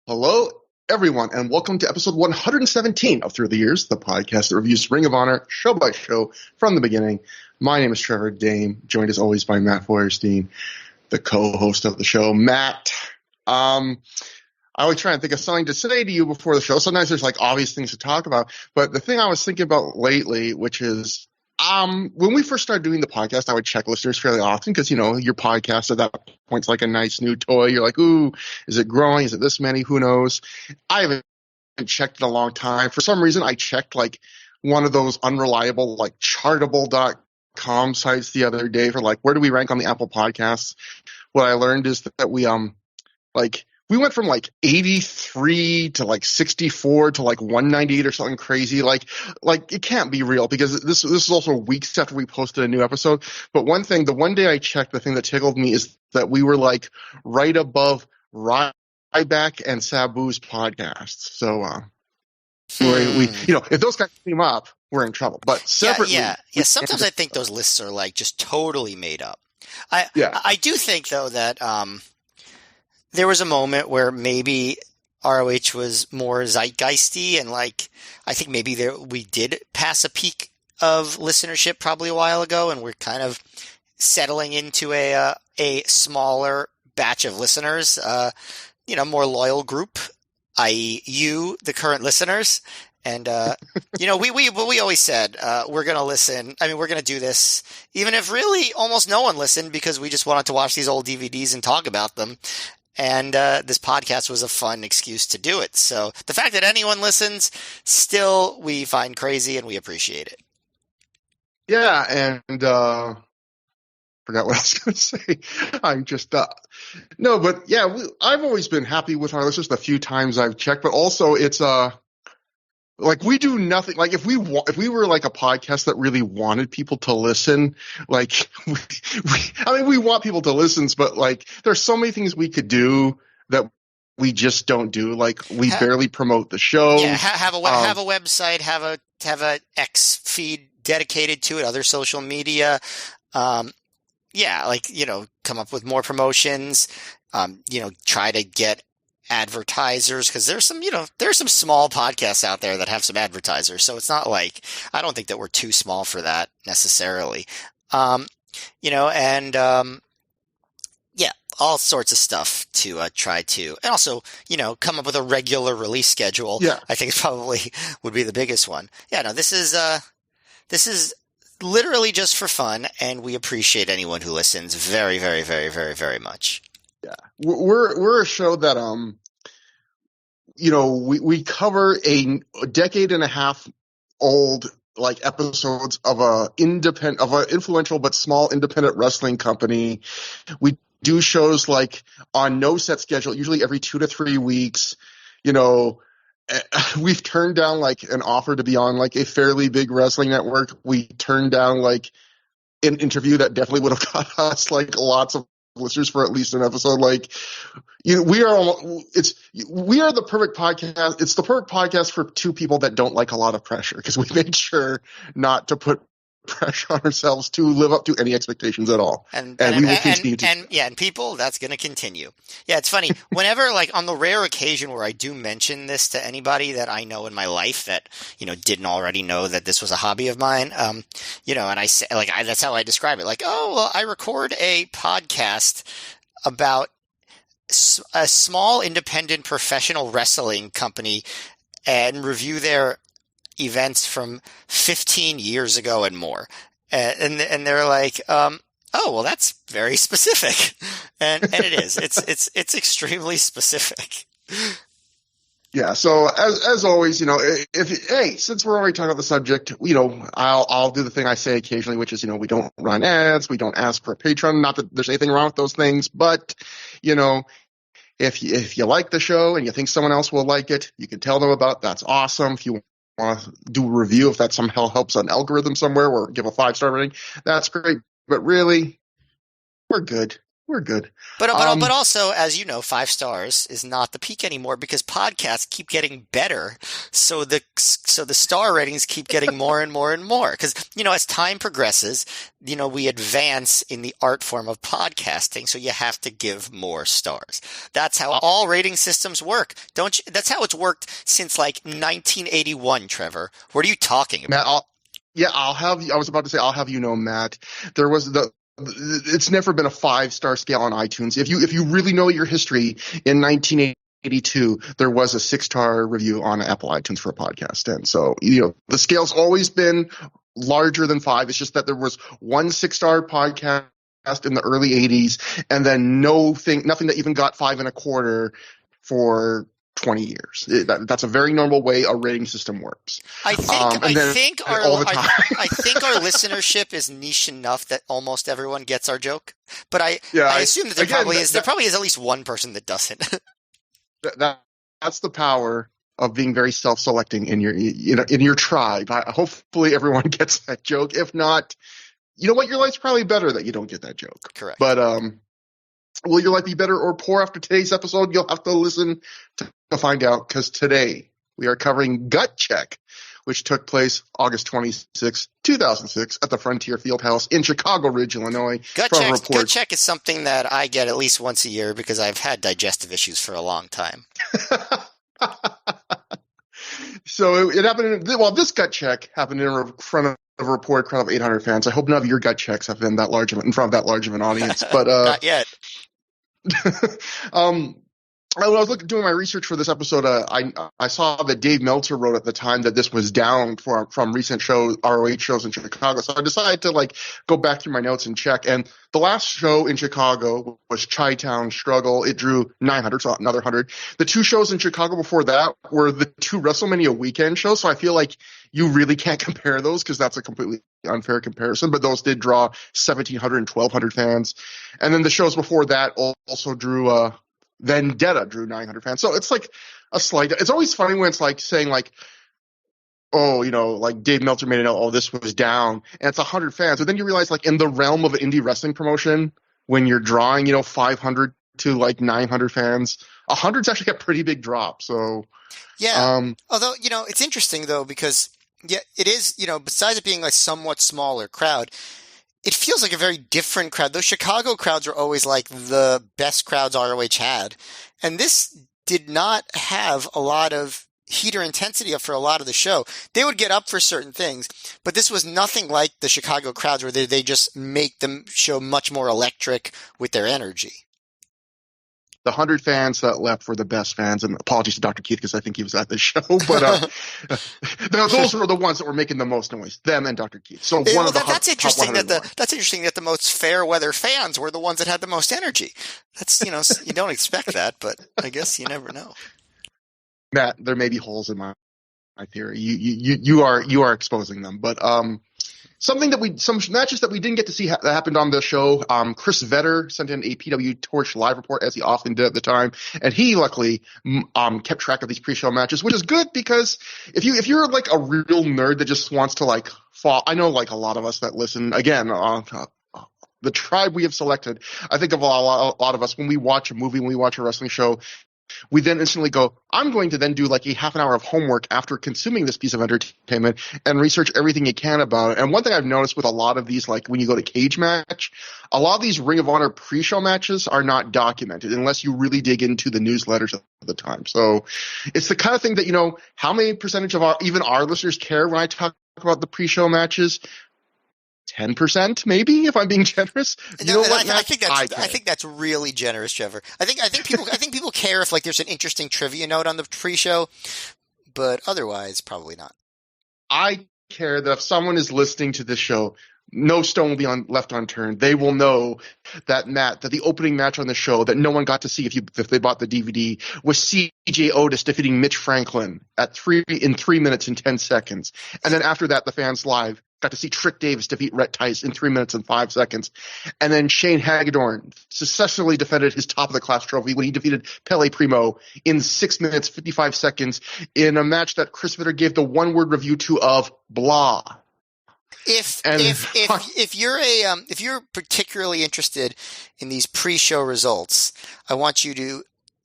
Hello, everyone, and welcome to episode 117 of Through the Years, the podcast that reviews Ring of Honor show by show from the beginning. My name is Trevor Dame, joined as always by Matt Feuerstein, the co-host of the show. Matt, I always try and think of something to say to you before the show. Sometimes there's like obvious things to talk about, but the thing I was thinking about lately, which is when we first started doing the podcast, I would check listeners fairly often because, you know, your podcast at that point's like a nice new toy. You're like, ooh, is it growing? Is it this many? Who knows? I haven't checked in a long time. For some reason, I checked like one of those unreliable, like chartable.com sites the other day for like, where do we rank on the Apple Podcasts? What I learned is that we went from like 83 to like 64 to like 198 or something crazy. Like it can't be real because this is also weeks after we posted a new episode. But the one day I checked, the thing that tickled me is that we were like right above Ryback and Sabu's podcasts. So, we if those guys team up, we're in trouble. But separately. Yeah. Sometimes I think those lists are like just totally made up. I do think though that, there was a moment where maybe ROH was more zeitgeisty, and like I think maybe we did pass a peak of listenership probably a while ago, and we're kind of settling into a smaller batch of listeners, more loyal group, i.e., you, the current listeners. And we always said we're going to listen. I mean, we're going to do this even if really almost no one listened because we just wanted to watch these old DVDs and talk about them. And this podcast was a fun excuse to do it. So the fact that anyone listens, still we find crazy and we appreciate it. Yeah, and forgot what I was going to say. I'm just no, but yeah, I've always been happy with our listeners the few times I've checked. But also, it's like we do nothing. Like if we were like a podcast that really wanted people to listen, like we want people to listen, but like there's so many things we could do that we just don't do. Like we barely promote the show. Yeah, have a website, have a X feed dedicated to it, other social media. Come up with more promotions. Try to get advertisers, because there's some small podcasts out there that have some advertisers, so it's not like I don't think that we're too small for that necessarily. All sorts of stuff to try to, and also come up with a regular release schedule. Yeah, I think probably would be the biggest one. Yeah, no, this is literally just for fun, and we appreciate anyone who listens very, very, very, very, very much. Yeah, we're a show that we cover a decade and a half old like episodes of an influential but small independent wrestling company. We do shows like on no set schedule, usually every 2 to 3 weeks. We've turned down like an offer to be on like a fairly big wrestling network. We turned down like an interview that definitely would have got us like lots of listeners for at least an episode. Like, we are the perfect podcast. It's the perfect podcast for two people that don't like a lot of pressure, because we made sure not to put pressure on ourselves to live up to any expectations at all. And we will continue to. And people, that's going to continue. Yeah, it's funny. Whenever, like, on the rare occasion where I do mention this to anybody that I know in my life that, didn't already know that this was a hobby of mine, and I say, like, that's how I describe it. Like, oh, well, I record a podcast about a small independent professional wrestling company and review their events from 15 years ago and more. And they're like, oh, well, that's very specific. And it is. It's extremely specific. Yeah. So as always, since we're already talking about the subject, I'll do the thing I say occasionally, which is, we don't run ads, we don't ask for a Patreon. Not that there's anything wrong with those things, but, if you like the show and you think someone else will like it, you can tell them about it. That's awesome. If you want to do a review, if that somehow helps an algorithm somewhere, or give a 5-star rating, that's great. But really, we're good. we're good. But also, as you know, 5 stars is not the peak anymore because podcasts keep getting better. So the star ratings keep getting more and more and more. Because, as time progresses, we advance in the art form of podcasting. So you have to give more stars. That's how all rating systems work. Don't you? That's how it's worked since like 1981, Trevor. What are you talking about? Matt, I was about to say, I'll have you know, Matt, it's never been a 5-star scale on iTunes. If you really know your history, in 1982, there was a 6-star review on Apple iTunes for a podcast. And so, the scale's always been larger than 5. It's just that there was one 6-star podcast in the early 80s, and then nothing that even got 5.25 for 20 years. That's a very normal way a rating system works. I think our listenership is niche enough that almost everyone gets our joke. But I assume that there probably is at least one person that doesn't. That's the power of being very self-selecting in your tribe. Hopefully everyone gets that joke. If not, you know what? Your life's probably better that you don't get that joke. Correct. But will your life be better or poor after today's episode? You'll have to listen to find out, because today we are covering Gut Check, which took place August 26, 2006 at the Frontier Fieldhouse in Chicago Ridge, Illinois. Gut Check is something that I get at least once a year because I've had digestive issues for a long time. So it happened this Gut Check happened in front of a report crowd of 800 fans. I hope none of your gut checks have been in front of that large of an audience, but not yet. When I was doing my research for this episode, I saw that Dave Meltzer wrote at the time that this was down from recent ROH shows in Chicago. So I decided to go back through my notes and check. And the last show in Chicago was Chi-Town Struggle. It drew 900, so another 100. The 2 shows in Chicago before that were the 2 WrestleMania weekend shows. So I feel like you really can't compare those because that's a completely unfair comparison. But those did draw 1,700 and 1,200 fans. And then the shows before that also drew Vendetta drew 900 fans. So it's like a slight. It's always funny when it's like saying Dave Meltzer made it know, oh, this was down, and it's 100 fans. But then you realize, in the realm of an indie wrestling promotion, when you're drawing, 500 to 900 fans, 100's actually a pretty big drop. So yeah. Although it's interesting though, because it is besides it being a somewhat smaller crowd, it feels like a very different crowd. Those Chicago crowds are always the best crowds ROH had. And this did not have a lot of heat or intensity for a lot of the show. They would get up for certain things, but this was nothing like the Chicago crowds where they just make them show much more electric with their energy. The 100 fans that left were the best fans, and apologies to Dr. Keith because I think he was at this show, but those were the ones that were making the most noise, them and Dr. Keith. So that's interesting that the most fair weather fans were the ones that had the most energy. That's you don't expect that, but I guess you never know. Matt, there may be holes in my theory. You are exposing them, but some matches that we didn't get to see that happened on the show. Chris Vedder sent in a PW Torch live report, as he often did at the time, and he luckily kept track of these pre-show matches, which is good because if you're a real nerd that just wants to fall, I know a lot of us that listen again. The tribe we have selected, I think of a lot of us when we watch a movie, when we watch a wrestling show, we then instantly go, I'm going to then do a half an hour of homework after consuming this piece of entertainment and research everything you can about it. And one thing I've noticed with a lot of these, when you go to Cage Match, a lot of these Ring of Honor pre-show matches are not documented unless you really dig into the newsletters at the time. So it's the kind of thing that, how many percentage of our listeners care when I talk about the pre-show matches? 10%, maybe, if I'm being generous. I think that's really generous, Trevor. I think people care if there's an interesting trivia note on the pre-show, but otherwise, probably not. I care that if someone is listening to this show, no stone will be left unturned. They will know that the opening match on the show that no one got to see if they bought the DVD was C.J. Otis defeating Mitch Franklin in 3 minutes and 10 seconds, and then after that, the fans live got to see Trick Davis defeat Rhett Tice in 3 minutes and 5 seconds. And then Shane Hagedorn successfully defended his top-of-the-class trophy when he defeated Pele Primo in 6 minutes, 55 seconds in a match that Chris Vitter gave the one-word review to of blah. If you're particularly interested in these pre-show results, I want you to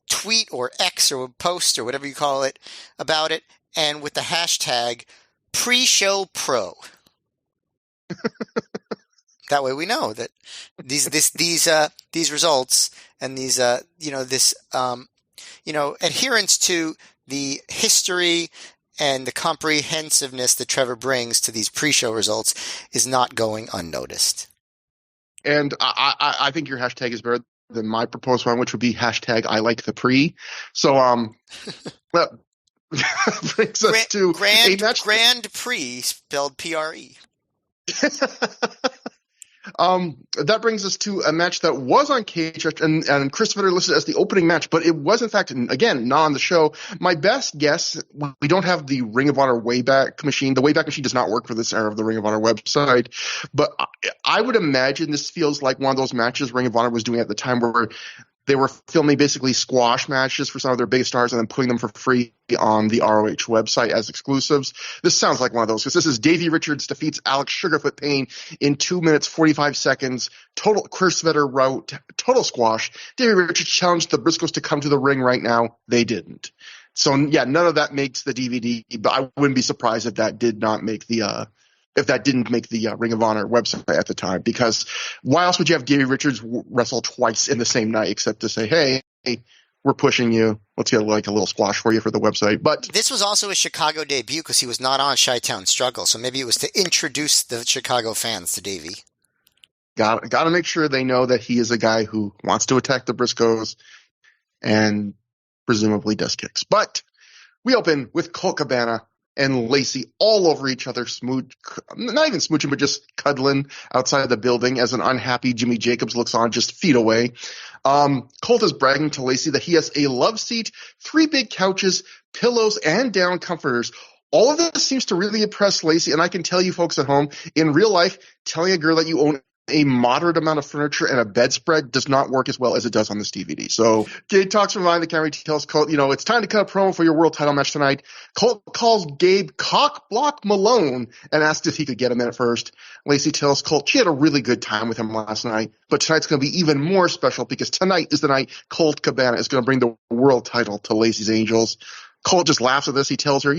tweet or X or post or whatever you call it about it, and with the hashtag pre-show pro. That way we know that these results and these adherence to the history and the comprehensiveness that Trevor brings to these pre-show results is not going unnoticed. And I think your hashtag is better than my proposed one, which would be hashtag I like the pre. So that brings us to a match. Grand Prix, spelled P-R-E. That brings us to a match that was on Cage, and Chris Vitter listed as the opening match, but it was in fact, again, not on the show. My best guess, we don't have the Ring of Honor Wayback Machine. The Wayback Machine does not work for this era of the Ring of Honor website, but I would imagine this feels like one of those matches Ring of Honor was doing at the time where they were filming basically squash matches for some of their biggest stars and then putting them for free on the ROH website as exclusives. This sounds like one of those because this is Davey Richards defeats Alex Sugarfoot Payne in 2 minutes, 45 seconds. Total Chris Vetter route, total squash. Davey Richards challenged the Briscoes to come to the ring right now. They didn't. So, yeah, none of that makes the DVD, but I wouldn't be surprised if that did not make the if that didn't make the Ring of Honor website at the time, because why else would you have Davey Richards wrestle twice in the same night except to say, hey, we're pushing you. Let's get like a little squash for you for the website. But this was also a Chicago debut because he was not on Chi-Town Struggle, so maybe it was to introduce the Chicago fans to Davey. Got to make sure they know that he is a guy who wants to attack the Briscoes and presumably does kicks. But we open with Colt Cabana and Lacey all over each other, not even smooching, but just cuddling outside of the building as an unhappy Jimmy Jacobs looks on just feet away. Colt is bragging to Lacey that he has a love seat, 3 big couches, pillows, and down comforters. All of this seems to really impress Lacey, and I can tell you folks at home, in real life, telling a girl that you own a moderate amount of furniture and a bedspread does not work as well as it does on this DVD. So Gabe talks from behind the camera. He tells Colt, it's time to cut a promo for your world title match tonight. Colt calls Gabe Cock Block Malone and asks if he could get a minute first. Lacey tells Colt she had a really good time with him last night, but tonight's going to be even more special because tonight is the night Colt Cabana is going to bring the world title to Lacey's Angels. Colt just laughs at this. He tells her,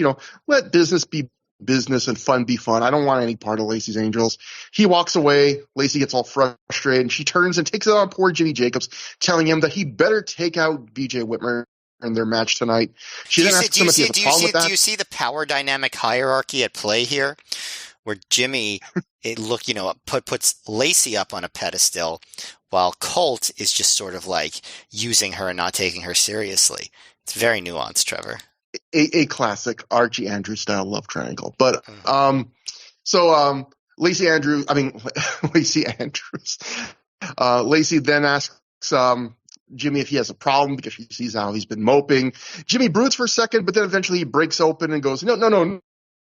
let business be business and fun be fun. I don't want any part of Lacey's Angels. He walks away. Lacey gets all frustrated, and she turns and takes it on poor Jimmy Jacobs, telling him that he better take out BJ Whitmer in their match tonight. She then asks him if he has a problem with that. Do you see the power dynamic hierarchy at play here? Where Jimmy, puts Lacey up on a pedestal, while Colt is just sort of like using her and not taking her seriously. It's very nuanced, Trevor. A classic Archie Andrews style love triangle. But Lacey Andrews. Lacey then asks Jimmy if he has a problem because she sees how he's been moping. Jimmy broods for a second, but then eventually he breaks open and goes,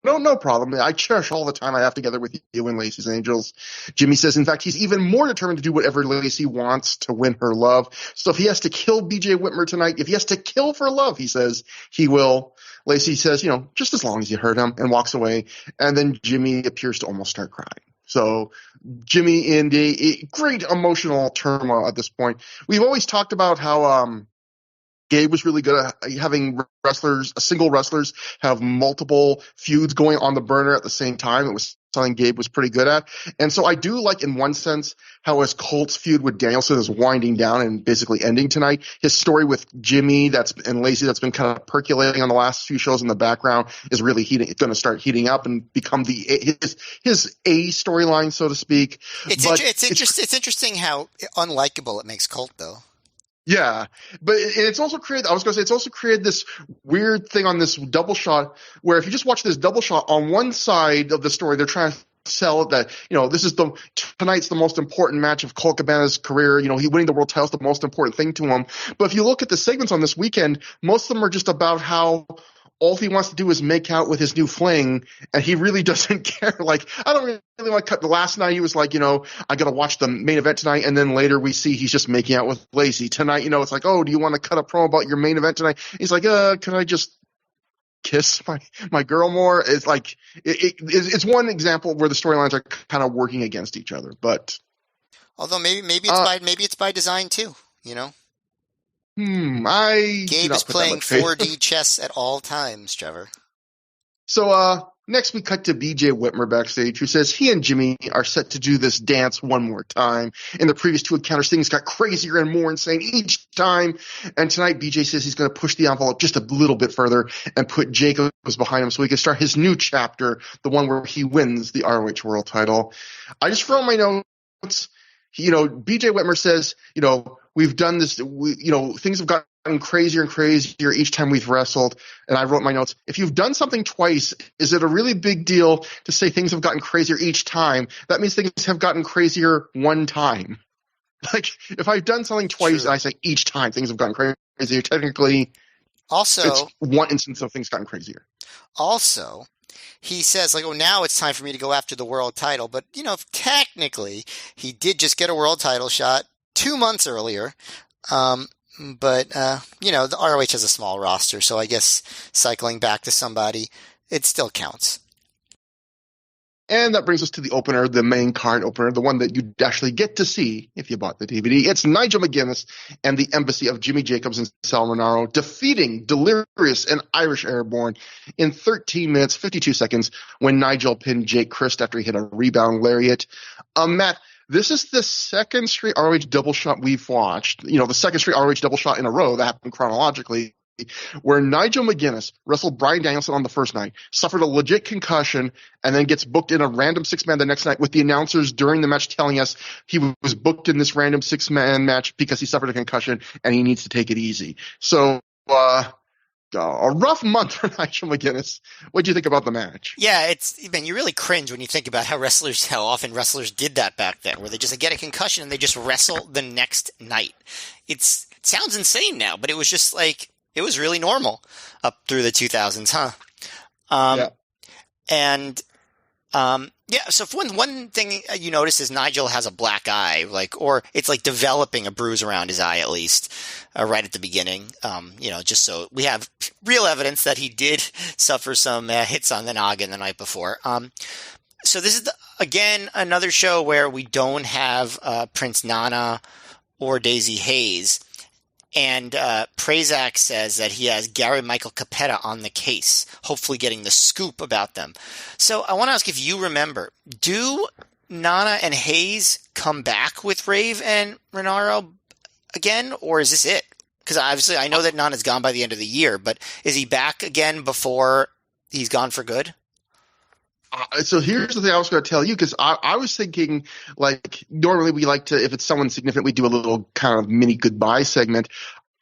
no problem. I cherish all the time I have together with you and Lacey's Angels. Jimmy says, in fact, he's even more determined to do whatever Lacey wants to win her love. So if he has to kill BJ Whitmer tonight, if he has to kill for love, he says he will. Lacey says, just as long as you hurt him, and walks away. And then Jimmy appears to almost start crying. So Jimmy in a great emotional turmoil at this point. We've always talked about how Gabe was really good at having single wrestlers have multiple feuds going on the burner at the same time. It was something Gabe was pretty good at. And so I do like, in one sense, how his Colt's feud with Danielson is winding down and basically ending tonight. His story with Jimmy and Lacey that's been kind of percolating on the last few shows in the background is really going to start heating up and become his A storyline, so to speak. It's interesting how unlikable it makes Colt, though. Yeah, but it's also created, it's also created this weird thing on this double shot where if you just watch this double shot on one side of the story, they're trying to sell that, this is tonight's the most important match of Colt Cabana's career. He winning the world title is the most important thing to him. But if you look at the segments on this weekend, most of them are just about how all he wants to do is make out with his new fling, and he really doesn't care. Like, I don't really want to cut. The last night he was like, I got to watch the main event tonight, and then later we see he's just making out with Lacey. Tonight, it's like, oh, do you want to cut a promo about your main event tonight? He's like, can I just kiss my girl more. It's like it's one example where the storylines are kind of working against each other. But although maybe it's by design too. I do Gabe is not put that playing much faith. 4D chess at all times, Trevor. So next we cut to BJ Whitmer backstage, who says he and Jimmy are set to do this dance one more time. In the previous two encounters, things got crazier and more insane each time. And tonight BJ says he's going to push the envelope just a little bit further and put Jacobs behind him so he can start his new chapter, the one where he wins the ROH World title. I just wrote my notes. BJ Whitmer says, we've done this, things have gotten crazier and crazier each time we've wrestled. And I wrote my notes. If you've done something twice, is it a really big deal to say things have gotten crazier each time? That means things have gotten crazier one time. Like, if I've done something twice and I say each time things have gotten crazier, technically, it's one instance of things gotten crazier. Also, he says, now it's time for me to go after the world title. But, technically, he did just get a world title shot 2 months earlier. But the ROH has a small roster, so I guess cycling back to somebody, it still counts. And that brings us to the opener, the main card opener, the one that you actually get to see if you bought the DVD. It's Nigel McGuinness and the Embassy of Jimmy Jacobs and Sal Rinauro defeating Delirious and Irish Airborne in 13 minutes, 52 seconds when Nigel pinned Jake Christ after he hit a rebound lariat. Matt, this is the second straight ROH double shot we've watched. The second straight ROH double shot in a row that happened chronologically, where Nigel McGuinness wrestled Bryan Danielson on the first night, suffered a legit concussion, and then gets booked in a random six-man the next night with the announcers during the match telling us he was booked in this random six-man match because he suffered a concussion and he needs to take it easy. So, a rough month for Nigel McGuinness. What do you think about the match? Yeah, you really cringe when you think about how often wrestlers did that back then, where they just get a concussion and they just wrestle the next night. It sounds insane now, but it was just it was really normal up through the 2000s, huh? Yeah. And so one thing you notice is Nigel has a black eye, or it's developing a bruise around his eye at least, right at the beginning. Just so we have real evidence that he did suffer some hits on the noggin the night before. So this is again another show where we don't have Prince Nana or Daisy Hayes. And Prazak says that he has Gary Michael Capetta on the case, hopefully getting the scoop about them. So I want to ask if you remember, do Nana and Hayes come back with Rave and Rinauro again, or is this it? Because obviously I know that Nana's gone by the end of the year, but is he back again before he's gone for good? So here's the thing I was going to tell you, because I was thinking, normally we like to, if it's someone significant, we do a little kind of mini goodbye segment.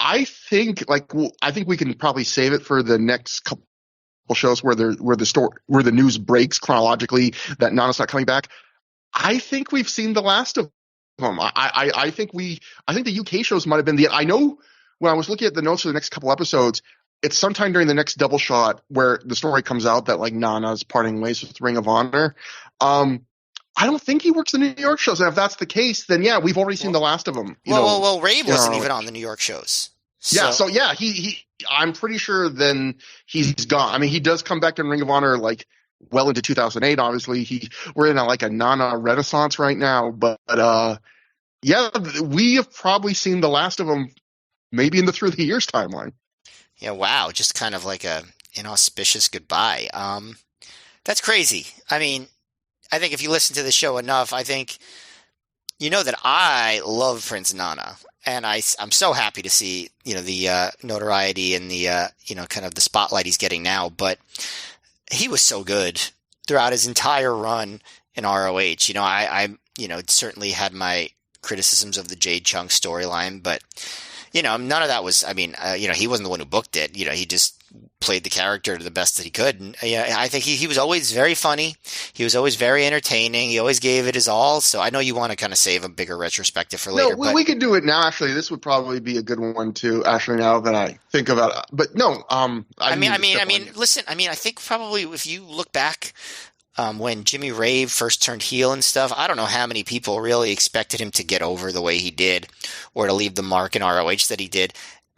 I think we can probably save it for the next couple shows where the news breaks chronologically that Nana's not coming back. I think we've seen the last of them. I think the UK shows might have been I know when I was looking at the notes for the next couple episodes, it's sometime during the next double shot where the story comes out that Nana's parting ways with Ring of Honor. I don't think he works the New York shows. And if that's the case, then yeah, we've already seen the last of him. Rave wasn't even on the New York shows. So he I'm pretty sure then he's gone. I mean, he does come back in Ring of Honor well into 2008. Obviously, we're in a Nana renaissance right now. But yeah, we have probably seen the last of him maybe in the Through the Years timeline. Yeah, wow, just kind of like a inauspicious goodbye. That's crazy. I mean, I think if you listen to the show enough, I think you know that I love Prince Nana, and I'm so happy to see the notoriety and the kind of the spotlight he's getting now. But he was so good throughout his entire run in ROH. I certainly had my criticisms of the Jade Chung storyline, but none of that was, he wasn't the one who booked it. He just played the character to the best that he could. And I think he was always very funny. He was always very entertaining. He always gave it his all. So I know you want to kind of save a bigger retrospective for later. No, we could do it now. Actually, this would probably be a good one too. Actually, now that I think about it, but no, listen, I think probably if you look back, when Jimmy Rave first turned heel and stuff, I don't know how many people really expected him to get over the way he did or to leave the mark in ROH that he did.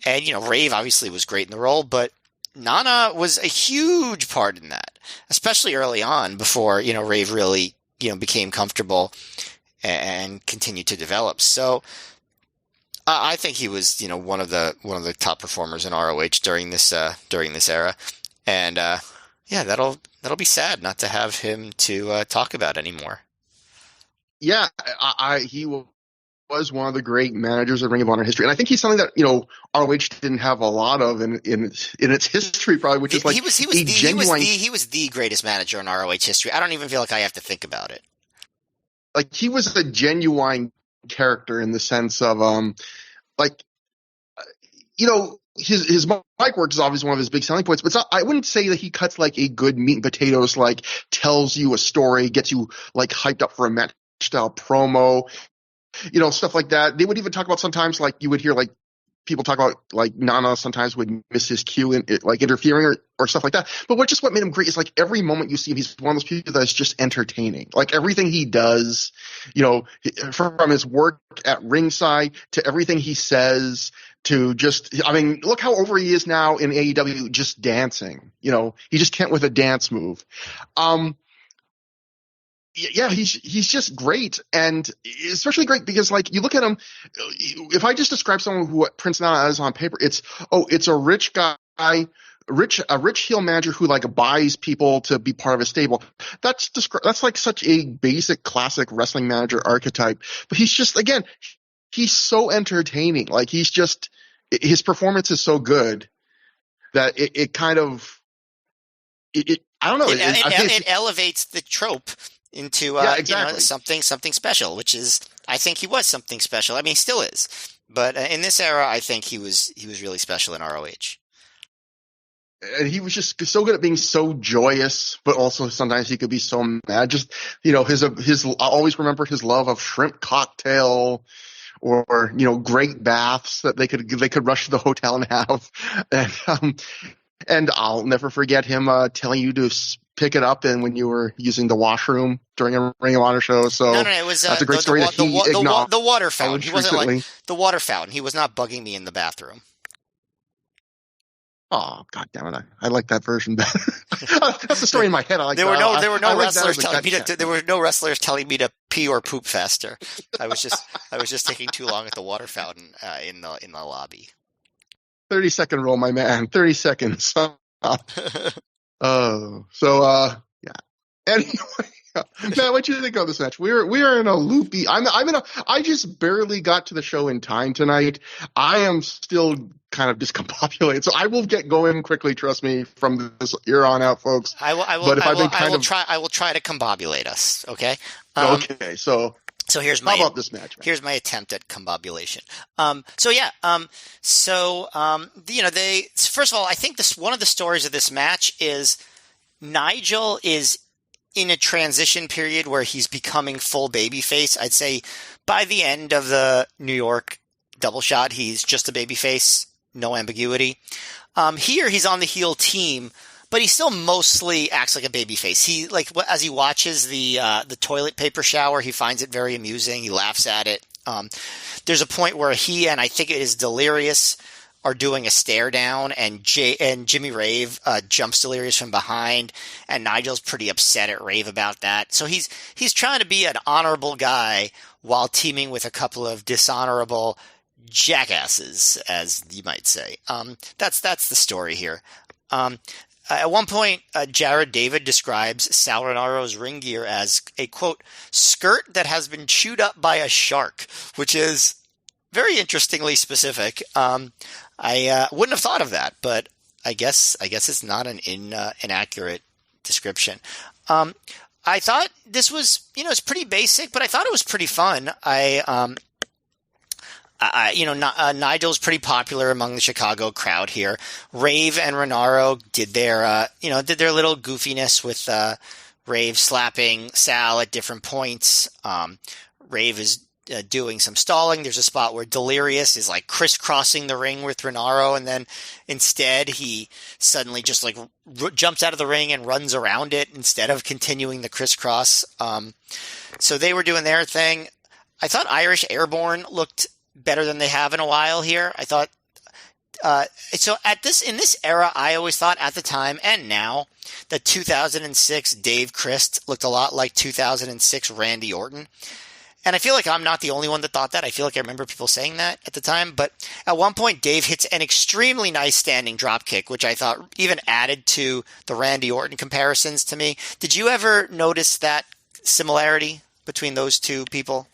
And, Rave obviously was great in the role, but Nana was a huge part in that, especially early on before, Rave really, became comfortable and continued to develop. So I think he was, one of the top performers in ROH during this era. And yeah, that'll be sad not to have him to talk about anymore. Yeah, he was one of the great managers of Ring of Honor history, and I think he's something that ROH didn't have a lot of in its history, probably, which is like he was the greatest manager in ROH history. I don't even feel like I have to think about it. Like, he was a genuine character in the sense of his mic work is obviously one of his big selling points, but I wouldn't say that he cuts like a good meat and potatoes, like tells you a story, gets you like hyped up for a match style promo, stuff like that. They would even talk about sometimes, like, you would hear like people talk about like Nana sometimes would miss his cue and like interfering or stuff like that. But what made him great is like every moment you see him, he's one of those people that's just entertaining. Like everything he does, from his work at ringside to everything he says to just, look how over he is now in AEW just dancing. He just can't with a dance move. Yeah, he's just great, and especially great because, like, you look at him. If I just describe someone who Prince Nana is on paper, it's a rich guy, a rich heel manager who like buys people to be part of his stable. That's like such a basic classic wrestling manager archetype. But he's just, again, he's so entertaining. Like, his performance is so good that it kind of I don't know. It elevates the trope into exactly. Something special, which is, I think he was something special. I mean, he still is, but in this era, I think he was really special in ROH. And he was just so good at being so joyous, but also sometimes he could be so mad. Just his I always remember his love of shrimp cocktail, or great baths that they could rush to the hotel and have, and I'll never forget him telling you to pick it up and when you were using the washroom during a Ring of Honor show. So no, it was that's a great story. The water fountain. He wasn't like the water fountain. He was not bugging me in the bathroom. Oh, God damn it! I like that version better. That's the story in my head. There were no wrestlers telling me to pee or poop faster. I was just taking too long at the water fountain in the lobby. 30-second rule, my man. 30 seconds. Yeah. Anyway, man, what do you think of this match? We are in a loopy. I just barely got to the show in time tonight. I am still kind of discombobulated, so I will get going quickly. Trust me, from this here on out, folks. I will try to combobulate us. Okay. Okay. So here's how about this match? Here's my attempt at combobulation. First of all, I think one of the stories of this match is Nigel is in a transition period where he's becoming full babyface. I'd say by the end of the New York double shot, he's just a babyface, no ambiguity. Here he's on the heel team, but he still mostly acts like a babyface. He, like, as he watches the toilet paper shower, he finds it very amusing. He laughs at it. There's a point where he and I think it is Delirious are doing a stare down, and Jimmy Rave jumps Delirious from behind, and Nigel's pretty upset at Rave about that. So he's trying to be an honorable guy while teaming with a couple of dishonorable jackasses, as you might say. That's the story here. At one point, Jared David describes Sal Renaro's ring gear as a, quote, skirt that has been chewed up by a shark, which is very interestingly specific. I wouldn't have thought of that, but I guess it's not an inaccurate description. I thought this was, it's pretty basic, but I thought it was pretty fun. Nigel's pretty popular among the Chicago crowd here. Rave and Renaro did their little goofiness with Rave slapping Sal at different points. Rave is doing some stalling. There's a spot where Delirious is like crisscrossing the ring with Renaro, and then instead he suddenly just like jumps out of the ring and runs around it instead of continuing the crisscross. So they were doing their thing. I thought Irish Airborne looked better than they have in a while here. I thought So in this era, I always thought at the time and now that 2006 Dave Christ looked a lot like 2006 Randy Orton. And I feel like I'm not the only one that thought that. I feel like I remember people saying that at the time. But at one point, Dave hits an extremely nice standing drop kick, which I thought even added to the Randy Orton comparisons to me. Did you ever notice that similarity between those two people?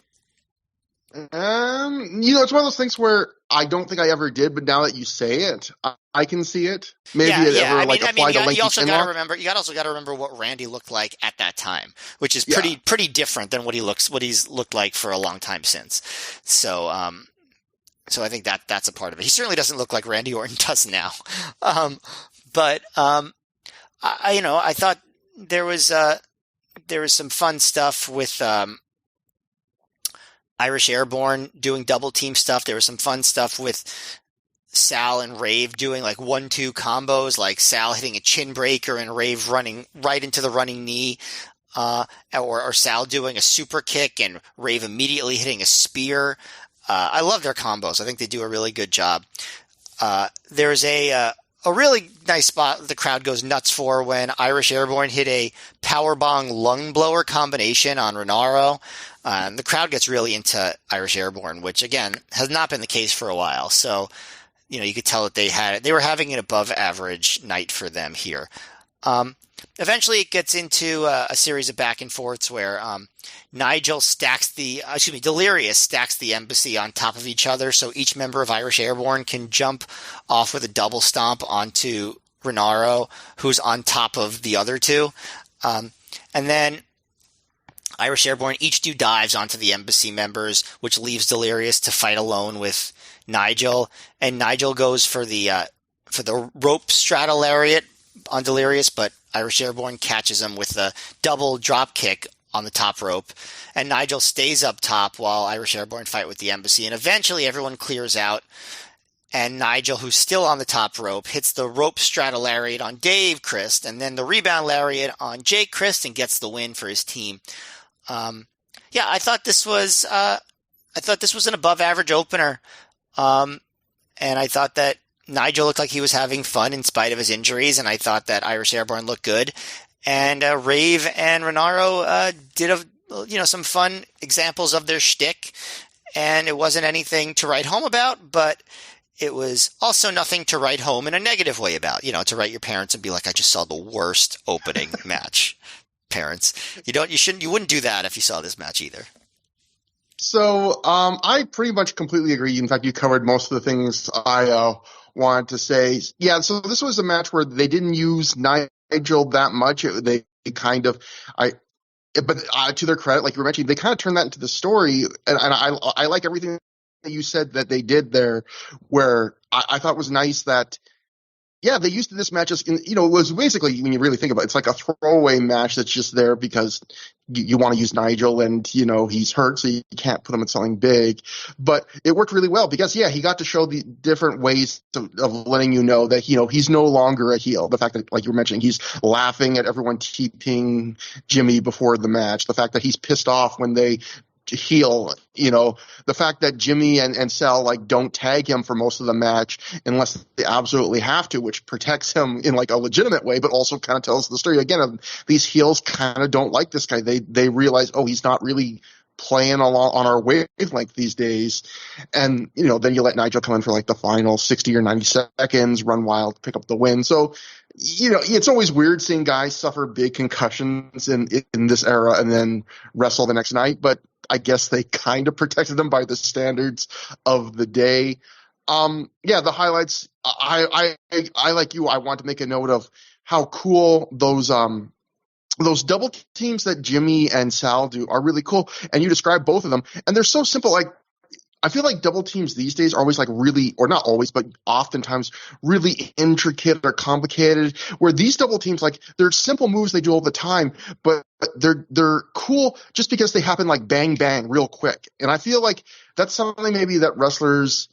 It's one of those things where I don't think I ever did, but now that you say it, I can see it. Maybe you also got to remember what Randy looked like at that time, which is pretty different than what he's looked like for a long time since. So I think that's a part of it. He certainly doesn't look like Randy Orton does now. I thought there was some fun stuff with Irish Airborne doing double team stuff. There was some fun stuff with Sal and Rave doing like 1-2 combos, like Sal hitting a chin breaker and Rave running right into the running knee, or Sal doing a super kick and Rave immediately hitting a spear. I love their combos. I think they do a really good job. There's a really nice spot the crowd goes nuts for when Irish Airborne hit a powerbomb lung blower combination on Renaro. The crowd gets really into Irish Airborne, which again has not been the case for a while. So, you could tell that they were having an above average night for them here. Eventually it gets into a series of back and forths where Delirious stacks the embassy on top of each other, so each member of Irish Airborne can jump off with a double stomp onto Renaro, who's on top of the other two. And then Irish Airborne each do dives onto the embassy members, which leaves Delirious to fight alone with Nigel. And Nigel goes for the rope straddle lariat on Delirious, but Irish Airborne catches him with a double drop kick on the top rope. And Nigel stays up top while Irish Airborne fight with the embassy. And eventually everyone clears out. And Nigel, who's still on the top rope, hits the rope straddle lariat on Dave Christ and then the rebound lariat on Jake Christ and gets the win for his team. I thought this was an above average opener. And I thought that Nigel looked like he was having fun in spite of his injuries, and I thought that Irish Airborne looked good. And Rave and Renaro did some fun examples of their shtick, and it wasn't anything to write home about, but it was also nothing to write home in a negative way about. To write your parents and be like, I just saw the worst opening match. Parents, you wouldn't do that if you saw this match either. So I pretty much completely agree. In fact, you covered most of the things I wanted to say. Yeah, so this was a match where they didn't use Nigel that much. To their credit, like you were mentioning, they kind of turned that into the story, and I like everything that you said that they did there, where I thought was nice that. Yeah, they used this match as, it was basically, when you really think about it, it's like a throwaway match that's just there because you want to use Nigel and, he's hurt, so you can't put him in something big. But it worked really well because, he got to show the different ways of letting you know that, he's no longer a heel. The fact that, like you were mentioning, he's laughing at everyone TPing Jimmy before the match. The fact that he's pissed off when they heel, the fact that Jimmy and Sal don't tag him for most of the match unless they absolutely have to, which protects him in a legitimate way, but also kind of tells the story again of these heels kind of don't like this guy. They realize, he's not really playing along on our wavelength these days. And, then you let Nigel come in for the final 60 or 90 seconds, run wild, pick up the win. So, it's always weird seeing guys suffer big concussions in this era and then wrestle the next night. But I guess they kind of protected them by the standards of the day. The highlights, I like you, I want to make a note of how cool those double teams that Jimmy and Sal do are really cool. And you describe both of them, and they're so simple. I feel like double teams these days are always really, or not always, but oftentimes really intricate or complicated, where these double teams, they're simple moves they do all the time, but they're cool just because they happen bang, bang real quick. And I feel like that's something maybe that wrestlers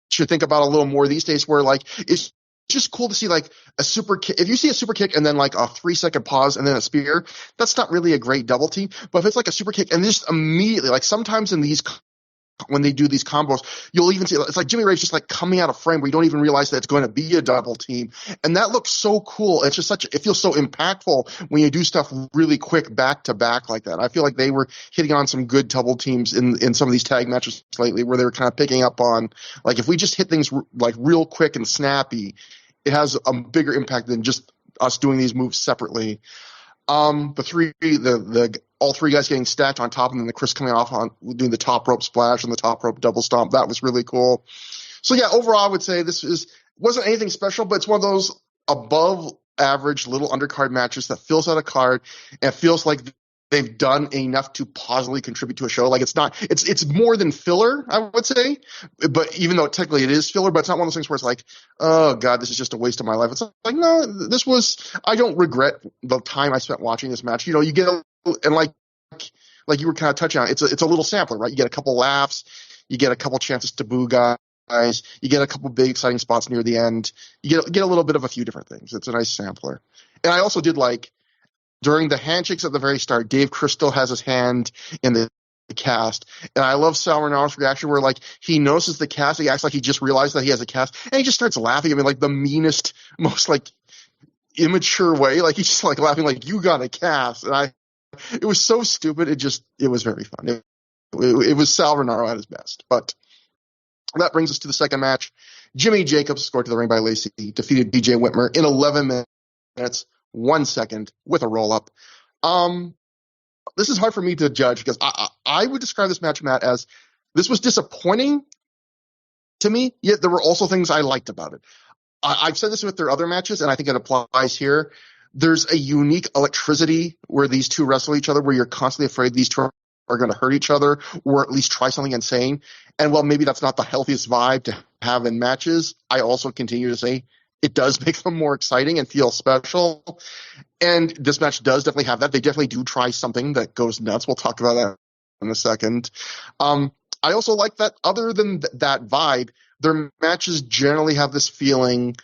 should think about a little more these days, where it's just cool to see a super kick. If you see a super kick and then a 3-second pause and then a spear, that's not really a great double team. But if it's a super kick and just immediately, sometimes in these when they do these combos, you'll even see it's like Jimmy Rave's just like coming out of frame where you don't even realize that it's going to be a double team. And that looks so cool. It's just it feels so impactful when you do stuff really quick back to back like that. I feel like they were hitting on some good double teams in some of these tag matches lately where they were kind of picking up on, like, if we just hit things like real quick and snappy, it has a bigger impact than just us doing these moves separately. All three guys getting stacked on top, and then the Chris coming off on doing the top rope splash and the top rope double stomp. That was really cool. So yeah, overall, I would say this wasn't anything special, but it's one of those above average little undercard matches that fills out a card and feels like they've done enough to positively contribute to a show. Like, it's more than filler, I would say, but even though technically it is filler, but it's not one of those things where it's like, oh God, this is just a waste of my life. It's like, no, I don't regret the time I spent watching this match. You get and like you were kind of touching on, it's a little sampler, right? You get a couple laughs, you get a couple chances to boo guys, you get a couple big exciting spots near the end, you get a little bit of a few different things. It's a nice sampler. And I also did like, during the handshakes at the very start, Dave Crystal has his hand in the cast. And I love Sal Rinaro's reaction where, like, he notices the cast. He acts like he just realized that he has a cast. And he just starts laughing. I mean, like, the meanest, most, like, immature way. Like, he's just, like, laughing like, you got a cast. And it was so stupid. It was very fun. It was Sal Rinaro at his best. But that brings us to the second match. Jimmy Jacobs, scored to the ring by Lacey, defeated BJ Whitmer in 11 minutes. 1 second with a roll-up. This is hard for me to judge because I would describe this match, Matt, as this was disappointing to me, yet there were also things I liked about it. I've said this with their other matches, and I think it applies here. There's a unique electricity where these two wrestle each other, where you're constantly afraid these two are going to hurt each other or at least try something insane. And while maybe that's not the healthiest vibe to have in matches, I also continue to say it does make them more exciting and feel special. And this match does definitely have that. They definitely do try something that goes nuts. We'll talk about that in a second. I also like that other than that vibe, their matches generally have this feeling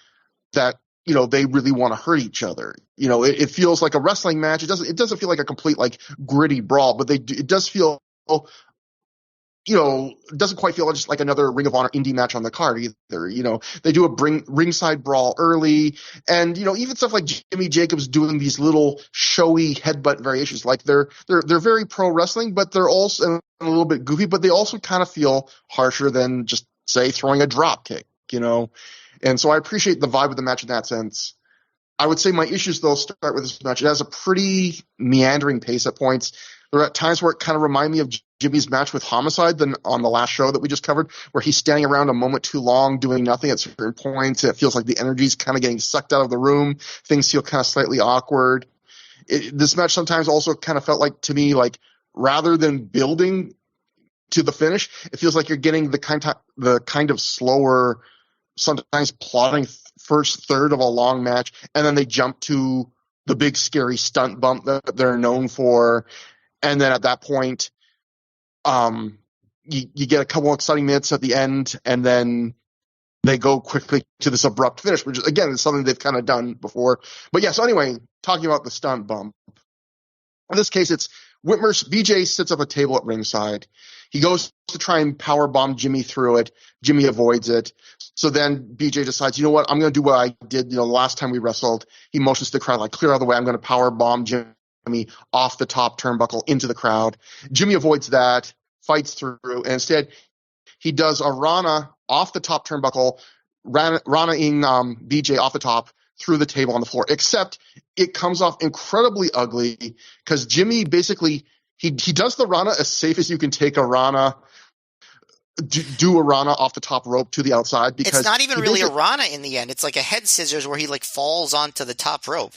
that, they really want to hurt each other. It feels like a wrestling match. It doesn't feel like a complete, like, gritty brawl, but it does feel, it doesn't quite feel just like another Ring of Honor indie match on the card either. They do a ringside brawl early, and even stuff like Jimmy Jacobs doing these little showy headbutt variations. Like they're very pro wrestling, but they're also a little bit goofy. But they also kind of feel harsher than just, say, throwing a drop kick. And so I appreciate the vibe of the match in that sense. I would say my issues, though, start with this match. It has a pretty meandering pace at points. There are at times where it kind of reminds me of Jimmy's match with Homicide on the last show that we just covered, where he's standing around a moment too long doing nothing at certain points. It feels like the energy's kind of getting sucked out of the room. Things feel kind of slightly awkward. This match sometimes also kind of felt like, to me, like, rather than building to the finish, it feels like you're getting the kind of slower, sometimes plodding first third of a long match, and then they jump to the big scary stunt bump that they're known for. And then at that point, you get a couple exciting minutes at the end, and then they go quickly to this abrupt finish, which again is something they've kind of done before. But yeah, so anyway, talking about the stunt bump. In this case, it's BJ sits up a table at ringside. He goes to try and power bomb Jimmy through it. Jimmy avoids it. So then BJ decides, you know what, I'm going to do what I did, the last time we wrestled. He motions to the crowd, like, clear out of the way. I'm going to power bomb Jimmy off the top turnbuckle into the crowd. Jimmy avoids that, fights through, and instead he does a Rana off the top turnbuckle, Rana-ing BJ off the top through the table on the floor, except it comes off incredibly ugly because Jimmy basically he does the Rana as safe as you can take a Rana, do a Rana off the top rope to the outside. Because it's not even really a Rana in the end. It's like a head scissors where he like falls onto the top rope.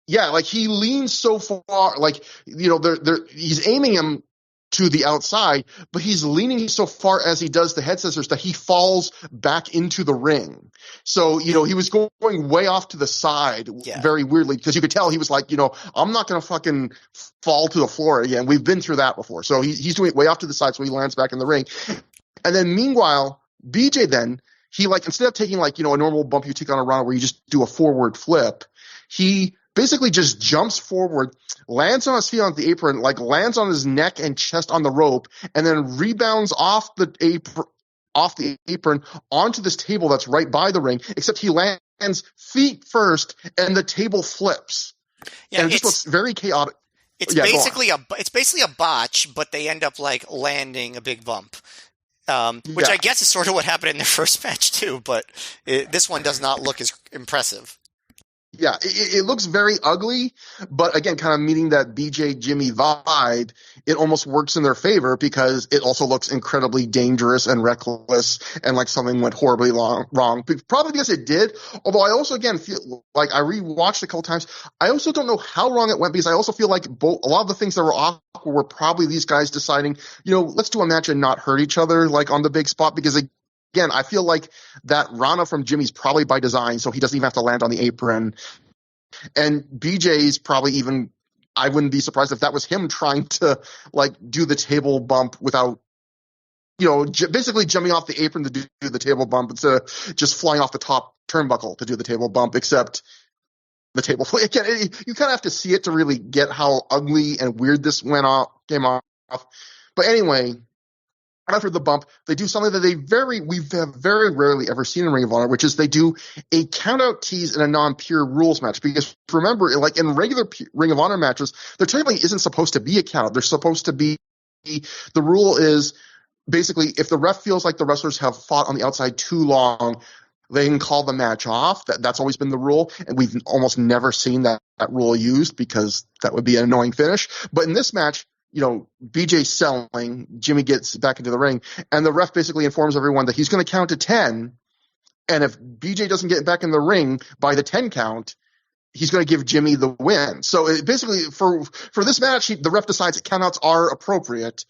Yeah, like he leans so far, like, he's aiming him to the outside, but he's leaning so far as he does the head scissors that he falls back into the ring. So, he was going way off to the side, very weirdly, because you could tell he was like, I'm not going to fucking fall to the floor again. We've been through that before. So he's doing it way off to the side, so he lands back in the ring. And then meanwhile, BJ then, he, like, instead of taking, like, a normal bump you take on a Rana where you just do a forward flip, he basically just jumps forward, lands on his feet on the apron, like lands on his neck and chest on the rope, and then rebounds off the apron onto this table that's right by the ring, except he lands feet first and the table flips. Yeah, and it just looks very chaotic. It's basically a botch, but they end up like landing a big bump. Which I guess is sort of what happened in their first match too, but this one does not look as impressive. Yeah, it looks very ugly, but again, kind of meeting that BJ Jimmy vibe, it almost works in their favor because it also looks incredibly dangerous and reckless and like something went horribly wrong. Probably because it did, although I also, again, feel like I rewatched it a couple times. I also don't know how wrong it went because I also feel like a lot of the things that were awkward were probably these guys deciding, let's do a match and not hurt each other like on the big spot because again, I feel like that Rana from Jimmy's probably by design, so he doesn't even have to land on the apron. And BJ's probably even, I wouldn't be surprised if that was him trying to like do the table bump without, basically jumping off the apron to do the table bump instead of just flying off the top turnbuckle to do the table bump, except the table. You kind of have to see it to really get how ugly and weird this came off. But anyway, after the bump, they do something that we have very rarely ever seen in Ring of Honor, which is they do a countout tease in a non-pure rules match. Because remember, like in regular Ring of Honor matches, there technically isn't supposed to be a count. There's supposed to be the rule is basically if the ref feels like the wrestlers have fought on the outside too long, they can call the match off. That's always been the rule, and we've almost never seen that rule used because that would be an annoying finish. But in this match, BJ's selling, Jimmy gets back into the ring, and the ref basically informs everyone that he's going to count to 10, and if BJ doesn't get back in the ring by the 10 count, he's going to give Jimmy the win. So basically, for this match, the ref decides that countouts are appropriate.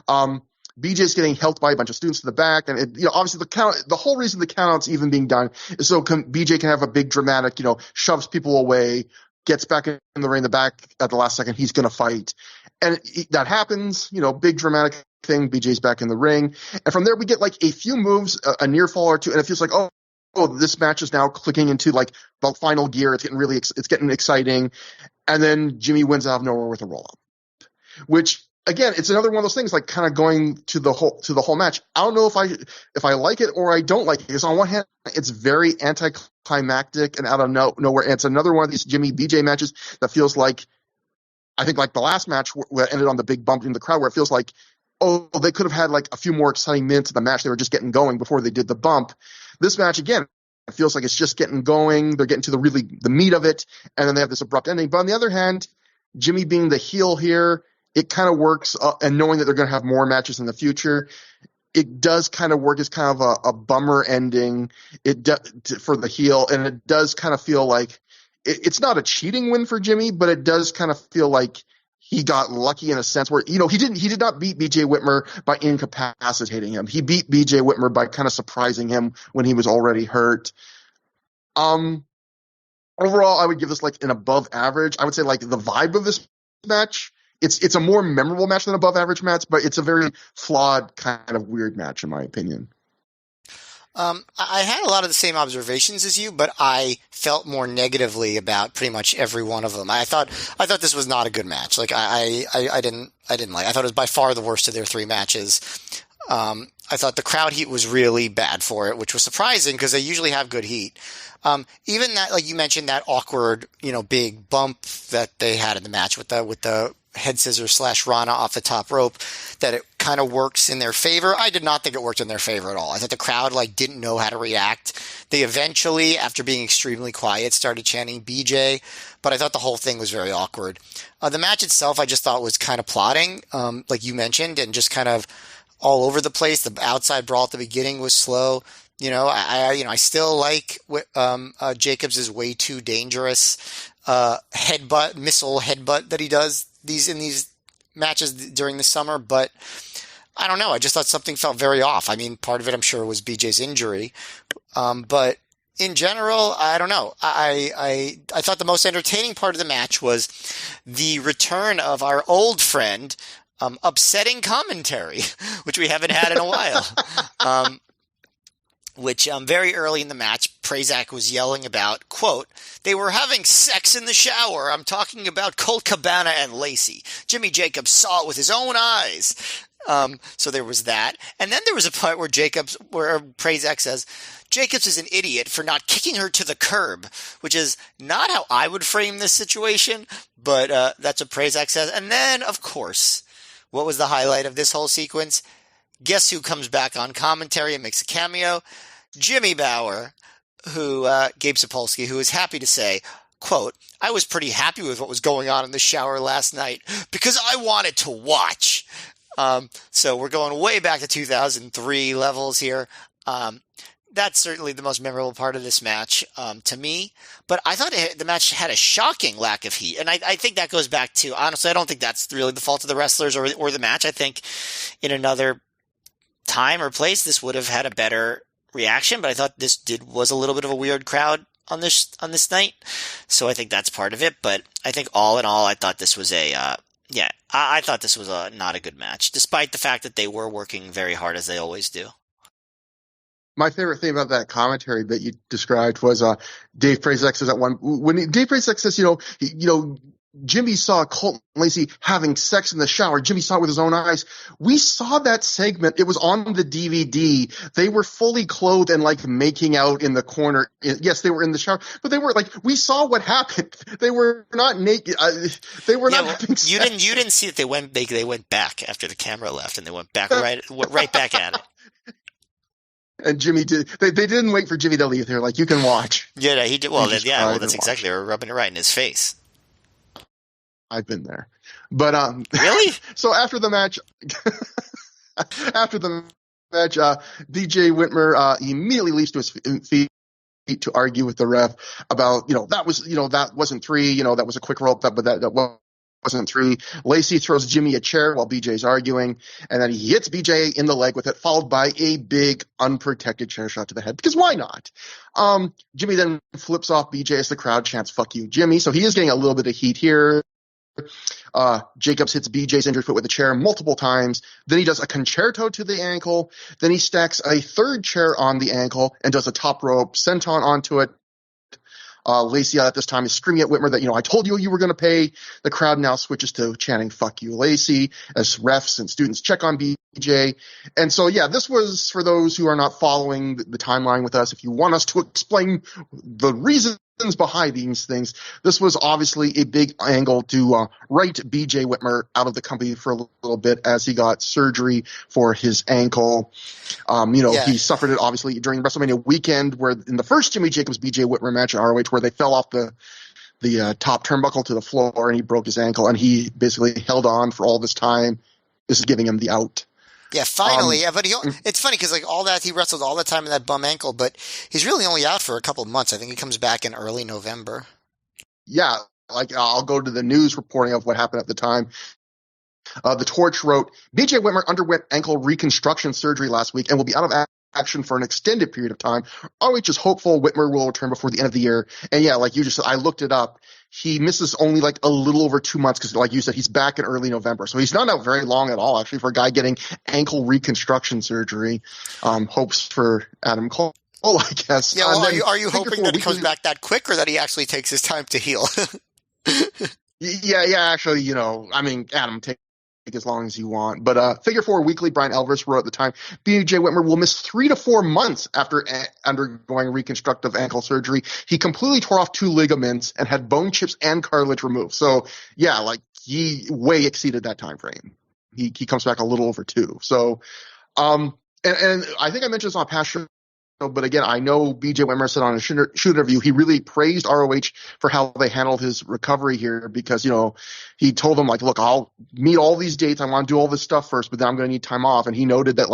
BJ's getting helped by a bunch of students to the back, and obviously the whole reason the countouts even being done is so BJ can have a big dramatic, shoves people away, gets back in the ring, the back at the last second, he's going to fight. And that happens, big dramatic thing, BJ's back in the ring. And from there, we get like a few moves, a near fall or two, and it feels like, oh, this match is now clicking into like the final gear. It's getting exciting. And then Jimmy wins out of nowhere with a roll-up, which again, it's another one of those things like kind of going to the whole match. I don't know if I like it or I don't like it, because on one hand, it's very anticlimactic and out of nowhere. And it's another one of these Jimmy BJ matches that feels like, I think like the last match where it ended on the big bump in the crowd, where it feels like, oh, they could have had like a few more exciting minutes of the match. They were just getting going before they did the bump. This match, again, it feels like it's just getting going. They're getting to the meat of it, and then they have this abrupt ending. But on the other hand, Jimmy being the heel here, it kind of works, and knowing that they're going to have more matches in the future, it does kind of work as kind of a bummer ending for the heel, and it does kind of feel like it's not a cheating win for Jimmy, but it does kind of feel like he got lucky in a sense where, he did not beat BJ Whitmer by incapacitating him. He beat BJ Whitmer by kind of surprising him when he was already hurt. Overall, I would give this like an above average. I would say like the vibe of this match, it's a more memorable match than above average match, but it's a very flawed kind of weird match in my opinion. I had a lot of the same observations as you, but I felt more negatively about pretty much every one of them. I thought this was not a good match. Like I didn't like. I thought it was by far the worst of their three matches. I thought the crowd heat was really bad for it, which was surprising because they usually have good heat. Even that, like you mentioned, that awkward, big bump that they had in the match with the head scissors / Rana off the top rope, that it kind of works in their favor. I did not think it worked in their favor at all. I thought the crowd didn't know how to react. They eventually, after being extremely quiet, started chanting BJ, but I thought the whole thing was very awkward. The match itself, I just thought was kind of plotting, like you mentioned, and just kind of all over the place. The outside brawl at the beginning was slow. I still like Jacobs' way too dangerous missile headbutt that he does in these matches during the summer, but I don't know. I just thought something felt very off. I mean, part of it I'm sure was BJ's injury, but in general, I don't know. I thought the most entertaining part of the match was the return of our old friend, upsetting commentary, which we haven't had in a while. which very early in the match, Prazak was yelling about, quote, "They were having sex in the shower. I'm talking about Colt Cabana and Lacey. Jimmy Jacobs saw it with his own eyes." So there was that. And then there was a part where Prazak says, "Jacobs is an idiot for not kicking her to the curb," which is not how I would frame this situation, but that's what Prazak says. And then, of course, what was the highlight of this whole sequence? Guess who comes back on commentary and makes a cameo? Jimmy Bauer, Gabe Sapolsky, who is happy to say, quote, "I was pretty happy with what was going on in the shower last night because I wanted to watch." So we're going way back to 2003 levels here. That's certainly the most memorable part of this match to me. But I thought the match had a shocking lack of heat. And I think that goes back to, honestly, I don't think that's really the fault of the wrestlers or the match. I think in another time or place, this would have had a better reaction, but I thought this was a little bit of a weird crowd on this night, so I think that's part of it. But I think all in all, I thought this was I thought this was not a good match, despite the fact that they were working very hard as they always do. My favorite thing about that commentary that you described was Dave Prazak says Dave Prazak says, Jimmy saw Colt and Lacey having sex in the shower. Jimmy saw it with his own eyes. We saw that segment. It was on the DVD. They were fully clothed and like making out in the corner. Yes, they were in the shower, but they were like, we saw what happened. They were not naked. They were not having sex. You didn't see that they went back after the camera left, and they went back right back at it. And Jimmy did. They didn't wait for Jimmy to leave. They were like, "You can watch." Yeah, he did. Well, that's exactly. They were rubbing it right in his face. I've been there, but really. So after the match, BJ Whitmer immediately leaps to his feet to argue with the ref about that wasn't 3. That was a quick roll up, but that wasn't 3. Lacey throws Jimmy a chair while BJ's arguing, and then he hits BJ in the leg with it, followed by a big unprotected chair shot to the head, because why not? Jimmy then flips off BJ as the crowd chants, "Fuck you, Jimmy." So he is getting a little bit of heat here. Jacobs hits BJ's injured foot with a chair multiple times. Then he does a concerto to the ankle. Then he stacks a third chair on the ankle and does a top rope senton onto it. Lacey at this time is screaming at Whitmer that, I told you were going to pay. The crowd now switches to chanting, "Fuck you, Lacey," as refs and students check on BJ. And so, this was, for those who are not following the timeline with us, if you want us to explain the reasons behind these things, this was obviously a big angle to write BJ Whitmer out of the company for a little bit as he got surgery for his ankle. He suffered it obviously during WrestleMania weekend, where in the first Jimmy Jacobs BJ Whitmer match at ROH, where they fell off the top turnbuckle to the floor and he broke his ankle, and he basically held on for all this time. This is giving him the out. Yeah, finally. But it's funny because all that, he wrestled all the time in that bum ankle, but he's really only out for a couple of months. I think he comes back in early November. Yeah, I'll go to the news reporting of what happened at the time. The Torch wrote, "BJ Whitmer underwent ankle reconstruction surgery last week and will be out of action for an extended period of time. ROH is hopeful Whitmer will return before the end of the year." And like you just said, I looked it up. He misses only a little over 2 months because, like you said, he's back in early November. So he's not out very long at all, actually, for a guy getting ankle reconstruction surgery. Hopes for Adam Cole, I guess. Yeah, well, are you hoping that he comes back that quick, or that he actually takes his time to heal? Actually, Adam, take as long as you want. But Figure 4 Weekly, Brian Elvis wrote at the time, BJ Whitmer will miss 3 to 4 months after undergoing reconstructive ankle surgery. He completely tore off 2 ligaments and had bone chips and cartilage removed. So he way exceeded that time frame. He comes back a little over 2. So and I think I mentioned this on a past show, but again, I know BJ Whitmer said on a shoot interview, he really praised ROH for how they handled his recovery here, because, he told them, look, I'll meet all these dates. I want to do all this stuff first, but then I'm going to need time off. And he noted that,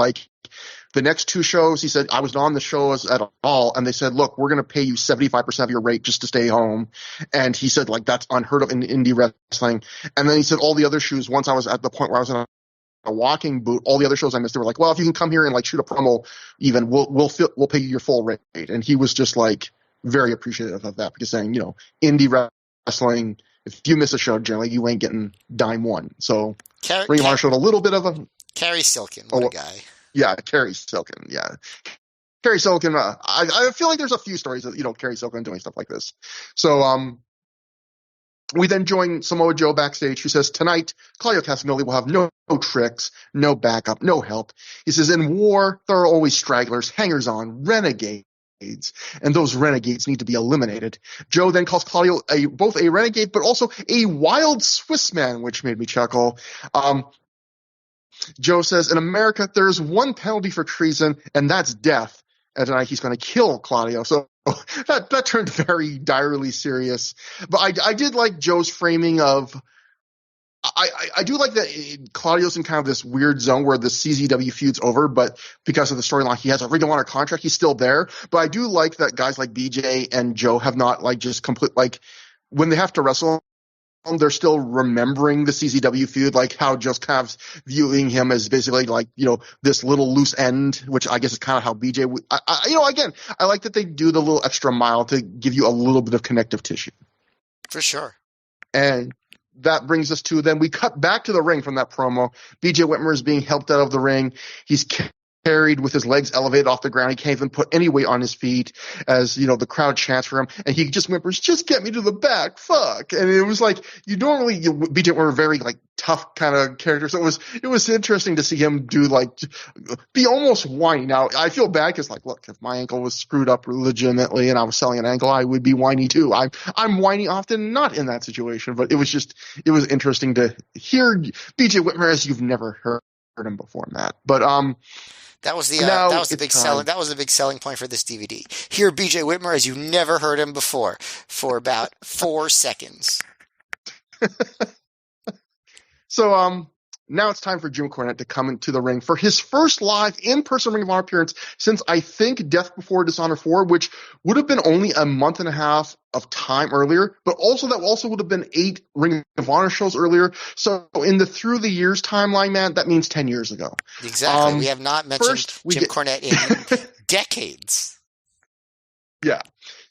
the next 2 shows, he said, I was not on the shows at all. And they said, look, we're going to pay you 75% of your rate just to stay home. And he said, that's unheard of in indie wrestling. And then he said all the other shoes, once I was at the point where I was in a walking boot, all the other shows I missed, they were like, well, if you can come here and shoot a promo, even we'll pay you your full rate. And he was just very appreciative of that, because saying, indie wrestling, if you miss a show, generally you ain't getting dime one. So Ring of Honor showed a little bit of a Kerry Silkin, what a guy. Yeah, Kerry Silkin. Yeah. Kerry Silkin, I feel like there's a few stories of, Kerry Silkin doing stuff like this. So, we then join Samoa Joe backstage, who says, tonight, Claudio Castagnoli will have no tricks, no backup, no help. He says, in war, there are always stragglers, hangers-on, renegades, and those renegades need to be eliminated. Joe then calls Claudio both a renegade, but also a wild Swiss man, which made me chuckle. Joe says, in America, there's one penalty for treason, and that's death. And tonight he's going to kill Claudio. So that turned very direly serious. But I did like Joe's framing of I do like that Claudio's in kind of this weird zone where the CZW feud's over, but because of the storyline, he has a Ring of Honor contract. He's still there. But I do like that guys like BJ and Joe have not when they have to wrestle, they're still remembering the CZW feud, like how Joe's kind of viewing him as basically this little loose end, which I guess is kind of how BJ would, again, I like that they do the little extra mile to give you a little bit of connective tissue. For sure. And that brings us to, then we cut back to the ring from that promo. BJ Whitmer is being helped out of the ring. He's carried with his legs elevated off the ground. He can't even put any weight on his feet as, the crowd chants for him. And he just whimpers, just get me to the back, fuck. And it was like, BJ Whitmer, a very tough kind of character. So it was interesting to see him do be almost whiny. Now, I feel bad because look, if my ankle was screwed up legitimately and I was selling an ankle, I would be whiny too. I'm whiny often, not in that situation, but it was interesting to hear BJ Whitmer as you've never heard him before, Matt. But, that was the big selling point for this DVD. Hear BJ Whitmer as you never heard him before for about 4 seconds. So now it's time for Jim Cornette to come into the ring for his first live in-person Ring of Honor appearance since I think Death Before Dishonor 4, which would have been only a month and a half of time earlier, but that also would have been 8 Ring of Honor shows earlier. So in the Through the Years timeline, man, that means 10 years ago. Exactly. We have not mentioned Jim Cornette in decades. Yeah.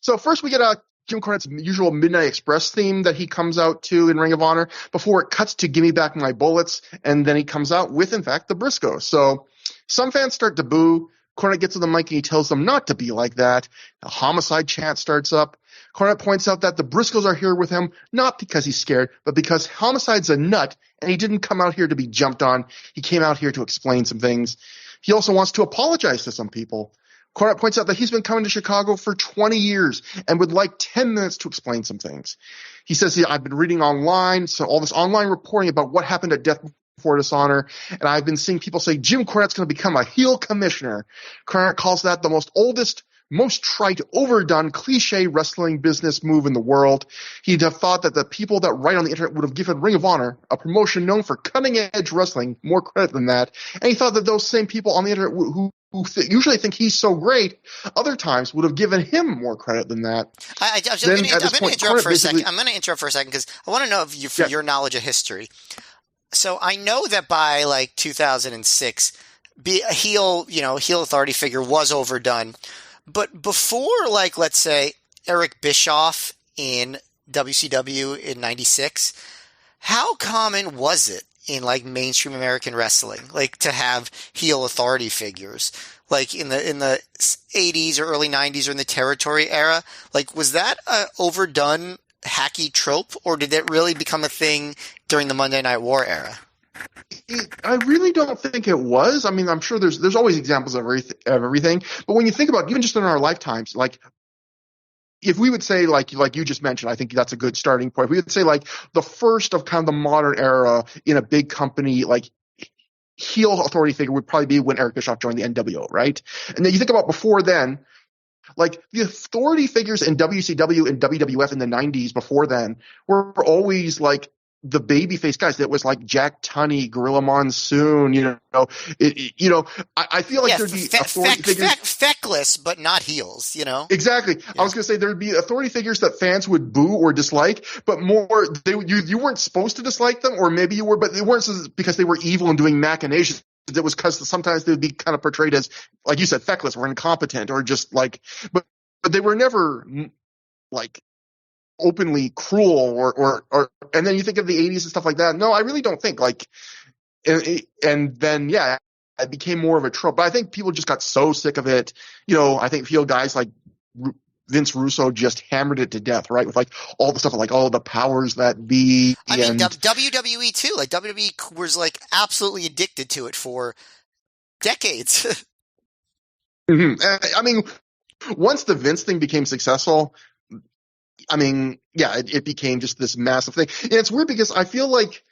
So first we get Jim Cornette's usual Midnight Express theme that he comes out to in Ring of Honor before it cuts to Gimme Back My Bullets, and then he comes out with, in fact, the Briscoes. So some fans start to boo. Cornette gets to the mic and he tells them not to be like that. A homicide chant starts up. Cornette points out that the Briscoes are here with him not because he's scared, but because Homicide's a nut and he didn't come out here to be jumped on. He came out here to explain some things. He also wants to apologize to some people. Cornette points out that he's been coming to Chicago for 20 years and would like 10 minutes to explain some things. He says, I've been reading online, so all this online reporting about what happened at Death Before Dishonor, and I've been seeing people say Jim Cornette's going to become a heel commissioner. Cornette calls that the most trite, overdone, cliche wrestling business move in the world. He'd have thought that the people that write on the internet would have given Ring of Honor, a promotion known for cutting-edge wrestling, more credit than that. And he thought that those same people on the internet who usually think he's so great, other times would have given him more credit than that. I'm going to interrupt for a second. I'm going to interrupt for a second because I want to know your knowledge of history. So I know that by 2006, a heel authority figure was overdone. But before, let's say, Eric Bischoff in WCW in 96, how common was it in, mainstream American wrestling, to have heel authority figures? In the 80s or early 90s or in the territory era? Was that a overdone, hacky trope, or did it really become a thing during the Monday Night War era? I really don't think it was. I mean, I'm sure there's always examples of everything. But when you think about even just in our lifetimes, if we would say like you just mentioned, I think that's a good starting point. We would say the first of kind of the modern era in a big company, heel authority figure would probably be when Eric Bischoff joined the NWO, right? And then you think about before then, the authority figures in WCW and WWF in the 90s before then were always the babyface guys. That was Jack Tunney, Gorilla Monsoon, I feel there'd be authority figures. Feckless, but not heels, Exactly. Yeah. I was going to say there'd be authority figures that fans would boo or dislike, but more, you weren't supposed to dislike them, or maybe you were, but they weren't because they were evil and doing machinations. It was because sometimes they would be kind of portrayed as, like you said, feckless or incompetent or just but they were never openly cruel or and then you think of the 80s and stuff like that. No, I really don't think and then it became more of a trope. But I think people just got so sick of it. I think guys like Vince Russo just hammered it to death, right? With like all the stuff like, the powers that be. I mean, WWE too. Like WWE was like absolutely addicted to it for decades. I mean, once the Vince thing became successful, I mean, yeah, it became just this massive thing. And it's weird because I feel like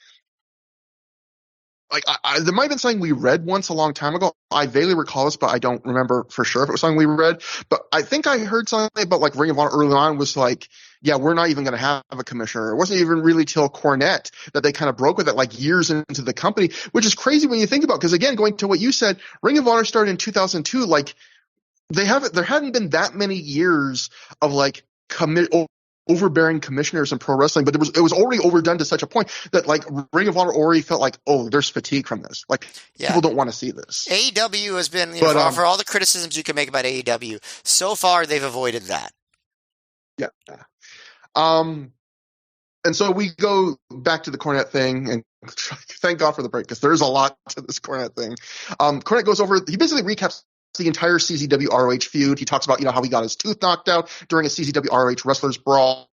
there might have been something we read once a long time ago. I vaguely recall this, but I don't remember for sure if it was something we read. But I think I heard something about like Ring of Honor early on was like, yeah, we're not even going to have a commissioner. It wasn't even really till Cornette that they kind of broke with it, like years into the company, which is crazy when you think about it. Because again, going to what you said, Ring of Honor started in 2002. Like there hadn't been that many years of like overbearing commissioners in pro wrestling, but it was already overdone to such a point that like Ring of Honor already felt like, there's fatigue from this. Like people don't want to see this. AEW has been, for all the criticisms you can make about AEW, so far they've avoided that. Yeah. And so we go back to the Cornette thing, and thank God for the break because there's a lot to this Cornette thing. Cornette goes over, he basically recaps the entire CZW ROH feud. He talks about, how he got his tooth knocked out during a CZW ROH wrestlers brawl.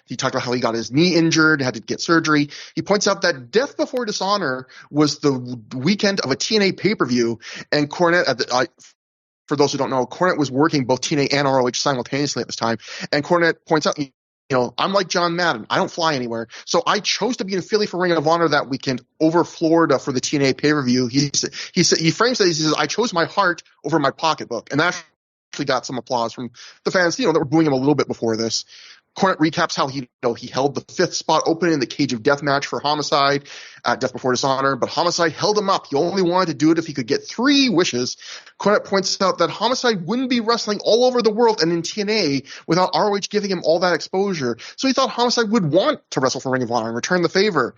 He talked about how he got his knee injured, had to get surgery. He points out that Death Before Dishonor was the weekend of a TNA pay-per-view, and Cornette, for those who don't know, Cornette was working both TNA and ROH simultaneously at this time. And Cornette points out, I'm like John Madden. I don't fly anywhere. So I chose to be in Philly for Ring of Honor that weekend over Florida for the TNA pay-per-view. He frames it, he says, I chose my heart over my pocketbook. And that actually got some applause from the fans, that were booing him a little bit before this. Cornette recaps how he held the 5th spot open in the Cage of Death match for Homicide at Death Before Dishonor, but Homicide held him up. He only wanted to do it if he could get 3 wishes. Cornette points out that Homicide wouldn't be wrestling all over the world and in TNA without ROH giving him all that exposure. So he thought Homicide would want to wrestle for Ring of Honor and return the favor.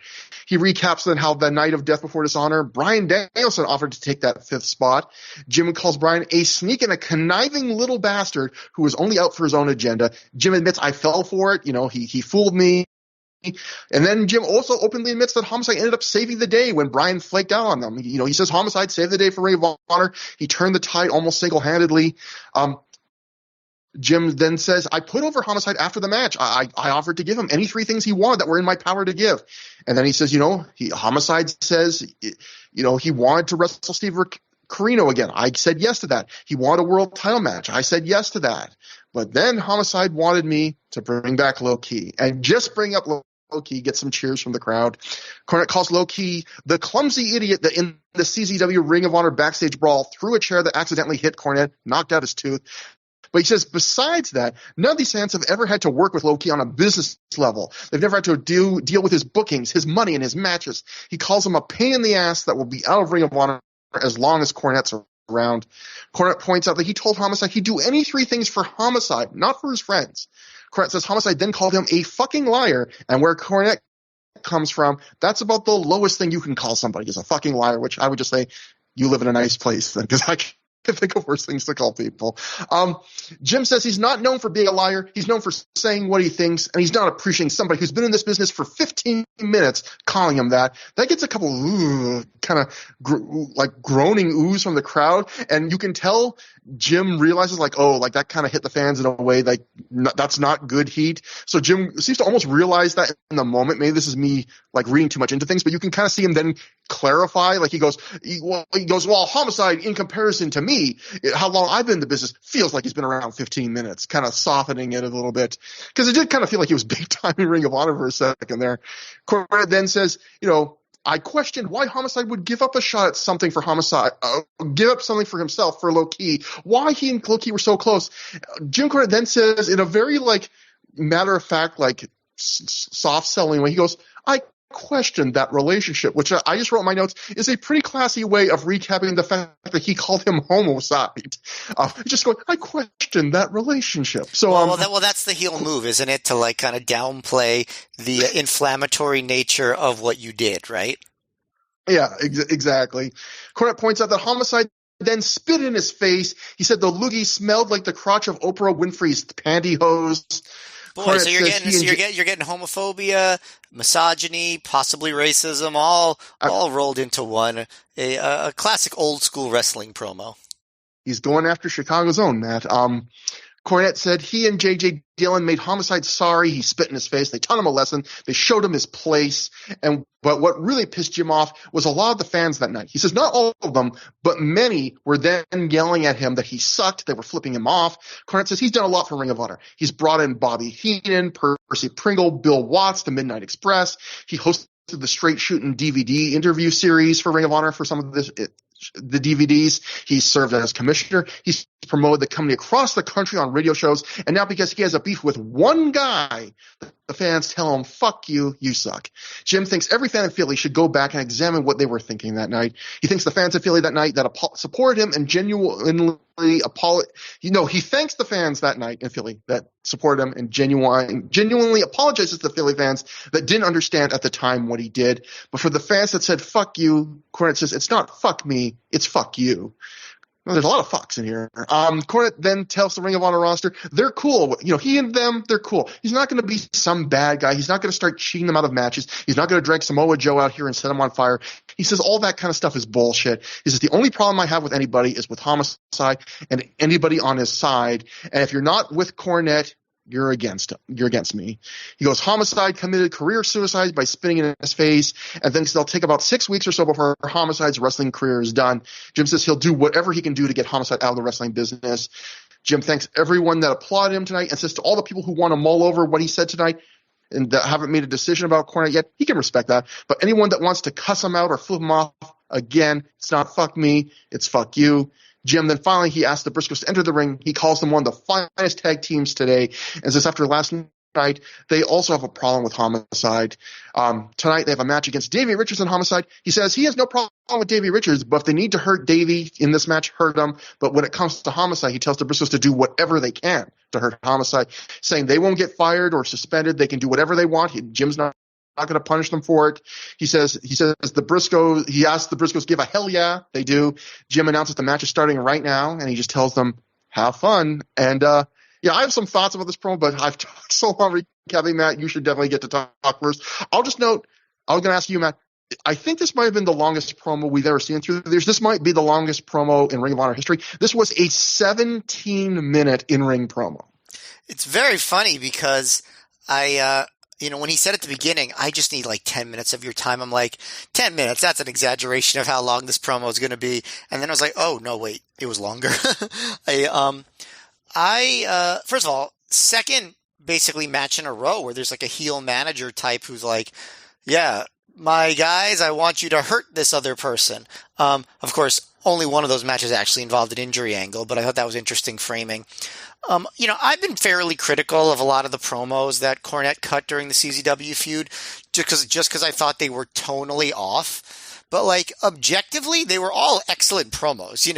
He recaps then how the night of Death Before Dishonor, Bryan Danielson offered to take that 5th spot. Jim calls Bryan a sneak and a conniving little bastard who was only out for his own agenda. Jim admits, I fell for it. He fooled me. And then Jim also openly admits that Homicide ended up saving the day when Bryan flaked out on them. He says Homicide saved the day for Ring of Honor. He turned the tide almost single-handedly. Jim then says, I put over Homicide after the match. I offered to give him any 3 things he wanted that were in my power to give. And then he says, Homicide says, he wanted to wrestle Steve Corino again. I said yes to that. He wanted a world title match. I said yes to that. But then Homicide wanted me to bring back Low Ki. And just bring up Low Ki, get some cheers from the crowd. Cornette calls Low Ki the clumsy idiot that in the CZW Ring of Honor backstage brawl threw a chair that accidentally hit Cornette, knocked out his tooth. But he says, besides that, none of these fans have ever had to work with Low Ki on a business level. They've never had to deal with his bookings, his money, and his matches. He calls him a pain in the ass that will be out of Ring of Honor as long as Cornette's around. Cornette points out that he told Homicide he'd do any 3 things for Homicide, not for his friends. Cornette says Homicide then called him a fucking liar, and where Cornette comes from, that's about the lowest thing you can call somebody is a fucking liar, which I would just say, you live in a nice place then, because I can think of worse things to call people. Jim says he's not known for being a liar. He's known for saying what he thinks, and he's not appreciating somebody who's been in this business for 15 minutes calling him that. That gets a couple kind of groaning oohs from the crowd, and you can tell Jim realizes that kind of hit the fans in a way that's not good heat. So Jim seems to almost realize that in the moment. Maybe this is me reading too much into things, but you can kind of see him then clarify. He goes, well, Homicide in comparison to me, how long I've been in the business feels like he's been around 15 minutes, kind of softening it a little bit, because it did kind of feel like he was big time in Ring of Honor for a second there. Cornette then says, I questioned why Homicide would give up a shot at something for Homicide, give up something for himself for Low Ki, why he and Low Ki were so close. Jim Cornette then says in a very matter of fact, soft selling way, he goes, I questioned that relationship, which I just wrote in my notes is a pretty classy way of recapping the fact that he called him homicide. Just going, I questioned that relationship. So, that's the heel move, isn't it? To kind of downplay the inflammatory nature of what you did, right? Yeah, exactly. Cornette points out that Homicide then spit in his face. He said the loogie smelled like the crotch of Oprah Winfrey's pantyhose. Boy, so you're getting homophobia, misogyny, possibly racism, all rolled into one. A classic old school wrestling promo. He's going after Chicago's own, Matt. Cornette said he and J.J. Dillon made Homicide sorry. He spit in his face. They taught him a lesson. They showed him his place. But what really pissed Jim off was a lot of the fans that night. He says not all of them, but many were then yelling at him that he sucked. They were flipping him off. Cornette says he's done a lot for Ring of Honor. He's brought in Bobby Heenan, Percy Pringle, Bill Watts, the Midnight Express. He hosted the Straight Shooting DVD interview series for Ring of Honor for some of the DVDs. He served as commissioner. He's promoted the company across the country on radio shows. And now because he has a beef with one guy, the fans tell him, fuck you, you suck. Jim thinks every fan in Philly should go back and examine what they were thinking that night. He thinks the fans in Philly that night that supported him and genuinely he thanks the fans that night in Philly that supported him and genuinely apologizes to the Philly fans that didn't understand at the time what he did. But for the fans that said, fuck you, Cornette says, it's not fuck me, it's fuck you. Well, there's a lot of fucks in here. Cornette then tells the Ring of Honor roster, they're cool. He and them, they're cool. He's not going to be some bad guy. He's not going to start cheating them out of matches. He's not going to drag Samoa Joe out here and set him on fire. He says all that kind of stuff is bullshit. He says the only problem I have with anybody is with Homicide and anybody on his side. And if you're not with Cornette, you're against me. He goes, Homicide committed career suicide by spitting in his face and thinks they'll take about 6 weeks or so before Homicide's wrestling career is done. Jim says he'll do whatever he can do to get Homicide out of the wrestling business. Jim thanks everyone that applauded him tonight and says to all the people who want to mull over what he said tonight and that haven't made a decision about Cornette yet, he can respect that. But anyone that wants to cuss him out or flip him off, again, it's not fuck me, it's fuck you. Jim, then finally he asked the Briscoes to enter the ring. He calls them one of the finest tag teams today. And says after last night, they also have a problem with Homicide. Tonight they have a match against Davey Richards and Homicide. He says he has no problem with Davey Richards, but if they need to hurt Davey in this match, hurt him. But when it comes to Homicide, he tells the Briscoes to do whatever they can to hurt Homicide, saying they won't get fired or suspended. They can do whatever they want. Jim's not going to punish them for it. He says he asks the Briscoes give a hell yeah, they do. Jim announces the match is starting right now, and he just tells them, have fun. And I have some thoughts about this promo, but I've talked so long recapping, Matt, you should definitely get to talk first. I'll just note, I was going to ask you, Matt, I think this might have been the longest promo we've ever seen through this. This might be the longest promo in Ring of Honor history. This was a 17-minute in-ring promo. It's very funny because when he said at the beginning, I just need like 10 minutes of your time, I'm like, 10 minutes, that's an exaggeration of how long this promo is going to be. And then I was like, oh, no, wait, it was longer. First of all, second basically match in a row where there's like a heel manager type who's like, yeah, my guys, I want you to hurt this other person. Of course, only one of those matches actually involved an injury angle, but I thought that was interesting framing. I've been fairly critical of a lot of the promos that Cornette cut during the CZW feud just because I thought they were tonally off. But objectively, they were all excellent promos. He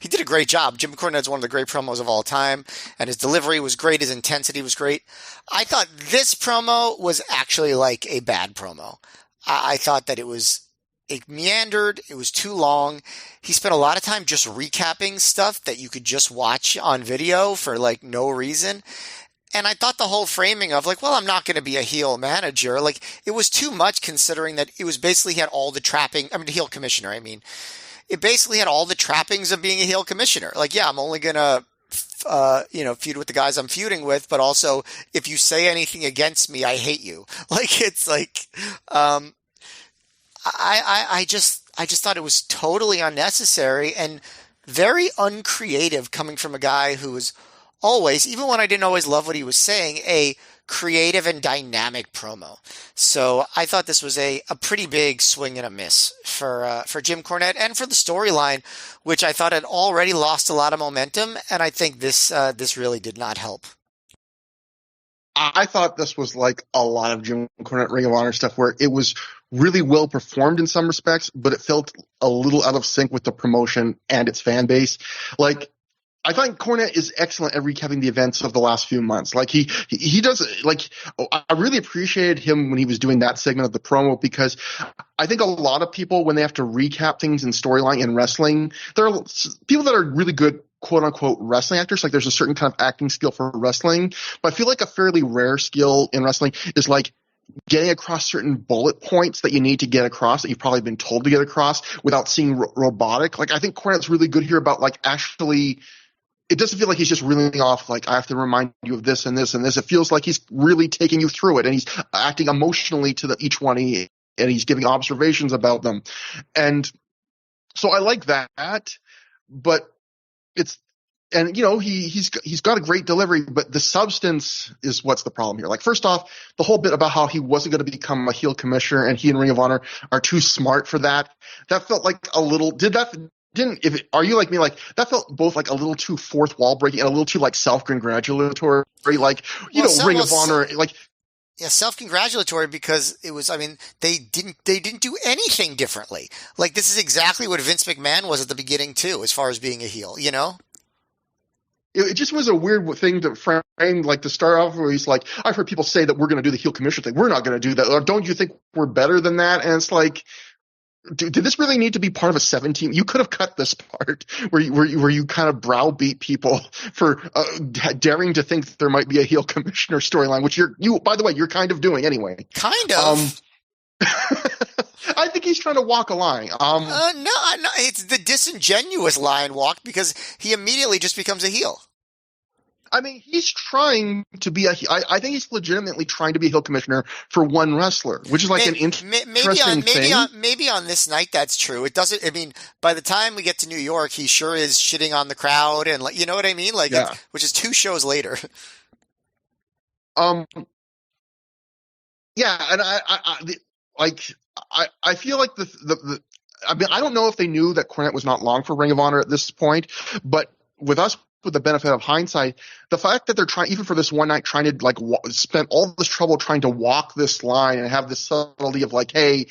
did a great job. Jim Cornette's one of the great promos of all time, and his delivery was great. His intensity was great. I thought this promo was actually like a bad promo. I thought that it meandered. It was too long. He spent a lot of time just recapping stuff that you could just watch on video for no reason. And I thought the whole framing of I'm not going to be a heel manager. It was too much considering that it was basically had all the heel commissioner. It basically had all the trappings of being a heel commissioner. I'm only going to, feud with the guys I'm feuding with, but also if you say anything against me, I hate you. I just thought it was totally unnecessary and very uncreative coming from a guy who was always, even when I didn't always love what he was saying, a creative and dynamic promo. So I thought this was a pretty big swing and a miss for Jim Cornette and for the storyline, which I thought had already lost a lot of momentum. And I think this really did not help. I thought this was like a lot of Jim Cornette Ring of Honor stuff where it was really well performed in some respects, but it felt a little out of sync with the promotion and its fan base. I find Cornette is excellent at recapping the events of the last few months. He does, I really appreciated him when he was doing that segment of the promo because I think a lot of people, when they have to recap things in storyline and wrestling, there are people that are really good quote unquote wrestling actors. Like there's a certain kind of acting skill for wrestling, but I feel like a fairly rare skill in wrestling is like getting across certain bullet points that you need to get across that you've probably been told to get across without seeing robotic. Like I think Cornette's really good here about like actually, it doesn't feel like he's just reeling off like I have to remind you of this and this and this. It feels like he's really taking you through it and he's acting emotionally to each one and he's giving observations about them. And so I like that, but it's, and he's got a great delivery, but the substance is what's the problem here. Like first off, the whole bit about how he wasn't going to become a heel commissioner and he and Ring of Honor are too smart for that. That felt like a little. Are you like me? Like that felt both like a little too fourth wall breaking and a little too like self-congratulatory. Like Ring of Honor like. Yeah, self-congratulatory because it was, I mean, they didn't do anything differently. Like this is exactly what Vince McMahon was at the beginning too, as far as being a heel, It just was a weird thing to frame, like to start off where he's like, I've heard people say that we're going to do the heel commissioner thing. We're not going to do that. Or don't you think we're better than that? And it's like, did this really need to be part of a 7-team? You could have cut this part where you kind of browbeat people for daring to think that there might be a heel commissioner storyline, which by the way, you're kind of doing anyway. Kind of. I think he's trying to walk a line. No, it's the disingenuous line walk because he immediately just becomes a heel. I mean, he's trying to be I think he's legitimately trying to be a heel commissioner for one wrestler, which is like an interesting thing. Maybe on this night that's true. It doesn't. I mean, by the time we get to New York, he sure is shitting on the crowd, and like, you know what I mean? Like, yeah. Which is 2 shows later. Yeah, and I feel like I mean, I don't know if they knew that Cornette was not long for Ring of Honor at this point, but with the benefit of hindsight, the fact that they're trying, even for this one night, trying to like spend all this trouble trying to walk this line and have this subtlety of like, hey,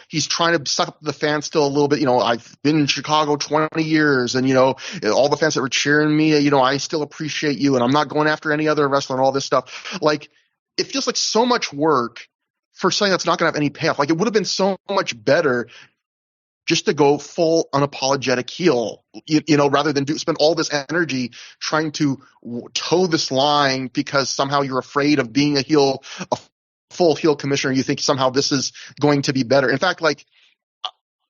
he's trying to suck up the fans still a little bit. I've been in Chicago 20 years and, all the fans that were cheering me, I still appreciate you and I'm not going after any other wrestler and all this stuff. Like, it feels like so much work for something that's not going to have any payoff. Like, it would have been so much better just to go full unapologetic heel, rather than spend all this energy trying to toe this line because somehow you're afraid of being a full heel commissioner. You think somehow this is going to be better. In fact, like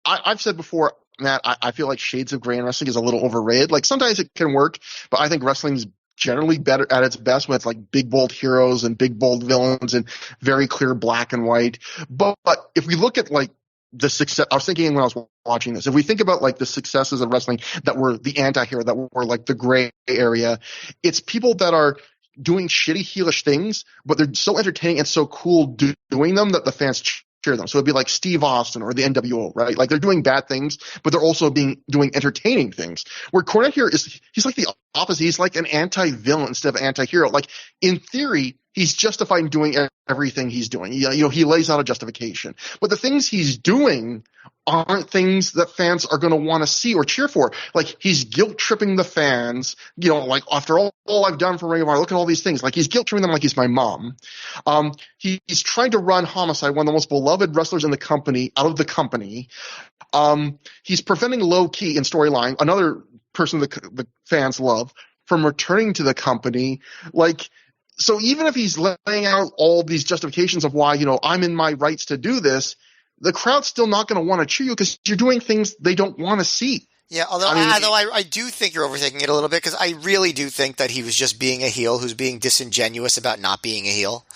I've said before, Matt, I feel like shades of gray in wrestling is a little overrated. Like sometimes it can work, but I think wrestling's generally better at its best when it's like big, bold heroes and big, bold villains and very clear black and white. But if we look at like the success, I was thinking when I was watching this, if we think about like the successes of wrestling that were the anti-hero, that were like the gray area, it's people that are doing shitty heelish things, but they're so entertaining and so cool doing them that the fans cheer them. So it'd be like Steve Austin or the NWO, right? Like they're doing bad things, but they're also doing entertaining things. Where Cornette here he's like the opposite. He's like an anti-villain instead of anti-hero. Like in theory, he's justified in doing everything he's doing. He lays out a justification. But the things he's doing aren't things that fans are going to want to see or cheer for. Like he's guilt-tripping the fans, like after all I've done for Ring of Honor, look at all these things. Like he's guilt-tripping them like he's my mom. He's trying to run Homicide, one of the most beloved wrestlers in the company, out of the company. He's preventing Low Key in storyline, another person the fans love, from returning to the company. Like, so even if he's laying out all these justifications of why, I'm in my rights to do this, the crowd's still not going to want to cheer you because you're doing things they don't want to see. Yeah, although I do think you're overthinking it a little bit because I really do think that he was just being a heel who's being disingenuous about not being a heel.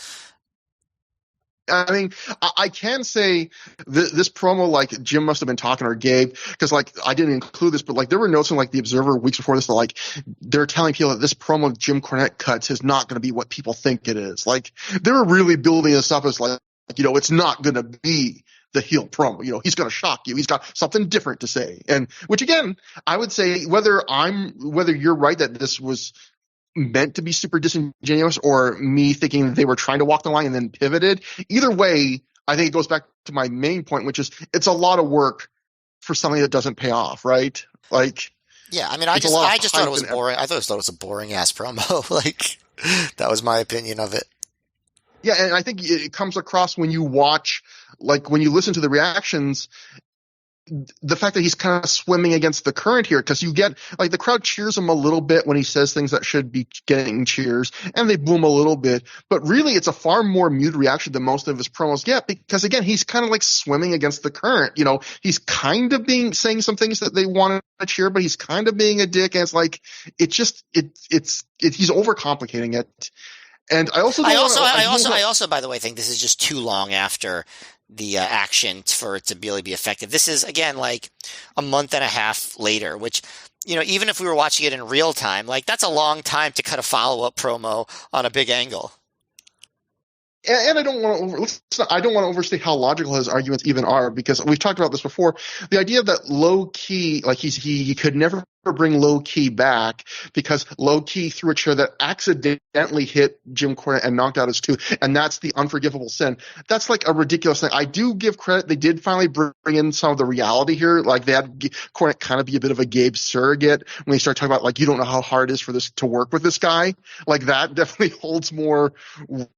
I mean, I can say this promo, like Jim must have been talking or Gabe, because like I didn't include this, but like there were notes in like the Observer weeks before this that like they're telling people that this promo Jim Cornette cuts is not going to be what people think it is. Like they were really building this up as like it's not going to be the heel promo. He's going to shock you. He's got something different to say, and which again I would say whether you're right that this was meant to be super disingenuous or me thinking they were trying to walk the line and then pivoted. Either way, I think it goes back to my main point, which is it's a lot of work for something that doesn't pay off, right? Like, yeah, I mean, I just thought it was boring. I thought it was a boring ass promo. Like, that was my opinion of it. Yeah, and I think it comes across when you watch, like when you listen to the reactions. the fact that he's kind of swimming against the current here, because you get like the crowd cheers him a little bit when he says things that should be getting cheers, and they boo him a little bit, but really it's a far more muted reaction than most of his promos get, because again, he's kind of like swimming against the current. He's kind of saying some things that they want to cheer, but he's kind of being a dick, and it's like he's overcomplicating it. And I also, by the way, think this is just too long after the action for it to really be effective. This is, again, like a month and a half later, which, even if we were watching it in real time, like that's a long time to cut a follow-up promo on a big angle. And I don't want to overstate how logical his arguments even are, because we've talked about this before. The idea that low key, like he could never bring low key back because low key threw a chair that accidentally hit Jim Cornette and knocked out his tooth, and that's the unforgivable sin. That's like a ridiculous thing. I do give credit; they did finally bring in some of the reality here. Like they had Cornette kind of be a bit of a Gabe surrogate when they start talking about like, you don't know how hard it is for this to work with this guy. Like that definitely holds more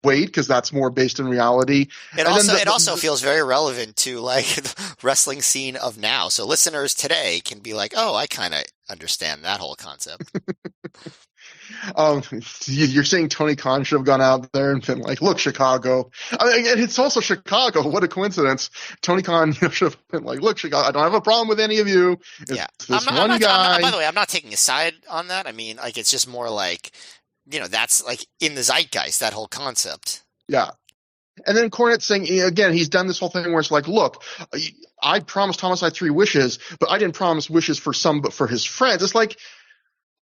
weight because that's more based in reality. It also feels very relevant to like the wrestling scene of now. So listeners today can be like, oh, I kind of understand that whole concept. You're saying Tony Khan should have gone out there and been like, look, Chicago. I mean, it's also Chicago. What a coincidence. Tony Khan should have been like, look, Chicago, I don't have a problem with any of you. Yeah. By the way, I'm not taking a side on that. I mean, like, it's just more like, that's like in the zeitgeist, that whole concept. Yeah. And then Cornette saying, again, he's done this whole thing where it's like, look, I promised Homicide 3 wishes, but I didn't promise wishes for some, but for his friends. It's like,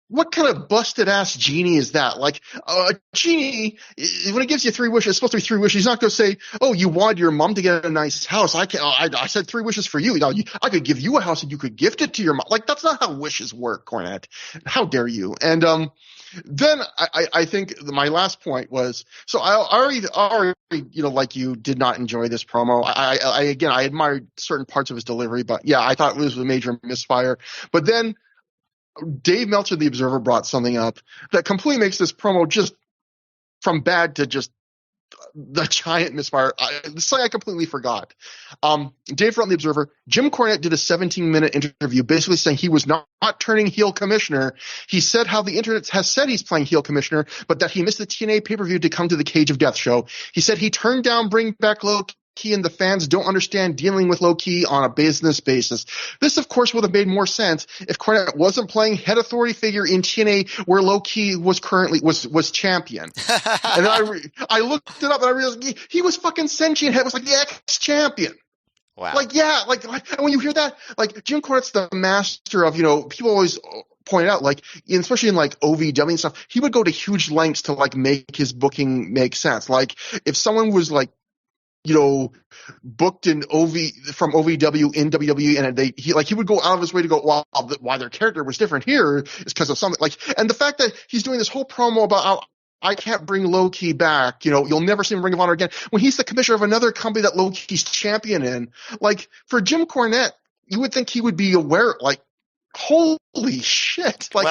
what kind of busted ass genie is that? Like, a genie, when he gives you 3 wishes, it's supposed to be 3 wishes. He's not going to say, oh, you wanted your mom to get a nice house. I said 3 wishes for you. I could give you a house and you could gift it to your mom. Like, that's not how wishes work, Cornette. How dare you? And, then I think my last point was, so I already, like you, did not enjoy this promo. I admired certain parts of his delivery, but yeah, I thought it was a major misfire. But then Dave Meltzer, the Observer, brought something up that completely makes this promo just from bad to just the giant misfire. Something I completely forgot. Dave wrote in the Observer, Jim Cornette did a 17-minute interview basically saying he was not turning heel commissioner. He said how the internet has said he's playing heel commissioner, but that he missed the TNA pay-per-view to come to the Cage of Death show. He said he turned down Bring Back Low Key and the fans don't understand dealing with Low Key on a business basis. This, of course, would have made more sense if Cornette wasn't playing head authority figure in TNA where Low Key was champion. And then I looked it up and I realized he was fucking sentient head, was like the ex-champion. Wow. Like, yeah, like, and when you hear that, like, Jim Cornette's the master of, people always point out, like, especially in like OVW and stuff, he would go to huge lengths to like make his booking make sense. Like, if someone was like, booked in from OVW in WWE, and he would go out of his way to go, well, why their character was different here is because of something like, and the fact that he's doing this whole promo about how I can't bring Low Key back, you'll never see him Ring of Honor again, when he's the commissioner of another company that Low Key's champion in. Like, for Jim Cornette, you would think he would be aware, like, holy shit. Like,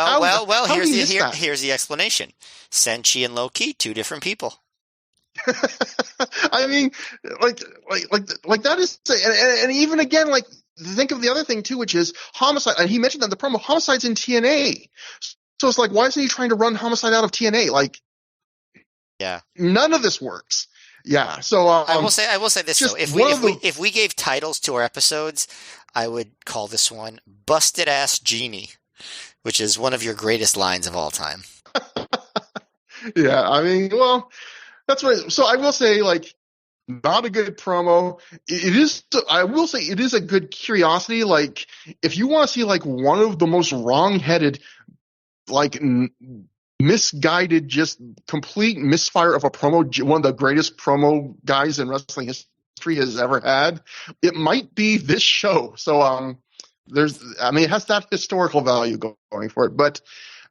here's the explanation. Senshi and Low Key, 2 different people. I mean, like that is, and even again, like, think of the other thing too, which is Homicide, and he mentioned that in the promo, Homicide's in TNA. So it's like, why isn't he trying to run Homicide out of TNA? Like, yeah, none of this works. Yeah. So I will say this though: if we gave titles to our episodes, I would call this one "Busted Ass Genie," which is one of your greatest lines of all time. Yeah, I mean, well. That's right. So I will say, like, not a good promo. It is. I will say it is a good curiosity. Like, if you want to see like one of the most wrong-headed, like misguided, just complete misfire of a promo, one of the greatest promo guys in wrestling history has ever had, it might be this show. So it has that historical value going for it, but.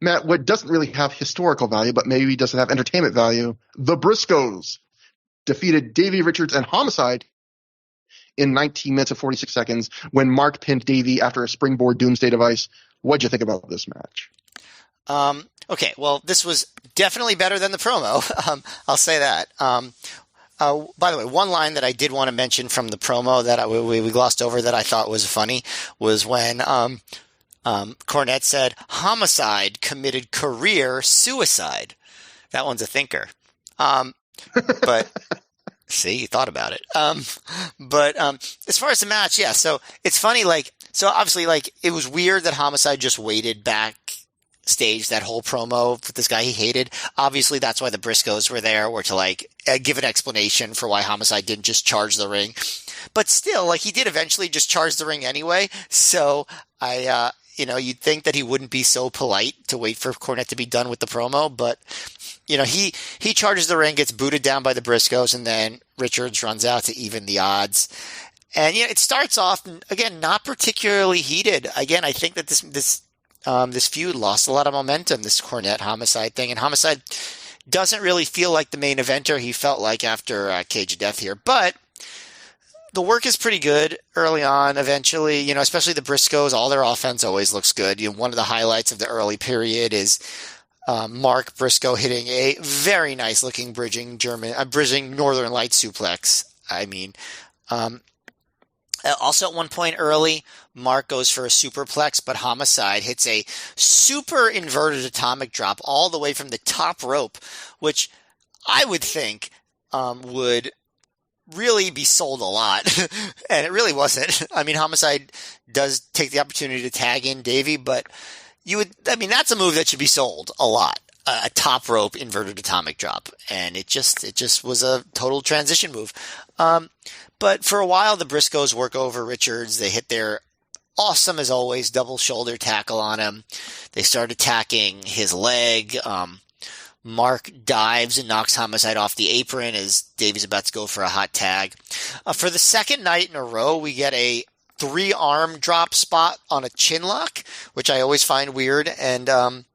Matt, what doesn't really have historical value, but maybe doesn't have entertainment value, the Briscoes defeated Davey Richards and Homicide in 19 minutes and 46 seconds when Mark pinned Davey after a springboard doomsday device. What'd you think about this match? Okay, well, this was definitely better than the promo. I'll say that. By the way, one line that I did want to mention from the promo that we glossed over that I thought was funny was when Cornette said, "Homicide committed career suicide." That one's a thinker. But see, you thought about it. But as far as the match, yeah. So it's funny, so obviously, it was weird that Homicide just waited backstage that whole promo with this guy he hated. Obviously, that's why the Briscoes were there, were to give an explanation for why Homicide didn't just charge the ring. But still, he did eventually just charge the ring anyway. So you'd think that he wouldn't be so polite to wait for Cornette to be done with the promo, but he charges the ring, gets booted down by the Briscoes, and then Richards runs out to even the odds. And it starts off, again, not particularly heated. Again, I think that this feud lost a lot of momentum, this Cornette Homicide thing, and Homicide doesn't really feel like the main eventer he felt like after Cage of Death here, but the work is pretty good early on. Eventually, especially the Briscoes, all their offense always looks good. One of the highlights of the early period is Mark Briscoe hitting a very nice looking bridging Northern Lights suplex. Also at one point early, Mark goes for a superplex, but Homicide hits a super inverted atomic drop all the way from the top rope, which I would think would really be sold a lot. And it really wasn't. Homicide does take the opportunity to tag in Davey, but that's a move that should be sold a lot. A top rope inverted atomic drop. And it just was a total transition move. But for a while, the Briscoes work over Richards. They hit their awesome, as always, double shoulder tackle on him. They start attacking his leg. Mark dives and knocks Homicide off the apron as Davey's about to go for a hot tag. For the second night in a row, we get a 3-arm drop spot on a chin lock, which I always find weird. And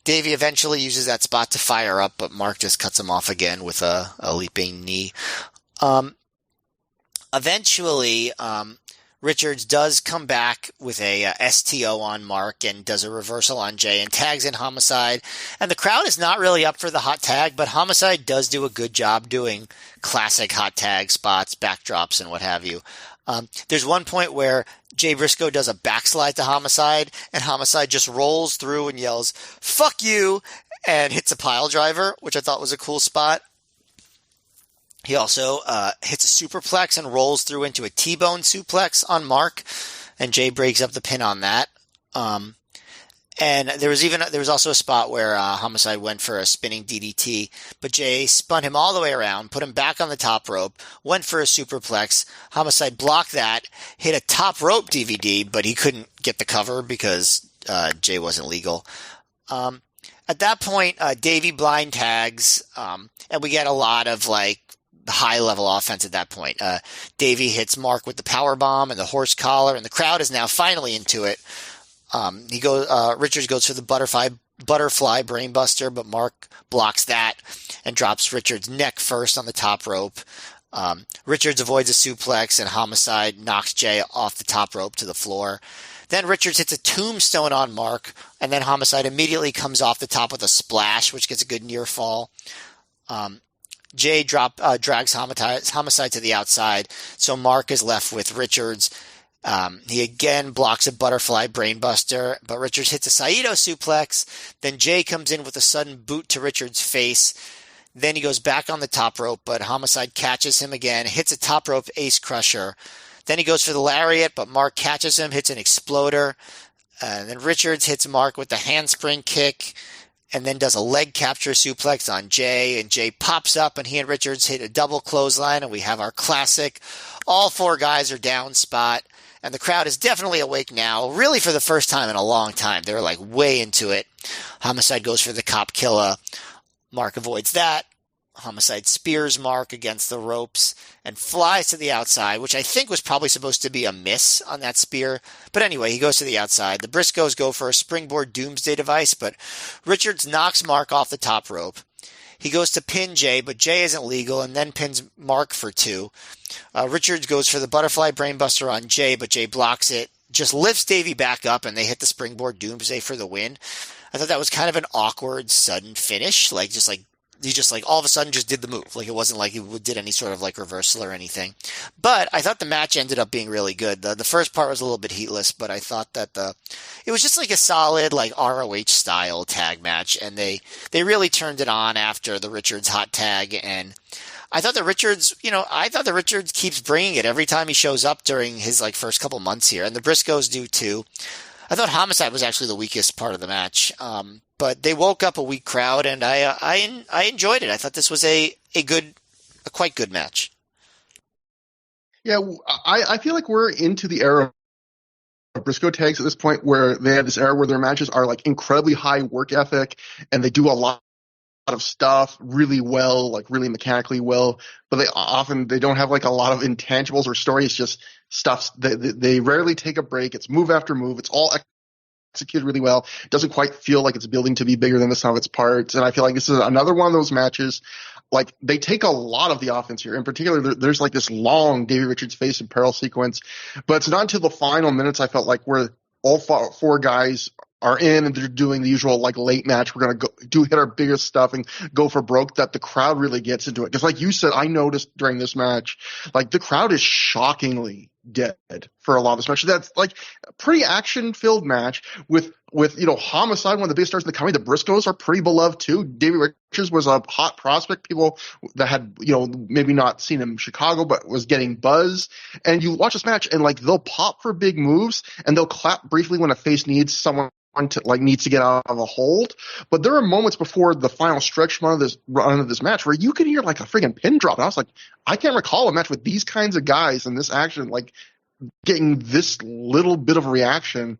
Davey eventually uses that spot to fire up, but Mark just cuts him off again with a leaping knee. Eventually, Richards does come back with a STO on Mark and does a reversal on Jay and tags in Homicide. And the crowd is not really up for the hot tag, but Homicide does do a good job doing classic hot tag spots, backdrops, and what have you. There's one point where Jay Briscoe does a backslide to Homicide, and Homicide just rolls through and yells, "Fuck you!" and hits a pile driver, which I thought was a cool spot. He also hits a superplex and rolls through into a T-bone suplex on Mark, and Jay breaks up the pin on that. And there was also a spot where Homicide went for a spinning DDT, but Jay spun him all the way around, put him back on the top rope, went for a superplex. Homicide blocked that, hit a top rope DVD, but he couldn't get the cover because Jay wasn't legal. At that point, Davey blind tags, and we get a lot of high-level offense at that point. Davey hits Mark with the power bomb and the horse collar, and the crowd is now finally into it. Richards goes for the butterfly brainbuster, but Mark blocks that and drops Richards' neck first on the top rope. Richards avoids a suplex, and Homicide knocks Jay off the top rope to the floor. Then Richards hits a tombstone on Mark, and then Homicide immediately comes off the top with a splash, which gets a good near fall. Jay drags Homicide to the outside, so Mark is left with Richards. He again blocks a butterfly brainbuster, but Richards hits a Saito suplex. Then Jay comes in with a sudden boot to Richards' face. Then he goes back on the top rope, but Homicide catches him again, hits a top rope ace crusher. Then he goes for the lariat, but Mark catches him, hits an exploder. And then Richards hits Mark with the handspring kick, and then does a leg capture suplex on Jay, and Jay pops up, and he and Richards hit a double clothesline, and we have our classic all four guys are down spot, and the crowd is definitely awake now, really for the first time in a long time. They're way into it. Homicide goes for the cop killer. Mark avoids that. Homicide spears Mark against the ropes and flies to the outside, which I think was probably supposed to be a miss on that spear. But anyway, he goes to the outside. The Briscoes go for a springboard doomsday device, but Richards knocks Mark off the top rope. He goes to pin Jay, but Jay isn't legal, and then pins Mark for 2. Richards goes for the butterfly brainbuster on Jay, but Jay blocks it, just lifts Davey back up, and they hit the springboard doomsday for the win. I thought that was kind of an awkward, sudden finish, he just like all of a sudden just did the move. Like it wasn't like he did any sort of like reversal or anything. But I thought the match ended up being really good. The first part was a little bit heatless, but I thought that it was just like a solid like ROH style tag match, and they really turned it on after the Richards hot tag. And I thought that Richards keeps bringing it every time he shows up during his like first couple months here, and the Briscoes do too. I thought Homicide was actually the weakest part of the match, but they woke up a weak crowd, and I enjoyed it. I thought this was a quite good match. Yeah, I feel like we're into the era of Briscoe tags at this point, where they have this era where their matches are like incredibly high work ethic, and they do a lot of stuff really well, like really mechanically well, but they don't have like a lot of intangibles or story. It's just stuff. They rarely take a break. It's move after move. It's all executed really well. It doesn't quite feel like it's building to be bigger than the sum of its parts. And I feel like this is another one of those matches. Like they take a lot of the offense here. In particular, there's like this long Davey Richards face in peril sequence, but it's not until the final minutes I felt like where all four guys are in and they're doing the usual like late match. We're going to hit our biggest stuff and go for broke, that the crowd really gets into it. Because like you said, I noticed during this match, like the crowd is shockingly dead for a lot of this match. That's like a pretty action-filled match with Homicide, one of the biggest stars in the company. The Briscoes are pretty beloved too. Davey Richards was a hot prospect. People that had, maybe not seen him in Chicago, but was getting buzz. And you watch this match and like they'll pop for big moves and they'll clap briefly when a face needs to get out of a hold. But there are moments before the final stretch run of this match where you can hear like a freaking pin drop. And I was like, I can't recall a match with these kinds of guys in this action, like getting this little bit of a reaction.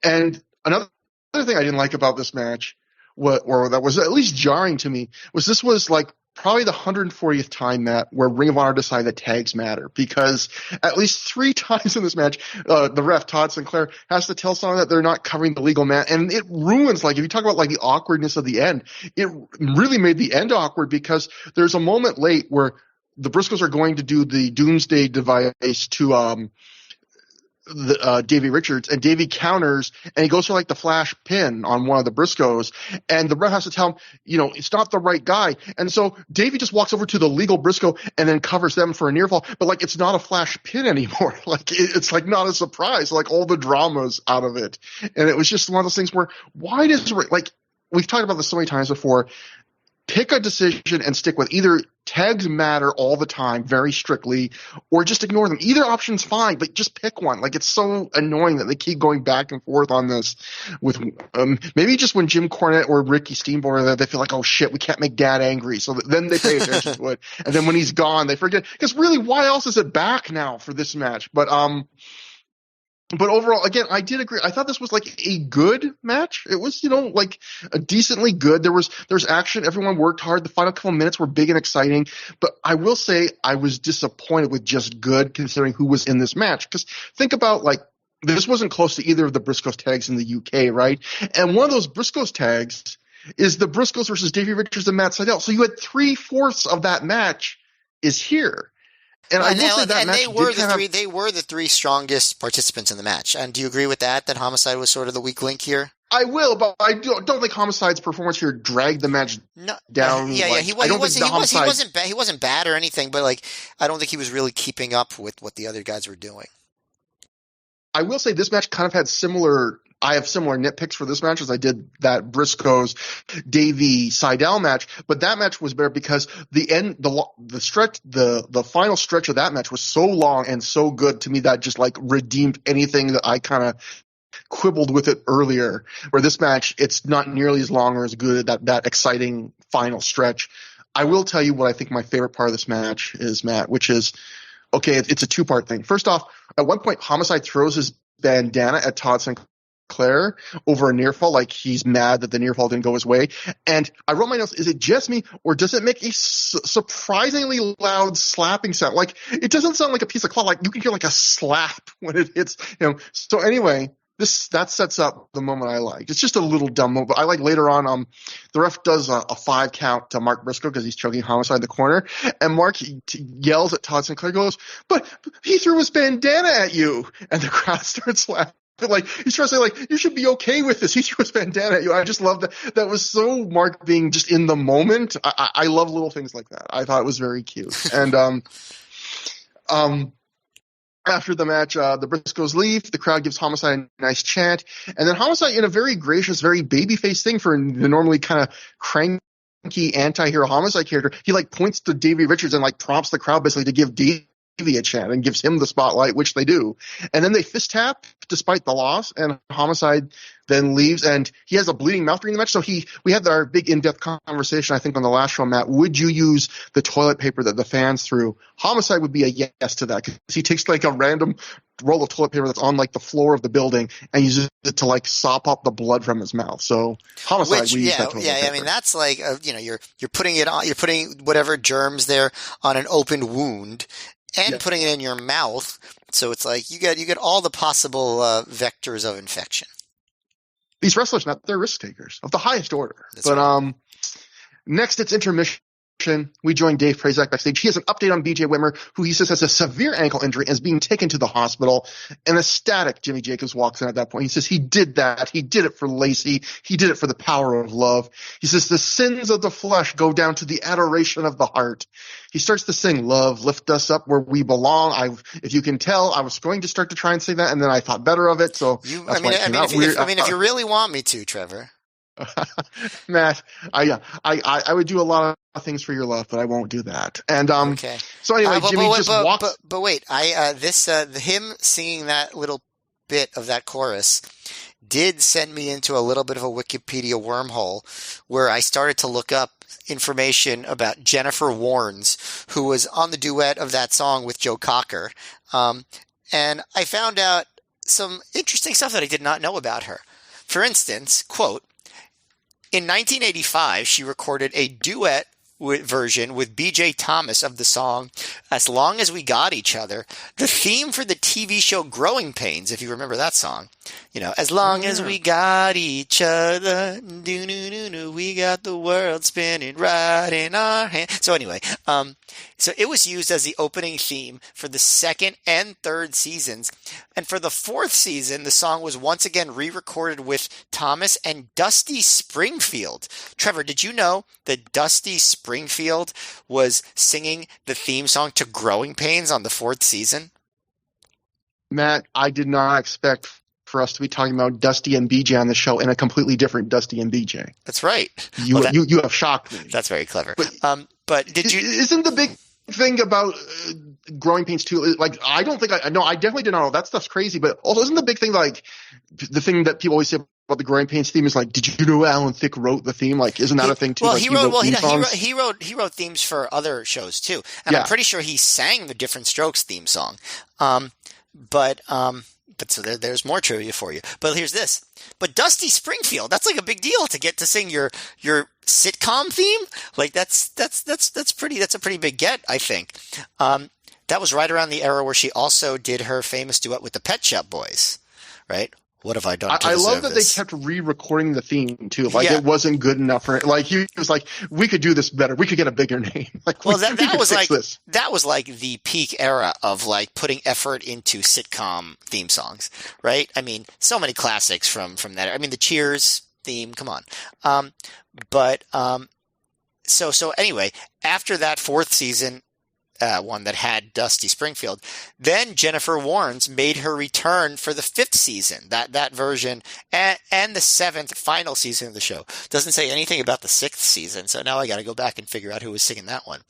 And another thing I didn't like about this match, or that was at least jarring to me, was this was like probably the 140th time, Matt, where Ring of Honor decided that tags matter, because at least 3 times in this match, the ref, Todd Sinclair, has to tell someone that they're not covering the legal mat. And it ruins, like, if you talk about like the awkwardness of the end, it really made the end awkward, because there's a moment late where the Briscoes are going to do the Doomsday device to Davey Richards, and Davey counters and he goes for like the flash pin on one of the Briscoes, and the ref has to tell him, it's not the right guy. And so Davey just walks over to the legal Briscoe and then covers them for a near fall, but like it's not a flash pin anymore. Like it's like not a surprise, like all the drama's out of it. And it was just one of those things where, why does, like, we've talked about this so many times before, pick a decision and stick with either tags matter all the time very strictly, or just ignore them. Either option's fine, but just pick one. Like, it's so annoying that they keep going back and forth on this with maybe just when Jim Cornette or Ricky Steamboat are there, they feel like, oh shit, we can't make Dad angry. So then they pay attention to it. And then when he's gone, they forget. Because really, why else is it back now for this match? But overall, again, I did agree. I thought this was like a good match. It was, like a decently good. There was action. Everyone worked hard. The final couple minutes were big and exciting. But I will say I was disappointed with just good, considering who was in this match. Because think about, like, this wasn't close to either of the Briscoes tags in the UK, right? And one of those Briscoes tags is the Briscoes versus Davey Richards and Matt Sydal. So you had 3/4 of that match is here. And I will say that match they were the 3 strongest participants in the match. And do you agree with that Homicide was sort of the weak link here? I will, but I don't think Homicide's performance here dragged the match down. Yeah, he wasn't bad or anything, but like I don't think he was really keeping up with what the other guys were doing. I will say this match kind of had I have similar nitpicks for this match as I did that Briscoes Davey Sydal match, but that match was better because the final stretch of that match was so long and so good to me that just like redeemed anything that I kind of quibbled with it earlier. Where this match, it's not nearly as long or as good, that exciting final stretch. I will tell you what I think my favorite part of this match is, Matt, which is, okay, it's a 2-part thing. First off, at one point, Homicide throws his bandana at Todd Sinclair over a near fall, like he's mad that the near fall didn't go his way. And I wrote my notes, is it just me, or does it make a surprisingly loud slapping sound? Like, it doesn't sound like a piece of cloth. Like, you can hear like a slap when it hits him. So anyway, that sets up the moment I like. It's just a little dumb moment, but I like later on, the ref does a 5 count to Mark Briscoe because he's choking Homicide in the corner, and Mark yells at Todd Sinclair, goes, but he threw his bandana at you, and the crowd starts laughing. Like, he's trying to say, like, you should be okay with this. He threw his bandana at you. I just love that. That was so Mark being just in the moment. I love little things like that. I thought it was very cute. And after the match, the Briscoes leave. The crowd gives Homicide a nice chant. And then Homicide, in a very gracious, very babyface thing for the normally kind of cranky anti-hero Homicide character, he, like, points to Davey Richards and, like, prompts the crowd basically to give Davey a chant and gives him the spotlight, which they do. And then they fist tap despite the loss, and Homicide then leaves, and he has a bleeding mouth during the match. So we had our big in-depth conversation, I think, on the last show, Matt. Would you use the toilet paper that the fans threw? Homicide would be a yes to that, because he takes, like, a random roll of toilet paper that's on, like, the floor of the building and uses it to, like, sop up the blood from his mouth. So Homicide, we use that toilet paper. I mean, that's like, you're putting it on, you're putting whatever germs there on an open wound and putting it in your mouth. So it's like you get all the possible vectors of infection. These wrestlers, Matt, they're risk takers of the highest order. That's right. Next, it's intermission. We join Dave Prazak backstage. He has an update on BJ Whitmer, who he says has a severe ankle injury and is being taken to the hospital. An ecstatic Jimmy Jacobs walks in at that point. He says he did that. He did it for Lacey. He did it for the power of love. He says the sins of the flesh go down to the adoration of the heart. He starts to sing, "Love, lift us up where we belong." If you can tell, I was going to start to try and say that, and then I thought better of it. So if you really want me to, Trevor. Matt, I would do a lot of things for your love, but I won't do that. And okay. So anyway, Jimmy just walks. But wait, him singing that little bit of that chorus did send me into a little bit of a Wikipedia wormhole, where I started to look up information about Jennifer Warnes, who was on the duet of that song with Joe Cocker, and I found out some interesting stuff that I did not know about her. For instance, quote, in 1985, she recorded a duet version with B.J. Thomas of the song "As Long as We Got Each Other," the theme for the TV show Growing Pains, if you remember that song. As long as we got each other, we got the world spinning right in our hand. So anyway, so it was used as the opening theme for the second and third seasons. And for the fourth season, the song was once again re-recorded with Thomas and Dusty Springfield. Trevor, did you know that Dusty Springfield was singing the theme song to Growing Pains on the fourth season? Matt, I did not expect for us to be talking about Dusty and BJ on the show and a completely different Dusty and BJ. That's right. You have shocked me. That's very clever. But did you? Isn't the big thing about Growing Pains too? Like, I definitely did not know that stuff's crazy. But also, isn't the big thing, like, the thing that people always say about the Growing Pains theme is, like, did you know Alan Thicke wrote the theme? Like, isn't that a thing too? Well, like, he wrote themes for other shows too, and I'm pretty sure he sang the Different Strokes theme song. But so there's more trivia for you. But here's this. But Dusty Springfield, that's like a big deal to get to sing your sitcom theme. Like that's a pretty big get, I think. That was right around the era where she also did her famous duet with the Pet Shop Boys, right? What have I done to I deserve love that this? They kept re-recording the theme too. Like, it wasn't good enough for it. Like, he was like, we could do this better. We could get a bigger name. Like, well, that was like the peak era of, like, putting effort into sitcom theme songs, right? I mean, so many classics from that. I mean, the Cheers theme, come on. So anyway, after that fourth season, one that had Dusty Springfield, then Jennifer Warnes made her return for the fifth season, that version, and the seventh final season of the show. Doesn't say anything about the sixth season, so now I got to go back and figure out who was singing that one.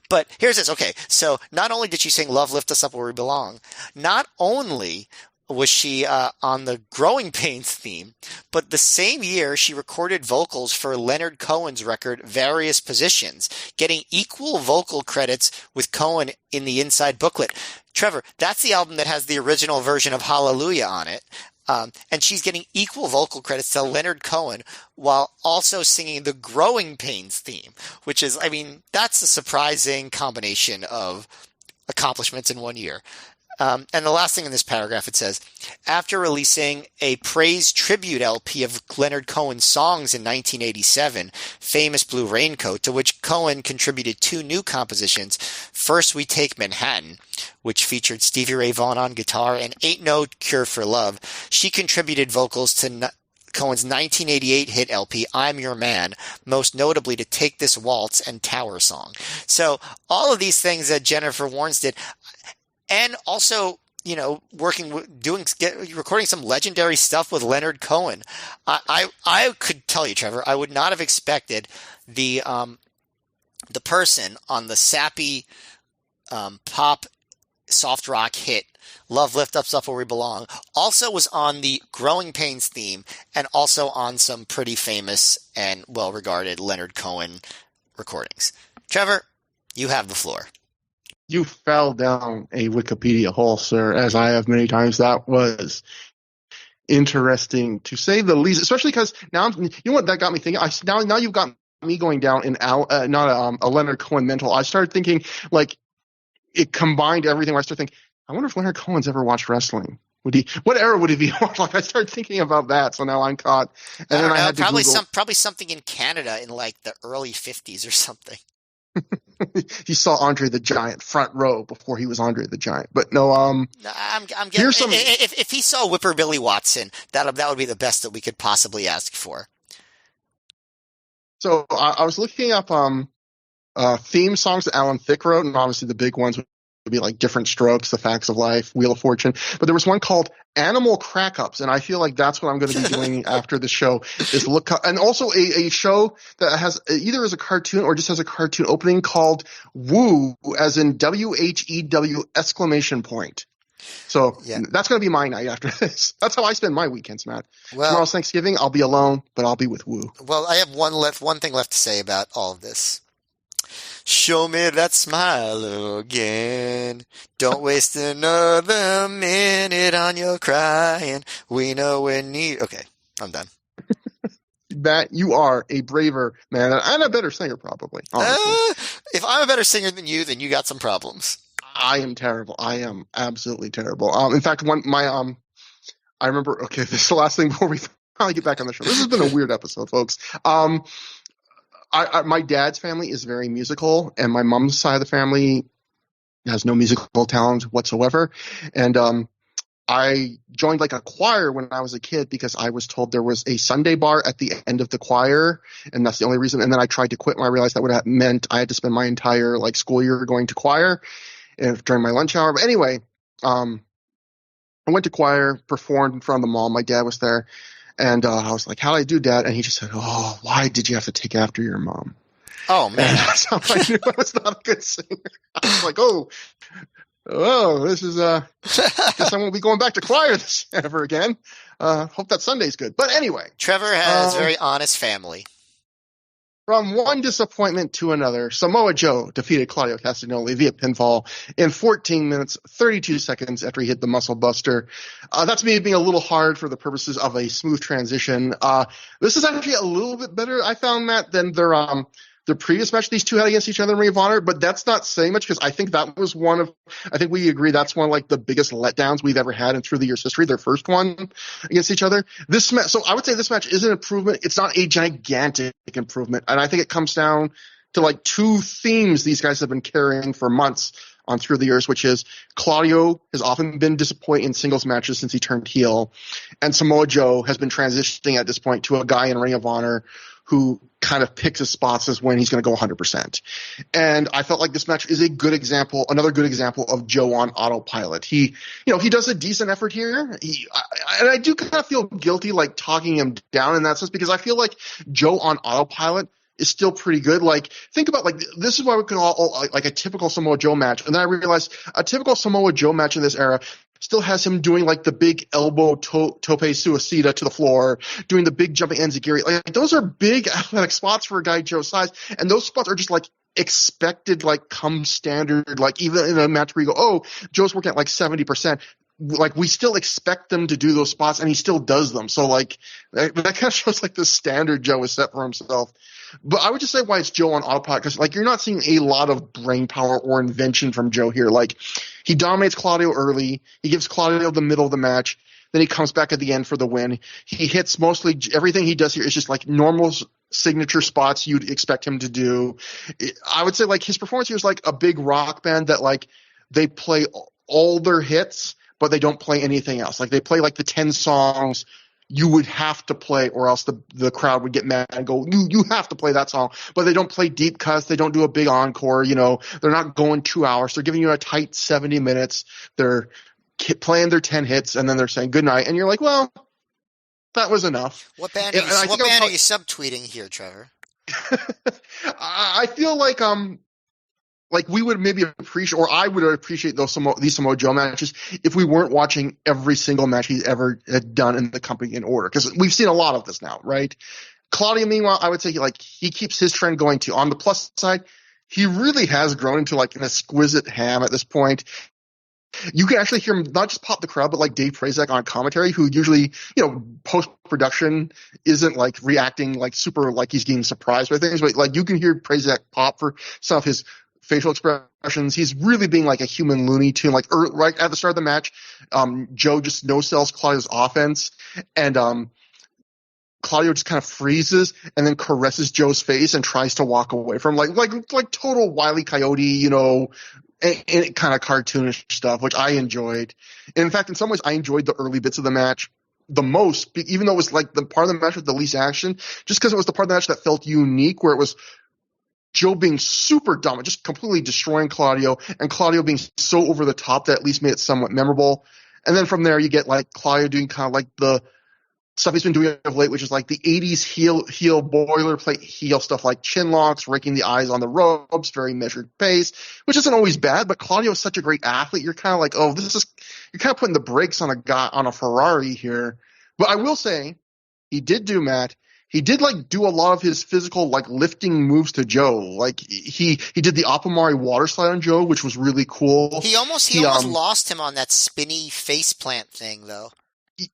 But here's this. Okay, so not only did she sing "Love, Lift Us Up Where We Belong," not only was she on the Growing Pains theme, but the same year she recorded vocals for Leonard Cohen's record Various Positions, getting equal vocal credits with Cohen in the inside booklet. Trevor, that's the album that has the original version of Hallelujah on it. And she's getting equal vocal credits to Leonard Cohen while also singing the Growing Pains theme, which is, I mean, that's a surprising combination of accomplishments in one year. And the last thing in this paragraph, it says, after releasing a praise tribute LP of Leonard Cohen's songs in 1987, Famous Blue Raincoat, to which Cohen contributed 2 new compositions, First We Take Manhattan, which featured Stevie Ray Vaughan on guitar, and Ain't No Cure for Love, she contributed vocals to Cohen's 1988 hit LP, I'm Your Man, most notably to Take This Waltz and Tower Song. So all of these things that Jennifer Warnes did, and also, recording some legendary stuff with Leonard Cohen. I could tell you, Trevor, I would not have expected the person on the sappy pop soft rock hit Love Lift Us Up Where We Belong also was on the Growing Pains theme and also on some pretty famous and well-regarded Leonard Cohen recordings. Trevor, you have the floor. You fell down a Wikipedia hole, sir, as I have many times. That was interesting, to say the least, especially because now, you know what that got me thinking? Now you've got me going down not a Leonard Cohen mental. I started thinking, like, it combined everything. I started thinking, I wonder if Leonard Cohen's ever watched wrestling. What era would he be on? Like, I started thinking about that, so now I'm caught. And then I had to probably something in Canada in like the early 50s or something. He saw Andre the Giant front row before he was Andre the Giant. But no, I'm getting, if he saw Whipper Billy Watson, that would be the best that we could possibly ask for. So I was looking up theme songs that Alan Thicke wrote, and obviously the big ones would be like Different Strokes, The Facts of Life, Wheel of Fortune. But there was one called Animal Crack-Ups, and I feel like that's what I'm going to be doing after the show, is look up. And also a show that has either as a cartoon or just has a cartoon opening called Woo, as in WHEW exclamation point. So that's going to be my night after this. That's how I spend my weekends, Matt. Well, tomorrow's Thanksgiving. I'll be alone, but I'll be with Woo. Well, I have one thing left to say about all of this. Show me that smile again. Don't waste another minute on your crying. We know we need. Okay, I'm done. Matt, you are a braver man and a better singer, probably. If I'm a better singer than you, then you got some problems. I am terrible. I am absolutely terrible. In fact, I remember. Okay, this is the last thing before we finally get back on the show. This has been a weird episode, folks. My dad's family is very musical, and my mom's side of the family has no musical talent whatsoever. And I joined like a choir when I was a kid because I was told there was a Sunday bar at the end of the choir, and that's the only reason. And then I tried to quit when I realized that would have meant I had to spend my entire like school year going to choir during my lunch hour. But anyway, I went to choir, performed in front of the mall. My dad was there. And I was like, how'd I do, Dad? And he just said, oh, why did you have to take after your mom? Oh, man. And that's how I knew I was not a good singer. I was like, this is, guess I won't be going back to choir this ever again. Hope that Sunday's good. But anyway. Trevor has a very honest family. From one disappointment to another, Samoa Joe defeated Claudio Castagnoli via pinfall in 14 minutes, 32 seconds after he hit the muscle buster. That's me being a little hard for the purposes of a smooth transition. This is actually a little bit better, I found, Matt, than their previous match these two had against each other in Ring of Honor, but that's not saying much because I think that was I think we agree that's one of like the biggest letdowns we've ever had in Through the Years history, their first one against each other. So I would say this match is an improvement. It's not a gigantic improvement. And I think it comes down to like 2 themes these guys have been carrying for months on Through the Years, which is Claudio has often been disappointing in singles matches since he turned heel, and Samoa Joe has been transitioning at this point to a guy in Ring of Honor who kind of picks his spots as when he's going to go 100%. And I felt like this match is another good example of Joe on autopilot. He does a decent effort here. And I do kind of feel guilty like talking him down in that sense because I feel like Joe on autopilot is still pretty good. Like, think about like this is why we can all like a typical Samoa Joe match. And then I realized a typical Samoa Joe match in this era still has him doing like the big elbow tope suicida to the floor, doing the big jumping enziguri. Like those are big athletic spots for a guy Joe's size, and those spots are just like expected, like come standard. Like even in a match where you go, oh, Joe's working at like 70%. Like we still expect them to do those spots, and he still does them. So like that kind of shows like the standard Joe has set for himself. But I would just say why it's Joe on autopilot, because like you're not seeing a lot of brain power or invention from Joe here. Like he dominates Claudio early, he gives Claudio the middle of the match, then he comes back at the end for the win. He hits mostly everything he does here is just like normal signature spots you'd expect him to do. I would say like his performance here is like a big rock band that like they play all their hits, but they don't play anything else. Like they play like the 10 songs you would have to play, or else the crowd would get mad and go, you have to play that song. But they don't play deep cuts. They don't do a big encore. You know, they're not going 2 hours. They're giving you a tight 70 minutes. They're playing their 10 hits, and then they're saying good night. And you're like, well, that was enough. What band are you subtweeting here, Trevor? I feel like we would maybe appreciate, or I would appreciate these Samoa Joe matches if we weren't watching every single match he's ever done in the company in order, because we've seen a lot of this now, right? Claudio, meanwhile, I would say he keeps his trend going too. On the plus side, he really has grown into like an exquisite ham at this point. You can actually hear him not just pop the crowd, but like Dave Prazak on commentary, who usually, you know, post-production isn't like reacting like super like he's getting surprised by things, but like you can hear Prazak pop for some of his facial expressions. He's really being like a human Looney Tune. Like right at the start of the match, Joe just no-sells Claudio's offense, and Claudio just kind of freezes and then caresses Joe's face and tries to walk away from him, like total Wile E. Coyote, you know, and kind of cartoonish stuff, which I enjoyed. And in fact, in some ways, I enjoyed the early bits of the match the most, even though it was like the part of the match with the least action, just because it was the part of the match that felt unique, where it was Joe being super dominant, just completely destroying Claudio, and Claudio being so over the top that at least made it somewhat memorable. And then from there, you get like Claudio doing kind of like the stuff he's been doing of late, which is like the 80s heel boilerplate heel stuff, like chin locks, raking the eyes on the ropes, very measured pace, which isn't always bad. But Claudio is such a great athlete. You're kind of like, oh, you're kind of putting the brakes on a Ferrari here. But I will say, he did like do a lot of his physical like lifting moves to Joe. Like he did the Apamari water slide on Joe, which was really cool. He almost lost him on that spinny face plant thing though.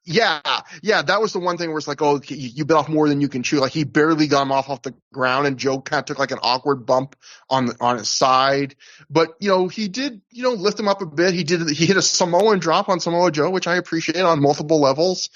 Yeah, that was the one thing where it's like, oh, you bit off more than you can chew. Like he barely got him off the ground, and Joe kind of took like an awkward bump on his side. But you know, he did, you know, lift him up a bit. He hit a Samoan drop on Samoa Joe, which I appreciate on multiple levels.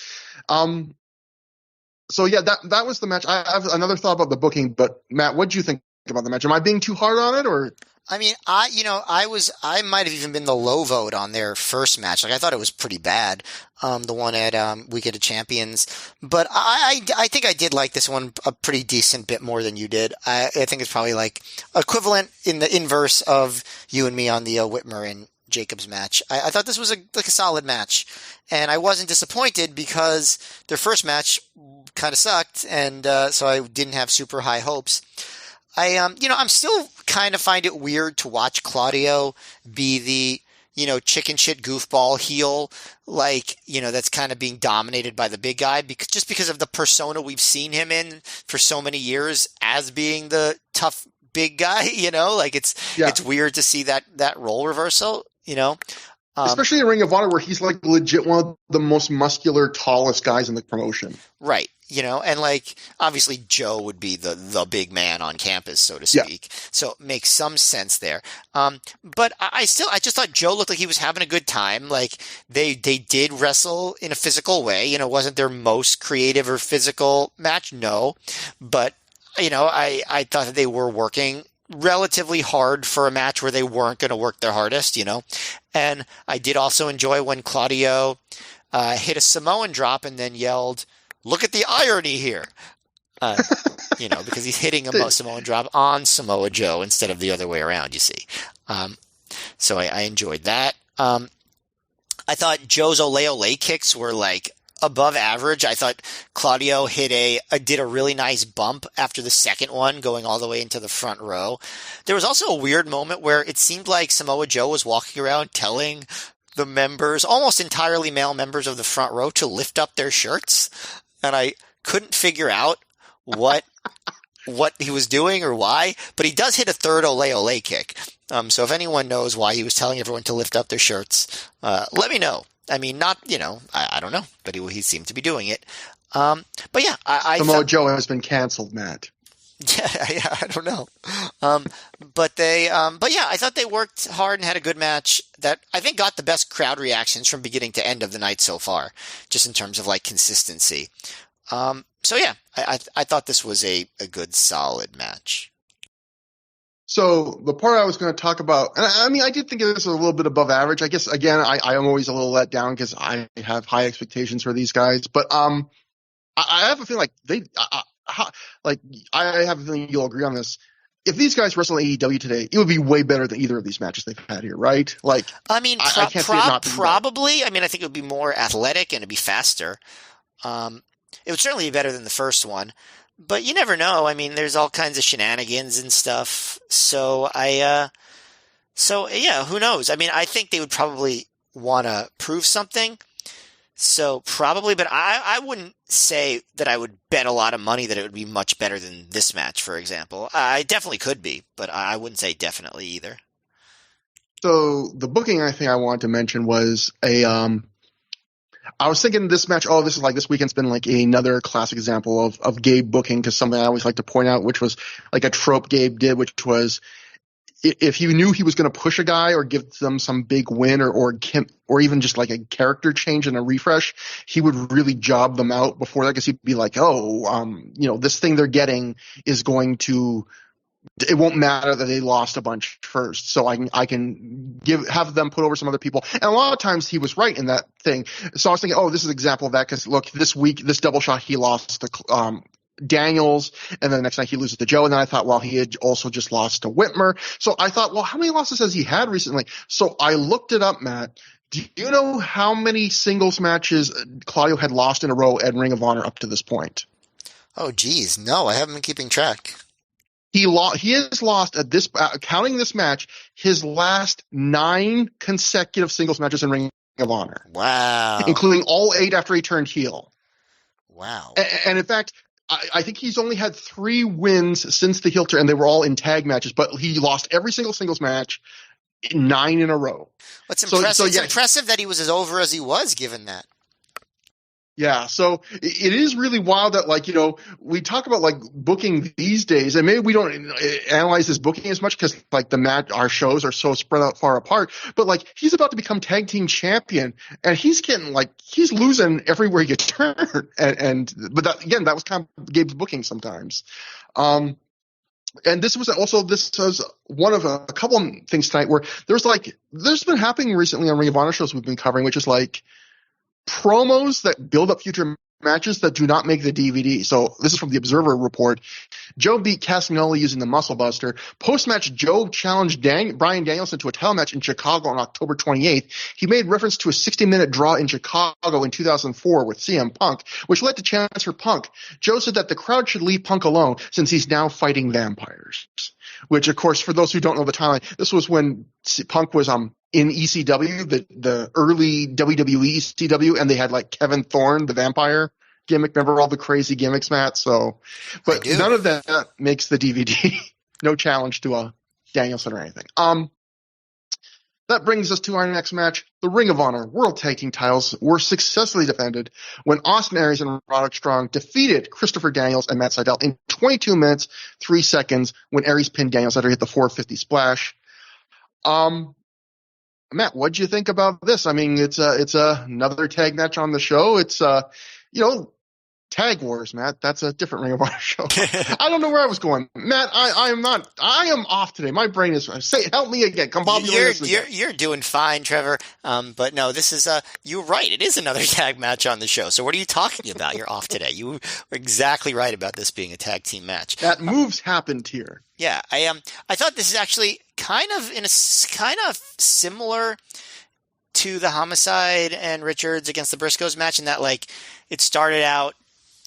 So yeah, that was the match. I have another thought about the booking, but Matt, what did you think about the match? Am I being too hard on it, or? I mean, I might have even been the low vote on their first match. Like I thought it was pretty bad, the one at Weekend of Champions. But I think I did like this one a pretty decent bit more than you did. I think it's probably like equivalent in the inverse of you and me on the Whitmer and Jacobs match. I thought this was a solid match, and I wasn't disappointed because their first match kind of sucked, and so I didn't have super high hopes. I'm still kind of find it weird to watch Claudio be the, you know, chicken shit goofball heel, like, you know, that's kind of being dominated by the big guy because of the persona we've seen him in for so many years as being the tough big guy, you know, like it's weird to see that role reversal, you know. Especially in Ring of Honor, where he's like legit one of the most muscular, tallest guys in the promotion. Right. You know, and like obviously Joe would be the big man on campus, so to speak. Yeah. So it makes some sense there. But I just thought Joe looked like he was having a good time. Like they did wrestle in a physical way. You know, wasn't their most creative or physical match? No. But, you know, I thought that they were working relatively hard for a match where they weren't going to work their hardest, you know. And I did also enjoy when Claudio hit a Samoan drop and then yelled, "Look at the irony here," you know, because he's hitting a Samoan drop on Samoa Joe instead of the other way around, you see. So I enjoyed that. I thought Joe's ole ole kicks were like above average. I thought Claudio did a really nice bump after the second one, going all the way into the front row. There was also a weird moment where it seemed like Samoa Joe was walking around telling the members, almost entirely male members of the front row, to lift up their shirts. And I couldn't figure out what he was doing or why, but he does hit a third ole ole kick. So if anyone knows why he was telling everyone to lift up their shirts, let me know. I mean, not, you know, I don't know, but he seemed to be doing it. But yeah, Samoa Joe has been canceled, Matt. Yeah, I don't know. But yeah, I thought they worked hard and had a good match that I think got the best crowd reactions from beginning to end of the night so far, just in terms of like consistency. So yeah, I thought this was a good solid match. So the part I was going to talk about, and I mean, I did think it was a little bit above average. I guess again, I am always a little let down because I have high expectations for these guys. But I have a feeling like like I have a feeling you'll agree on this. If these guys wrestle AEW today, it would be way better than either of these matches they've had here, right? Like, I mean, I can't see it not being probably. I mean, I think it would be more athletic and it'd be faster. Um, it would certainly be better than the first one, but you never know. I mean, there's all kinds of shenanigans and stuff. So yeah, who knows? I mean, I think they would probably want to prove something. So probably, but I wouldn't say that I would bet a lot of money that it would be much better than this match, for example. I definitely could be, but I wouldn't say definitely either. So the booking I think I wanted to mention was I was thinking this match, oh, this is like this weekend's been like another classic example of Gabe booking, because something I always like to point out, which was like a trope Gabe did, which was if he knew he was going to push a guy or give them some big win or even just like a character change and a refresh, he would really job them out before that, because he'd be like, this thing they're getting is going to, it won't matter that they lost a bunch first, so I can have them put over some other people. And a lot of times he was right in that thing. So I was thinking, oh, this is an example of that, because look, this week, this double shot, he lost to Daniels, and then the next night he loses to Joe. And then I thought, well, he had also just lost to Whitmer. So I thought, well, how many losses has he had recently? So I looked it up, Matt. Do you know how many singles matches Claudio had lost in a row at Ring of Honor up to this point? Oh, geez, no, I haven't been keeping track. He has lost at this, counting this match, his last 9 consecutive singles matches in Ring of Honor. Wow. Including all 8 after he turned heel. Wow. And in fact, I think he's only had 3 wins since the heel turn, and they were all in tag matches, but he lost every single singles match 9 in a row. It's impressive. It's impressive that he was as over as he was, given that. Yeah, so it is really wild that, like, we talk about like booking these days, and maybe we don't analyze this booking as much because like our shows are so spread out far apart. But like, he's about to become tag team champion, and he's losing everywhere you turn. But that was kind of Gabe's booking sometimes. And this was one of a couple of things tonight where there's been happening recently on Ring of Honor shows we've been covering, which is like promos that build up future matches that do not make the DVD. So this is from the Observer report. Joe beat Castagnoli using the Muscle Buster. Post-match, Joe challenged Bryan Danielson to a title match in Chicago on October 28th. He made reference to a 60-minute draw in Chicago in 2004 with CM Punk, which led to chants for Punk. Joe said that the crowd should leave Punk alone since he's now fighting vampires. Which, of course, for those who don't know the timeline, this was when Punk was in ECW, the early WWE ECW, and they had like Kevin Thorne, the vampire gimmick. Remember all the crazy gimmicks, Matt? So, but none of that makes the DVD. No challenge to Danielson or anything. That brings us to our next match. The Ring of Honor World Tag Team titles were successfully defended when Austin Aries and Roderick Strong defeated Christopher Daniels and Matt Sydal in 22 minutes, 3 seconds when Aries pinned Daniels after he hit the 450 splash. Matt, what'd you think about this? I mean, it's another tag match on the show. It's Tag Wars, Matt. That's a different Ring of Honor show. I don't know where I was going, Matt. I am off today. My brain is. Help me again. You're doing fine, Trevor. But no, this is you're right. It is another tag match on the show. So what are you talking about? You're off today. You were exactly right about this being a tag team match. That moves happened here. Yeah, I thought this is actually kind of similar to the Homicide and Richards against the Briscoes match in that like it started out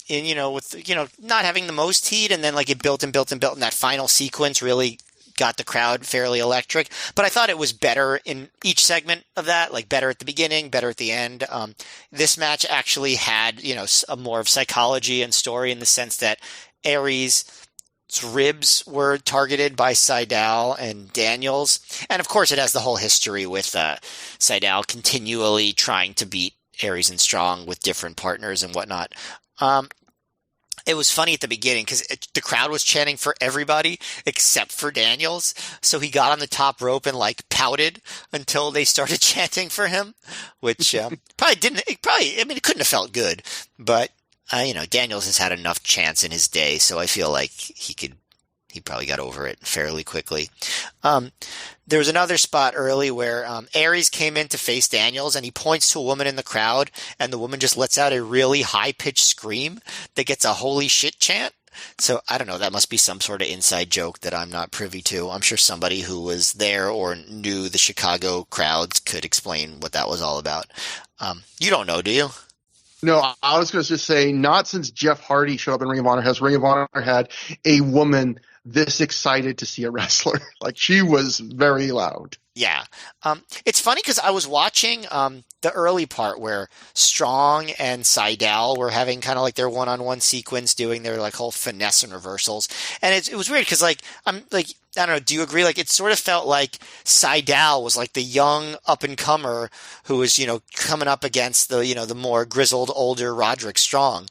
with not having the most heat, and then like it built and built and built, and that final sequence really got the crowd fairly electric. But I thought it was better in each segment of that, like better at the beginning, better at the end. This match actually had a more of psychology and story in the sense that Aries' ribs were targeted by Sydal and Daniels, and of course it has the whole history with Sydal continually trying to beat Aries and Strong with different partners and whatnot. It was funny at the beginning because the crowd was chanting for everybody except for Daniels. So he got on the top rope and like pouted until they started chanting for him, which probably didn't. I mean, it couldn't have felt good, but Daniels has had enough chants in his day, so I feel like he probably got over it fairly quickly. There was another spot early where Aries came in to face Daniels, and he points to a woman in the crowd, and the woman just lets out a really high-pitched scream that gets a holy shit chant. So I don't know, that must be some sort of inside joke that I'm not privy to. I'm sure somebody who was there or knew the Chicago crowds could explain what that was all about. You don't know, do you? No, I was going to just say, not since Jeff Hardy showed up in Ring of Honor has Ring of Honor had a woman this excited to see a wrestler. Like, she was very loud. Yeah. It's funny because I was watching the early part where Strong and Seidel were having kind of like their one-on-one sequence, doing their like whole finesse and reversals. And it was weird because like, I'm like, I don't know, do you agree? Like, it sort of felt like Seidel was like the young up-and-comer who was, coming up against the more grizzled, older Roderick Strong.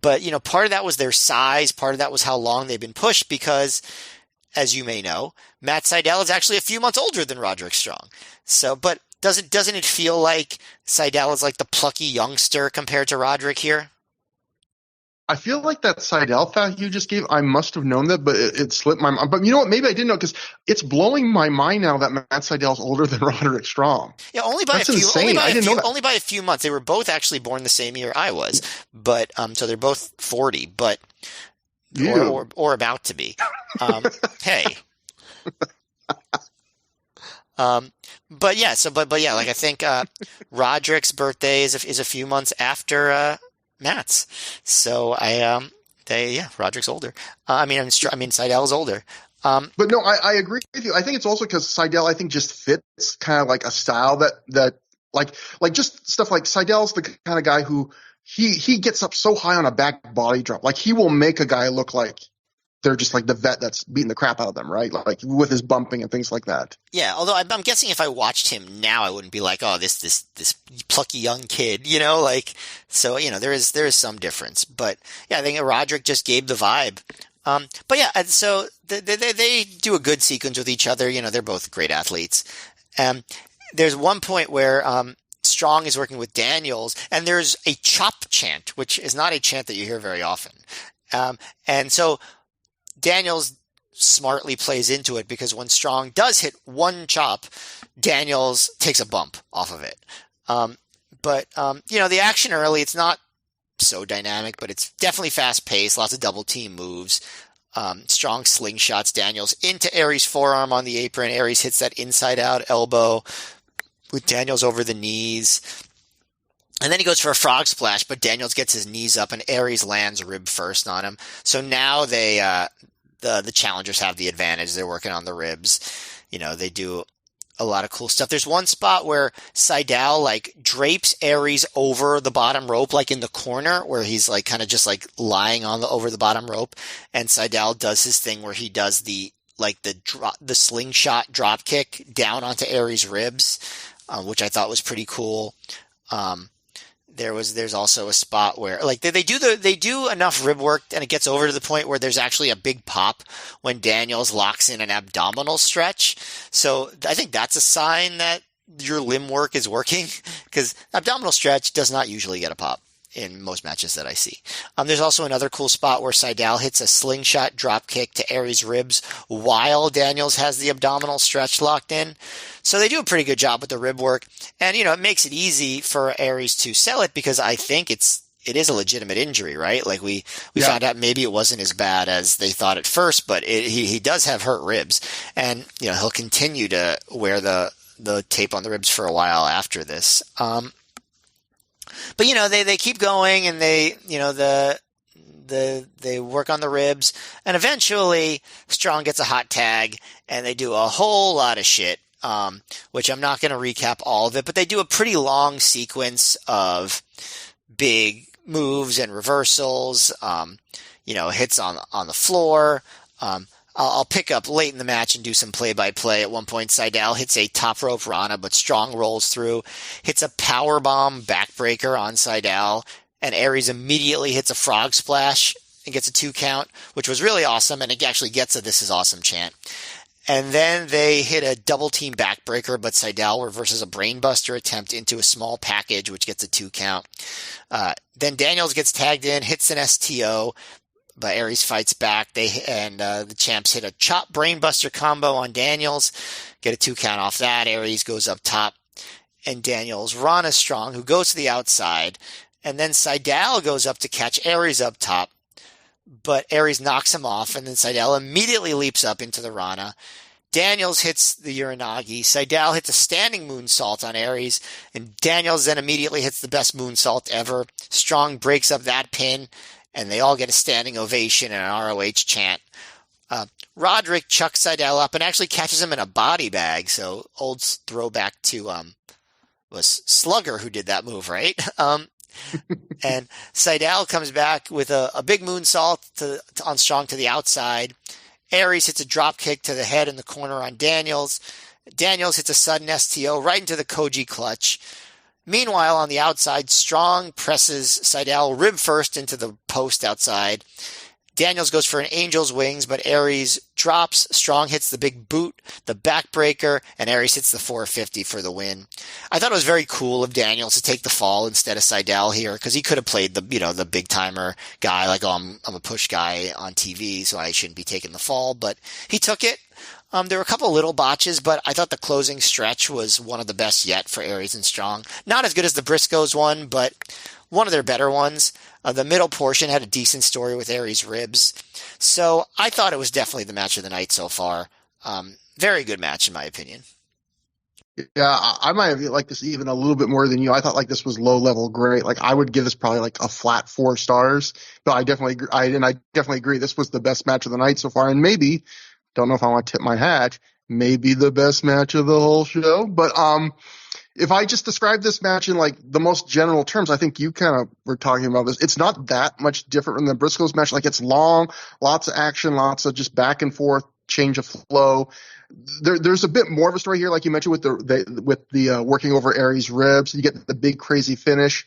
But, part of that was their size. Part of that was how long they've been pushed because, as you may know, Matt Seidel is actually a few months older than Roderick Strong. So, but doesn't it feel like Seidel is like the plucky youngster compared to Roderick here? I feel like that Seidel fact you just gave, I must have known that, but it slipped my mind. But you know what? Maybe I didn't know because it's blowing my mind now that Matt Seidel's older than Roderick Strong. Yeah, only by That's a few. Insane. I didn't know that. Only by a few months. They were both actually born the same year I was, but so they're both 40, but or about to be. Hey. But yeah, like I think Roderick's birthday is a few months after Matt's. So Roderick's older. I mean Seidel's older. But no, I agree with you. I think it's also because Seidel, I think, just fits kind of like a style that like just stuff like Seidel's the kind of guy who he gets up so high on a back body drop. Like, he will make a guy look like they're just like the vet that's beating the crap out of them, right? Like with his bumping and things like that. Yeah, although I'm guessing if I watched him now, I wouldn't be like, oh, this plucky young kid, like. So there is some difference, but yeah, I think Roderick just gave the vibe. But yeah, so they do a good sequence with each other. They're both great athletes. There's one point where Strong is working with Daniels, and there's a chop chant, which is not a chant that you hear very often. And so Daniels smartly plays into it because when Strong does hit one chop, Daniels takes a bump off of it. But the action early, it's not so dynamic, but it's definitely fast paced, lots of double team moves. Strong slingshots Daniels into Aries' forearm on the apron. Aries hits that inside out elbow with Daniels over the knees. And then he goes for a frog splash, but Daniels gets his knees up and Aries lands rib first on him. So now the challengers have the advantage. They're working on the ribs. They do a lot of cool stuff. There's one spot where Seidel like drapes Aries over the bottom rope, like in the corner where he's like kind of just like lying over the bottom rope. And Seidel does his thing where he does the slingshot drop kick down onto Aries' ribs, which I thought was pretty cool. There's also a spot where like they do enough rib work and it gets over to the point where there's actually a big pop when Daniels locks in an abdominal stretch. So I think that's a sign that your limb work is working because abdominal stretch does not usually get a pop in most matches that I see. There's also another cool spot where Seidel hits a slingshot drop kick to Aries' ribs while Daniels has the abdominal stretch locked in. So they do a pretty good job with the rib work. And, it makes it easy for Aries to sell it because I think it is a legitimate injury, right? Like we found out maybe it wasn't as bad as they thought at first, but he does have hurt ribs. And, he'll continue to wear the tape on the ribs for a while after this. But they keep going and they work on the ribs and eventually Strong gets a hot tag and they do a whole lot of shit, which I'm not going to recap all of it, but they do a pretty long sequence of big moves and reversals, hits on the floor. I'll pick up late in the match and do some play-by-play. At one point, Seidel hits a top rope Rana, but Strong rolls through, hits a powerbomb backbreaker on Seidel, and Aries immediately hits a frog splash and gets a 2 count, which was really awesome, and it actually gets a "This is awesome" chant. And then they hit a double team backbreaker, but Seidel reverses a brainbuster attempt into a small package, which gets a 2 count. Then Daniels gets tagged in, hits an STO, but Aries fights back. The champs hit a chop brainbuster combo on Daniels, get a 2 count off that. Aries goes up top, and Daniels Rana Strong, who goes to the outside, and then Seidel goes up to catch Aries up top, but Aries knocks him off, and then Seidel immediately leaps up into the Rana. Daniels hits the Uranagi. Seidel hits a standing moonsault on Aries, and Daniels then immediately hits the best moonsault ever. Strong breaks up that pin, and they all get a standing ovation and an ROH chant. Roderick chucks Seidel up and actually catches him in a body bag, so old throwback to was Slugger who did that move, right? And Seidel comes back with a big moonsault on Strong to the outside. Aries hits a drop kick to the head in the corner on Daniels. Daniels hits a sudden STO right into the Koji clutch. Meanwhile, on the outside, Strong presses Seidel rib first into the post outside. Daniels goes for an Angel's Wings, but Aries drops. Strong hits the big boot, the backbreaker, and Aries hits the 450 for the win. I thought it was very cool of Daniels to take the fall instead of Seidel here, because he could have played the big timer guy, like, oh, I'm a push guy on TV, so I shouldn't be taking the fall, but he took it. There were a couple little botches, but I thought the closing stretch was one of the best yet for Aries and Strong. Not as good as the Briscoes one, but one of their better ones. The middle portion had a decent story with Aries' ribs. So I thought it was definitely the match of the night so far. Very good match, in my opinion. Yeah, I might have liked this even a little bit more than you. I thought like this was low level great. Like I would give this probably like a flat 4 stars. But I definitely agree this was the best match of the night so far. And maybe, don't know if I want to tip my hat, maybe the best match of the whole show. But if I just describe this match in like the most general terms, I think you kind of were talking about this. It's not that much different from the Briscoes match. Like it's long, lots of action, lots of just back and forth, change of flow. There's a bit more of a story here, like you mentioned with the working over Aries' ribs. You get the big crazy finish,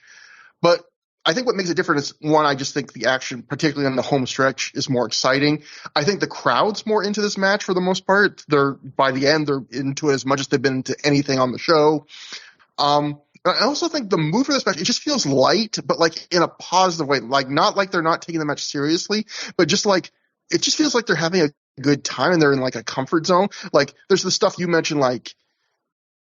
but I think what makes it different is, one, I just think the action, particularly on the home stretch, is more exciting. I think the crowd's more into this match for the most part. By the end, they're into it as much as they've been into anything on the show. I also think the mood for this match, it just feels light, but like in a positive way. Like not like they're not taking the match seriously, but just like it just feels like they're having a good time and they're in like a comfort zone. Like there's the stuff you mentioned, like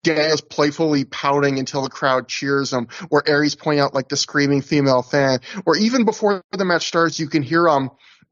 Daniels playfully pouting until the crowd cheers him, or Aries pointing out like the screaming female fan, or even before the match starts, you can hear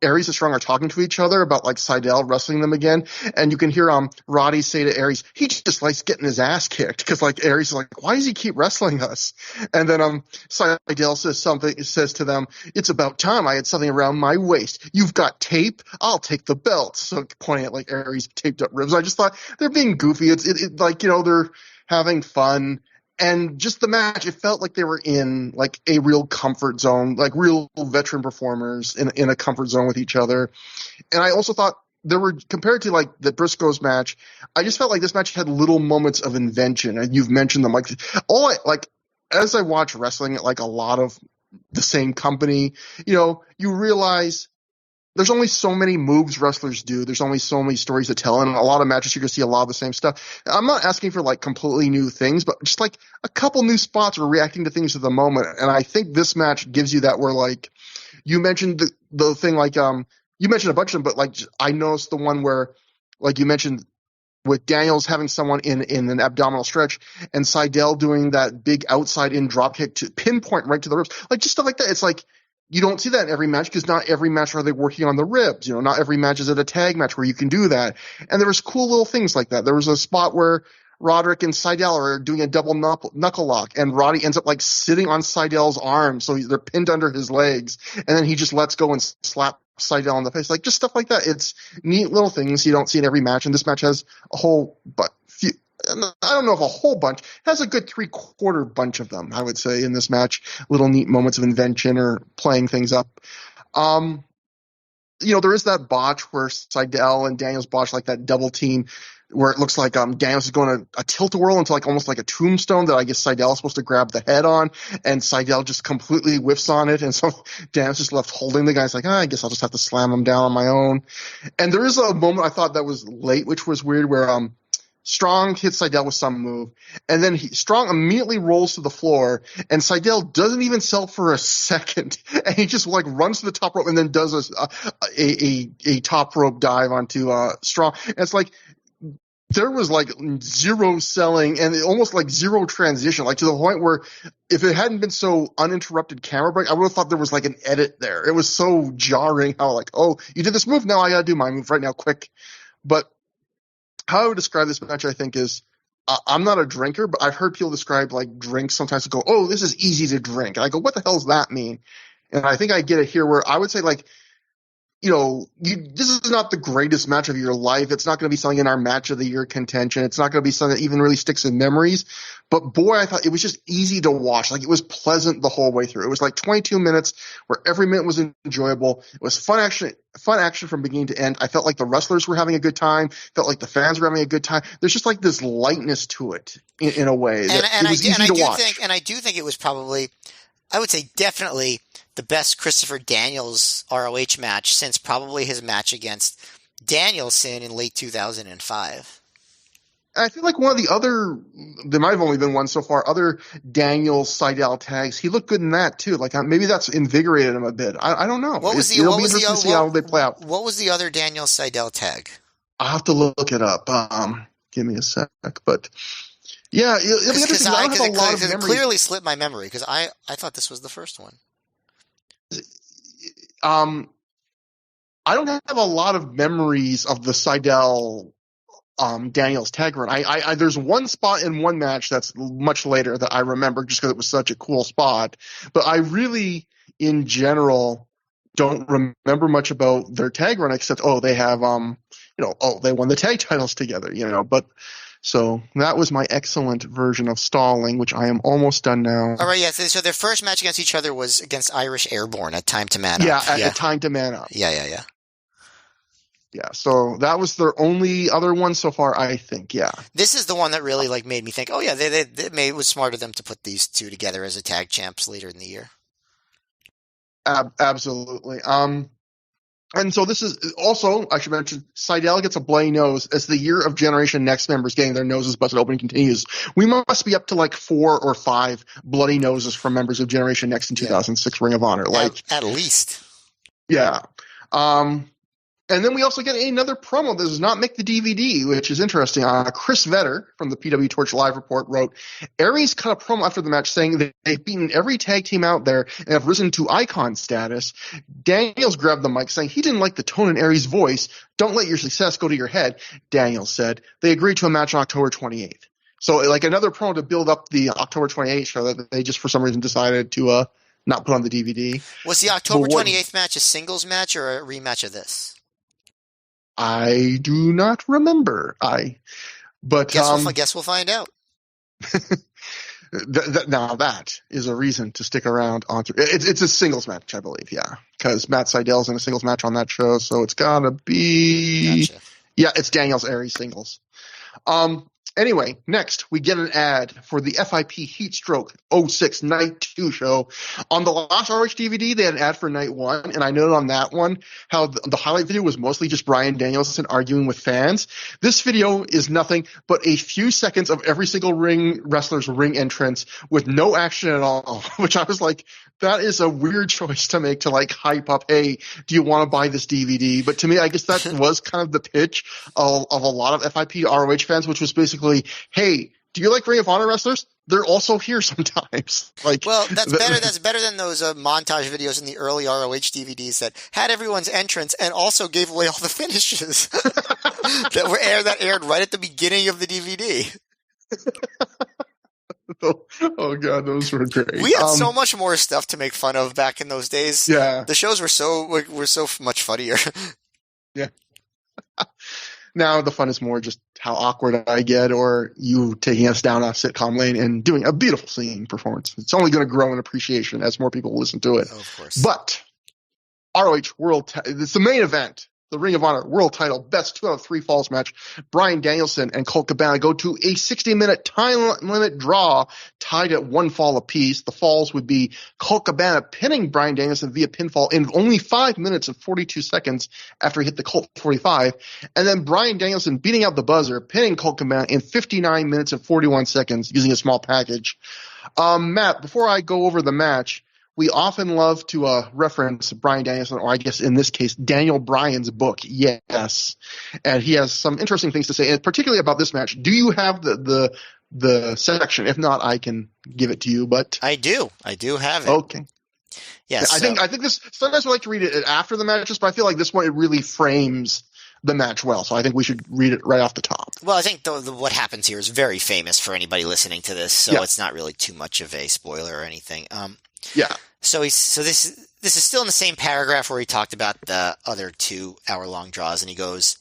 Aries and Strong are talking to each other about like Seidel wrestling them again, and you can hear Roddy say to Aries, he just likes getting his ass kicked, because like Aries is like, why does he keep wrestling us? And then Seidel says to them, it's about time I had something around my waist. You've got tape, I'll take the belt. So pointing at like Aries' taped up ribs. I just thought they're being goofy. It's like, they're having fun. And just the match, it felt like they were in like a real comfort zone, like real veteran performers in a comfort zone with each other. And I also thought there were, compared to like the Briscoes match, I just felt like this match had little moments of invention. And you've mentioned them, like as I watch wrestling at like a lot of the same company, you realize there's only so many moves wrestlers do. There's only so many stories to tell. And in a lot of matches, you're going to see a lot of the same stuff. I'm not asking for like completely new things, but just like a couple new spots or reacting to things at the moment. And I think this match gives you that, where like you mentioned the thing, like you mentioned a bunch of them, but like I noticed the one where like you mentioned with Daniels having someone in an abdominal stretch and Seidel doing that big outside in drop kick to pinpoint right to the ribs. Like just stuff like that. It's like, you don't see that in every match, because not every match are they working on the ribs. Not every match is at a tag match where you can do that. And there was cool little things like that. There was a spot where Roderick and Seidel are doing a double knuckle lock, and Roddy ends up like sitting on Seidel's arm, so they're pinned under his legs, and then he just lets go and slap Seidel in the face. Like just stuff like that. It's neat little things you don't see in every match, and this match has a whole I don't know if a whole bunch, it has a good 3/4 bunch of them, I would say, in this match. Little neat moments of invention or playing things up. There is that botch where Seidel and Daniels botch like that double team where it looks like Daniels is going to a tilt-a-whirl into like almost like a tombstone that I guess Seidel is supposed to grab the head on, and Seidel just completely whiffs on it, and so Daniels just left holding the guy. He's like, I guess I'll just have to slam him down on my own. And there is a moment I thought that was late, which was weird, where Strong hits Seidel with some move, and then Strong immediately rolls to the floor, and Seidel doesn't even sell for a second, and he just like runs to the top rope and then does a top rope dive onto Strong. And it's like there was like zero selling and almost like zero transition, like to the point where if it hadn't been so uninterrupted camera break, I would have thought there was like an edit there. It was so jarring how like, oh, you did this move, now I gotta do my move right now, quick. But how I would describe this match, I think, is I'm not a drinker, but I've heard people describe like drinks sometimes to go, oh, this is easy to drink. And I go, what the hell does that mean? And I think I get it here where I would say like, this is not the greatest match of your life. It's not going to be something in our match of the year contention. It's not going to be something that even really sticks in memories. But boy, I thought it was just easy to watch. Like it was pleasant the whole way through. It was like 22 minutes where every minute was enjoyable. It was fun action from beginning to end. I felt like the wrestlers were having a good time. Felt like the fans were having a good time. There's just like this lightness to it in a way. And I do think it was probably, I would say definitely the best Christopher Daniels ROH match since probably his match against Danielson in late 2005. I feel like one of the other, there might have only been one so far, other Daniels Seidel tags, he looked good in that too. Like maybe that's invigorated him a bit. I don't know. It'll be interesting to see how they play out. What was the other Daniels Seidel tag? I'll have to look it up. Give me a sec. But yeah, it'll be interesting. I don't have a lot of memory. It clearly slipped my memory because I thought this was the first one. I don't have a lot of memories of the Seidel Daniels tag run. I there's one spot in one match that's much later that I remember just because it was such a cool spot. But I really, in general, don't remember much about their tag run except they have they won the tag titles together, But so that was my excellent version of stalling, which I am almost done now. All right, yeah. So their first match against each other was against Irish Airborne at Time to Man Up. Yeah, at Time to Man Up. Yeah. Yeah, so that was their only other one so far, I think, yeah. This is the one that really made me think, oh yeah, it was smart of them to put these two together as a tag champs later in the year. Absolutely. And so this is also, I should mention, Seidel gets a bloody nose as the year of Generation Next members getting their noses busted open continues. We must be up to like 4 or 5 bloody noses from members of Generation Next in 2006 Ring of Honor. At least. Yeah. And then we also get another promo that does not make the DVD, which is interesting. Chris Vetter from the PW Torch Live Report wrote, Aries cut a promo after the match saying that they've beaten every tag team out there and have risen to icon status. Daniels grabbed the mic saying he didn't like the tone in Aries' voice. Don't let your success go to your head, Daniels said. They agreed to a match on October 28th. So like another promo to build up the October 28th show that they just for some reason decided to not put on the DVD. Was the October 28th match a singles match or a rematch of this? I do not remember. Guess we'll find out. Now that is a reason to stick around on. It's a singles match, I believe. Yeah, because Matt Seidel's in a singles match on that show, so it's gotta be. Gotcha. Yeah, it's Daniels Aries singles. Anyway, next we get an ad for the FIP Heatstroke 06 Night 2 show. On the last ROH DVD, they had an ad for Night 1, and I noted on that one how the highlight video was mostly just Bryan Danielson arguing with fans. This video is nothing but a few seconds of every single wrestler's ring entrance with no action at all, which I was like, that is a weird choice to make to like hype up, hey, do you want to buy this DVD? But to me, I guess that was kind of the pitch of a lot of FIP ROH fans, which was basically, hey, do you like Ring of Honor wrestlers? They're also here sometimes. Well, that's better. That's better than those montage videos in the early ROH DVDs that had everyone's entrance and also gave away all the finishes that aired right at the beginning of the DVD. Oh god, those were great. We had so much more stuff to make fun of back in those days. Yeah, the shows were so much funnier. Yeah. Now the fun is more just how awkward I get, or you taking us down a sitcom lane and doing a beautiful singing performance. It's only going to grow in appreciation as more people listen to it. Oh, of course. But ROH World, it's the main event. the Ring of Honor World Title Best 2 out of 3 Falls match. Bryan Danielson and Colt Cabana go to a 60-minute time limit draw, tied at 1 fall apiece. The falls would be Colt Cabana pinning Bryan Danielson via pinfall in only 5 minutes and 42 seconds after he hit the Colt 45, and then Bryan Danielson beating out the buzzer, pinning Colt Cabana in 59 minutes and 41 seconds using a small package. Matt, before I go over the match, we often love to reference Bryan Danielson, or I guess in this case, Daniel Bryan's book, Yes. And he has some interesting things to say, and particularly about this match. Do you have the section? If not, I can give it to you. But I do have it. Okay. Yes. I think this, sometimes we like to read it after the matches, but I feel like this one, it really frames the match well. So I think we should read it right off the top. Well, I think what happens here is very famous for anybody listening to this, so it's not really too much of a spoiler or anything. Yeah. So this is still in the same paragraph where he talked about the other 2 hour-long draws, and he goes,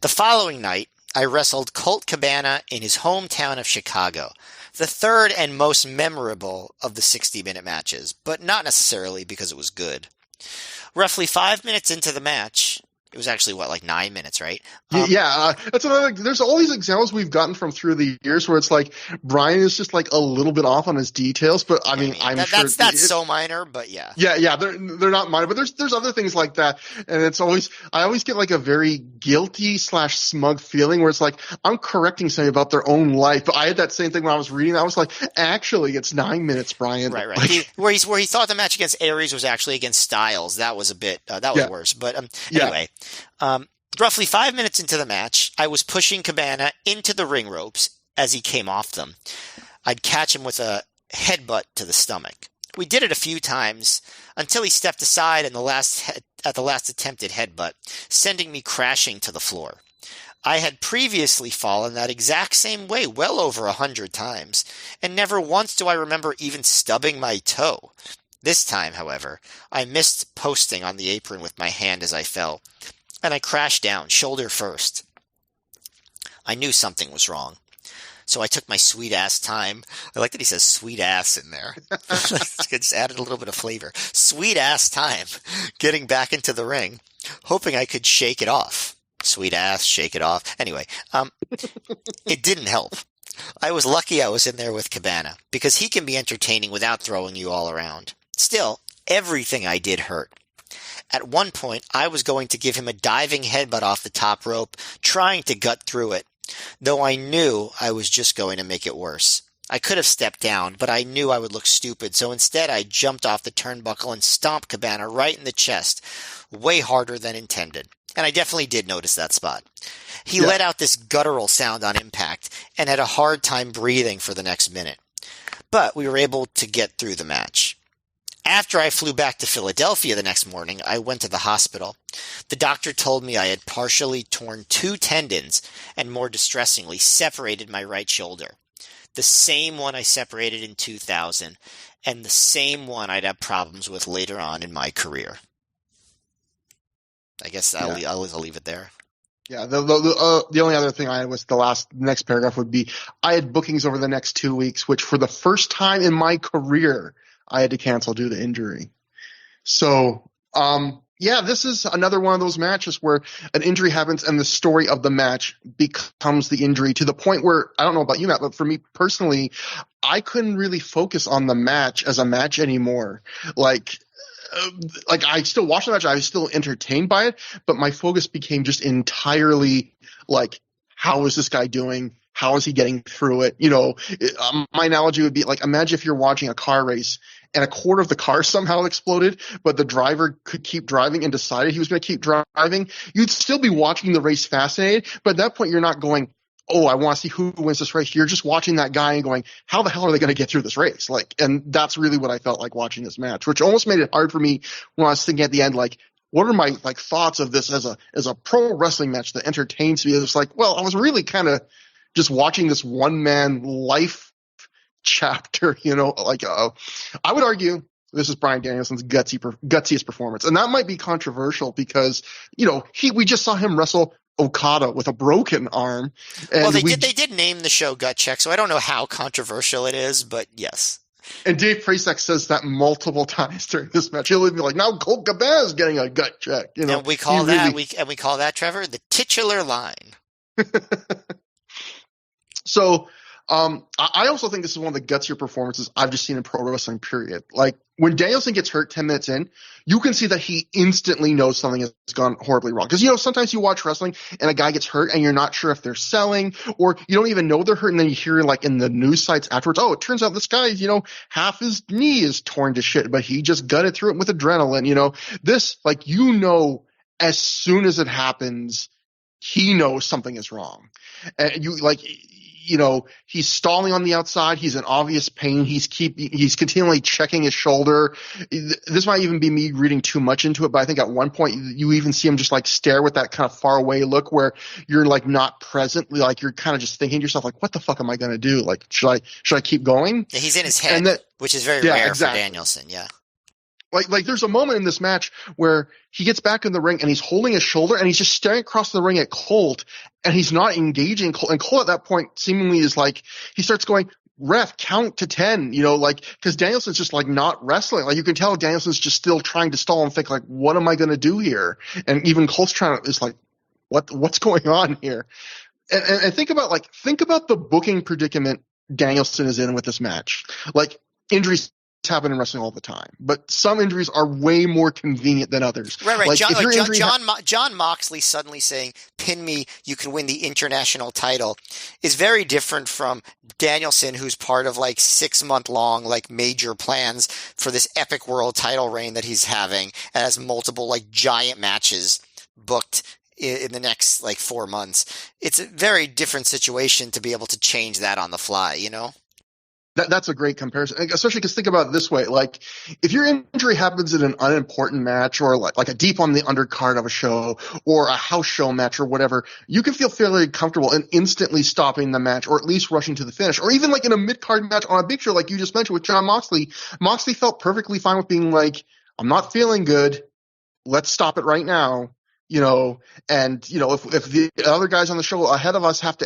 "The following night, I wrestled Colt Cabana in his hometown of Chicago, the third and most memorable of the 60-minute matches, but not necessarily because it was good. Roughly 5 minutes into the match," it was actually, 9 minutes, right? That's another. There's all these examples we've gotten from through the years where it's like Bryan is just like a little bit off on his details, but I'm sure that's so minor, but yeah. Yeah, they're not minor, but there's other things like that, and I always get like a very guilty / smug feeling where it's like I'm correcting something about their own life, but I had that same thing when I was reading. I was like, actually, it's 9 minutes, Bryan. Right. Like, where he thought the match against Aries was actually against Styles. That was a bit worse, but anyway. Roughly 5 minutes into the match, I was pushing Cabana into the ring ropes as he came off them. I'd catch him with a headbutt to the stomach. We did it a few times until he stepped aside at the last attempted headbutt, sending me crashing to the floor. I had previously fallen that exact same way well over 100 times, and never once do I remember even stubbing my toe. This time, however, I missed posting on the apron with my hand as I fell, and I crashed down, shoulder first. I knew something was wrong, so I took my sweet-ass time. I like that he says sweet-ass in there. Just added a little bit of flavor. Sweet-ass time getting back into the ring, hoping I could shake it off. Sweet-ass, shake it off. Anyway, it didn't help. I was lucky I was in there with Cabana, because he can be entertaining without throwing you all around. Still, everything I did hurt. At one point, I was going to give him a diving headbutt off the top rope, trying to gut through it, though I knew I was just going to make it worse. I could have stepped down, but I knew I would look stupid, so instead I jumped off the turnbuckle and stomped Cabana right in the chest, way harder than intended. And I definitely did notice that spot. He let out this guttural sound on impact and had a hard time breathing for the next minute. But we were able to get through the match. After I flew back to Philadelphia the next morning, I went to the hospital. The doctor told me I had partially torn 2 tendons and, more distressingly, separated my right shoulder. The same one I separated in 2000, and the same one I'd have problems with later on in my career. I guess I'll leave it there. Yeah, the only other thing I had was next paragraph would be, I had bookings over the next 2 weeks, which for the first time in my career, I had to cancel due to injury. So, this is another one of those matches where an injury happens and the story of the match becomes the injury, to the point where, I don't know about you, Matt, but for me personally, I couldn't really focus on the match as a match anymore. Like I still watched the match, I was still entertained by it, but my focus became just entirely like, how is this guy doing? How is he getting through it? My analogy would be like, imagine if you're watching a car race and a quarter of the car somehow exploded, but the driver could keep driving and decided he was going to keep driving. You'd still be watching the race fascinated, but at that point you're not going, oh, I want to see who wins this race. You're just watching that guy and going, how the hell are they going to get through this race? And that's really what I felt like watching this match, which almost made it hard for me when I was thinking at the end, like, what are my thoughts of this as a pro wrestling match that entertains me? It was like, well, I was really kind of just watching this one man life chapter, I would argue this is Bryan Danielson's gutsiest performance. And that might be controversial because, we just saw him wrestle Okada with a broken arm. And they did name the show Gut Check, so I don't know how controversial it is, but yes. And Dave Prazak says that multiple times during this match. He'll be like, "Now Colt Cabana is getting a gut check." You know, and we call that, Trevor, the titular line. So, I also think this is one of the gutsier performances I've just seen in pro wrestling, period. Like, when Danielson gets hurt 10 minutes in, you can see that he instantly knows something has gone horribly wrong. Because, sometimes you watch wrestling and a guy gets hurt and you're not sure if they're selling, or you don't even know they're hurt, and then you hear, like, in the news sites afterwards, oh, it turns out this guy, half his knee is torn to shit, but he just gutted through it with adrenaline. This, like, as soon as it happens, he knows something is wrong. And he's stalling on the outside. He's in obvious pain. He's continually checking his shoulder. This might even be me reading too much into it, but I think at one point you even see him just like stare with that kind of far away look where you're like not present. Like you're kind of just thinking to yourself, like, what the fuck am I going to do? Like, should I keep going? Yeah, he's in his head, which is very rare for Danielson. Yeah. Like there's a moment in this match where he gets back in the ring and he's holding his shoulder and he's just staring across the ring at Colt and he's not engaging Colt. And Colt at that point seemingly is like, he starts going, "Ref, count to 10, because Danielson's just like not wrestling. Like you can tell Danielson's just still trying to stall and think like, what am I going to do here? And even Colt's is like, what's going on here? And think about the booking predicament Danielson is in with this match. Like injuries happen in wrestling all the time, but some injuries are way more convenient than others. Right. Like, John Moxley suddenly saying, "Pin me, you can win the international title," is very different from Danielson, who's part of like 6-month-long like major plans for this epic world title reign that he's having, and has multiple like giant matches booked in the next like 4 months. It's a very different situation to be able to change that on the fly, That's a great comparison, especially because think about it this way. Like, if your injury happens in an unimportant match or like a deep on the undercard of a show or a house show match or whatever, you can feel fairly comfortable in instantly stopping the match or at least rushing to the finish. Or even like in a mid-card match on a big show like you just mentioned with John Moxley. Moxley felt perfectly fine with being like, "I'm not feeling good. Let's stop it right now." If the other guys on the show ahead of us after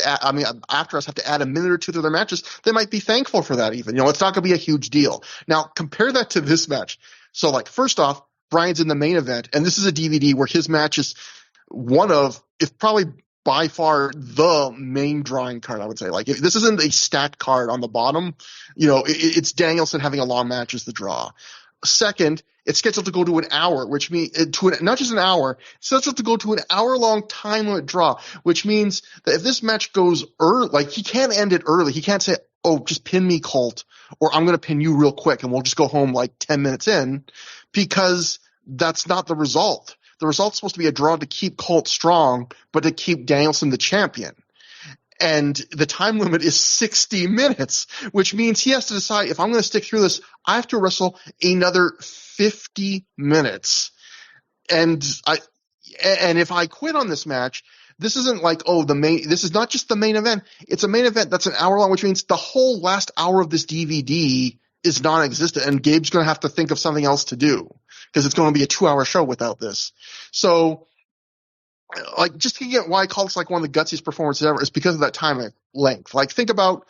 us have to add a minute or two to their matches, they might be thankful for that even. It's not going to be a huge deal. Now, compare that to this match. So, like, first off, Bryan's in the main event, and this is a DVD where his match is one of, if probably by far the main drawing card, I would say. Like, if this isn't a stacked card on the bottom, it's Danielson having a long match as the draw. Second, it's scheduled to go to an hour, which means not just an hour, it's scheduled to go to an hour-long time limit draw, which means that if this match goes early, like he can't end it early. He can't say, "Oh, just pin me, Colt," or "I'm going to pin you real quick and we'll just go home like 10 minutes in," because that's not the result. The result's supposed to be a draw to keep Colt strong, but to keep Danielson the champion. And the time limit is 60 minutes, which means he has to decide, if I'm going to stick through this, I have to wrestle another 50 minutes. And if I quit on this match, this isn't like, this is not just the main event. It's a main event that's an hour long, which means the whole last hour of this DVD is non-existent. And Gabe's going to have to think of something else to do because it's going to be a 2-hour show without this. So, like, just to get why I call this like one of the gutsiest performances ever is because of that time length. Like, think about,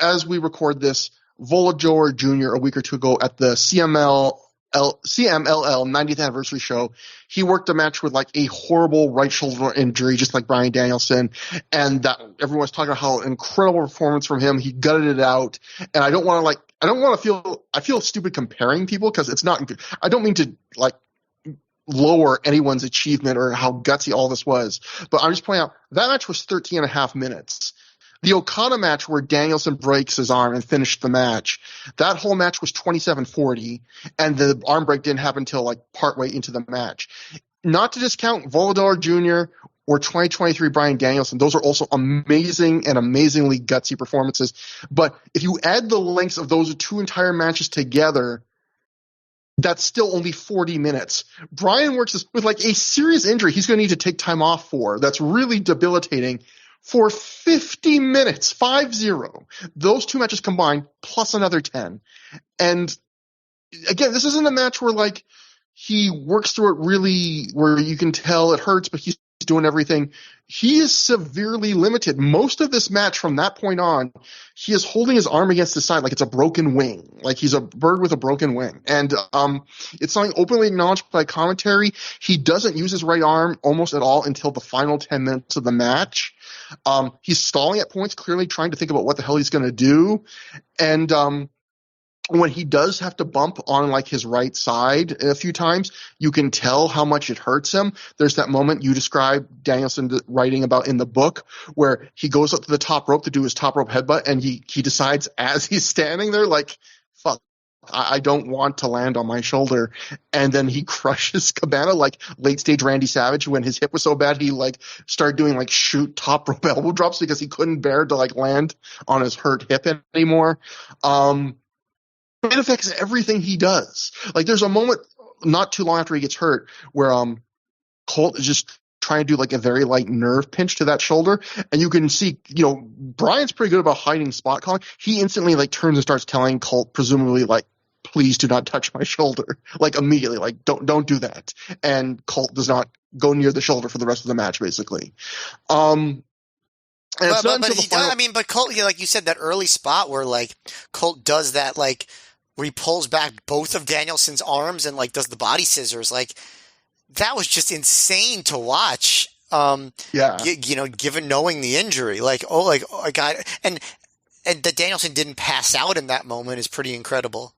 as we record this, Volador Jr. a week or two ago at the CMLL 90th anniversary show, he worked a match with like a horrible right shoulder injury, just like Bryan Danielson, and that everyone's talking about how incredible performance from him. He gutted it out, and I feel stupid comparing people because it's not. I don't mean to like lower anyone's achievement or how gutsy all this was, but I'm just pointing out that match was 13 and a half minutes. The Okada match where Danielson breaks his arm and finished the match, that whole match was 27:40, and the arm break didn't happen until like partway into the match. Not to discount Volador Jr. or 2023 Bryan Danielson. Those are also amazing and amazingly gutsy performances. But if you add the lengths of those two entire matches together, that's still only 40 minutes. Bryan works with like a serious injury he's going to need to take time off for. That's really debilitating for 50 minutes, 5-0. Those two matches combined plus another 10. And again, this isn't a match where like he works through it really, where you can tell it hurts, but he's doing everything. he is severely limited. Most of this match from that point on, he is holding his arm against his side like it's a broken wing, like he's a bird with a broken wing. And it's something openly acknowledged by commentary. He doesn't use his right arm almost at all until the final 10 minutes of the match. He's stalling at points, clearly trying to think about what the hell he's going to do. And when he does have to bump on like his right side a few times, you can tell how much it hurts him. There's that moment you described Danielson writing about in the book where he goes up to the top rope to do his top rope headbutt, and he decides as he's standing there, like, fuck, I don't want to land on my shoulder. And then he crushes Cabana like late stage Randy Savage when his hip was so bad he like started doing like shoot top rope elbow drops because he couldn't bear to like land on his hurt hip anymore. It affects everything he does. Like there's a moment not too long after he gets hurt where Colt is just trying to do like a very light nerve pinch to that shoulder, and you can see, Brian's pretty good about hiding spot calling. He instantly like turns and starts telling Colt, presumably like, please do not touch my shoulder, like immediately, like don't do that. And Colt does not go near the shoulder for the rest of the match, basically. But he does. I mean, but Colt, like you said, that early spot where like Colt does that, like where he pulls back both of Danielson's arms and like does the body scissors, like that was just insane to watch. Given knowing the injury, like God, and that Danielson didn't pass out in that moment is pretty incredible.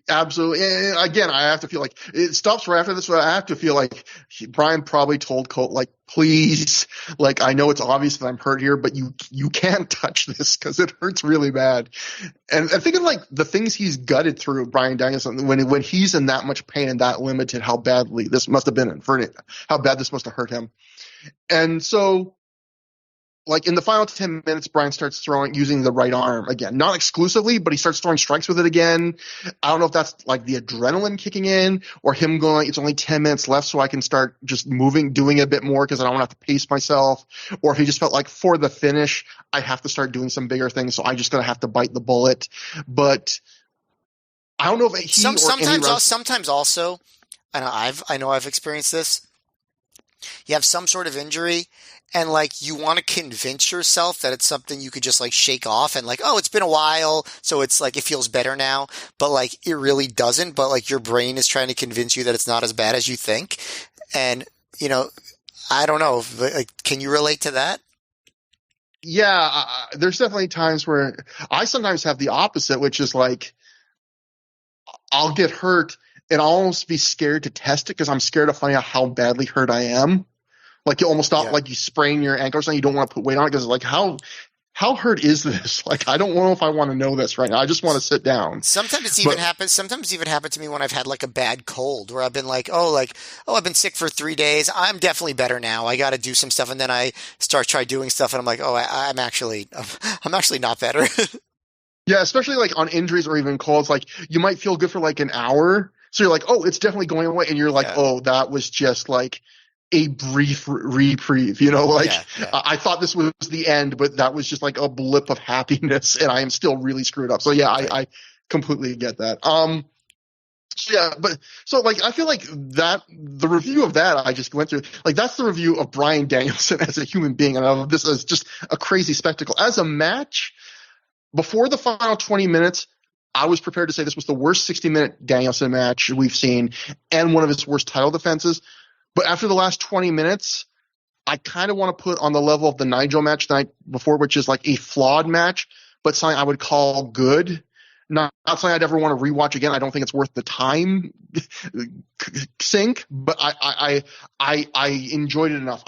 Absolutely. And again, I have to feel like it stops right after this. But I have to feel like Brian probably told Colt, like, please, like, I know it's obvious that I'm hurt here, but you can't touch this because it hurts really bad. And I think of like the things he's gutted through, Brian Danielson, when he's in that much pain and that limited, how badly this must have been how bad this must have hurt him. And so, like in the final 10 minutes, Brian starts using the right arm again, not exclusively, but he starts throwing strikes with it again. I don't know if that's like the adrenaline kicking in or him going, it's only 10 minutes left, so I can start just doing it a bit more because I don't want to have to pace myself. Or if he just felt like for the finish, I have to start doing some bigger things, so I just going to have to bite the bullet. But I don't know if sometimes also, and I know I've experienced this. You have some sort of injury, and like you want to convince yourself that it's something you could just like shake off and like, oh, it's been a while, so it's like it feels better now, but like it really doesn't. But like your brain is trying to convince you that it's not as bad as you think, and I don't know. Like, can you relate to that? Yeah, there's definitely times where I sometimes have the opposite, which is like I'll get hurt and I'll almost be scared to test it because I'm scared to find out how badly hurt I am. Like you almost stop, like you sprain your ankle or something, you don't want to put weight on it because like how hurt is this? Like I don't know if I want to know this right now. I just want to sit down. Sometimes it's even happened to me when I've had like a bad cold where I've been like, I've been sick for 3 days. I'm definitely better now. I got to do some stuff, and then I try doing stuff, and I'm like, I'm actually not better. Yeah, especially like on injuries or even colds, like you might feel good for like an hour. So you're like, oh, it's definitely going away. And you're like, oh, that was just like a brief reprieve, I thought this was the end, but that was just like a blip of happiness and I am still really screwed up. So yeah, I completely get that. I feel like that the review of that I just went through, like that's the review of Brian Danielson as a human being. And this is just a crazy spectacle. As a match, before the final 20 minutes, I was prepared to say this was the worst 60-minute Danielson match we've seen and one of his worst title defenses. But after the last 20 minutes, I kind of want to put on the level of the Nigel match the night before, which is like a flawed match, but something I would call good. Not something I'd ever want to rewatch again. I don't think it's worth the time sink, but I enjoyed it enough.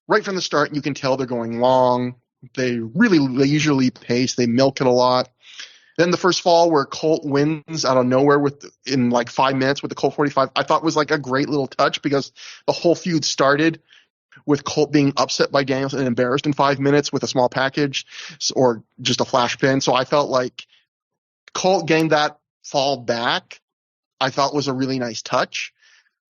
Right from the start, you can tell they're going long. They really leisurely pace. They milk it a lot. Then the first fall where Colt wins out of nowhere in like 5 minutes with the Colt 45, I thought was like a great little touch because the whole feud started with Colt being upset by Danielson and embarrassed in 5 minutes with a small package or just a flash pin. So I felt like Colt getting that fall back, I thought was a really nice touch.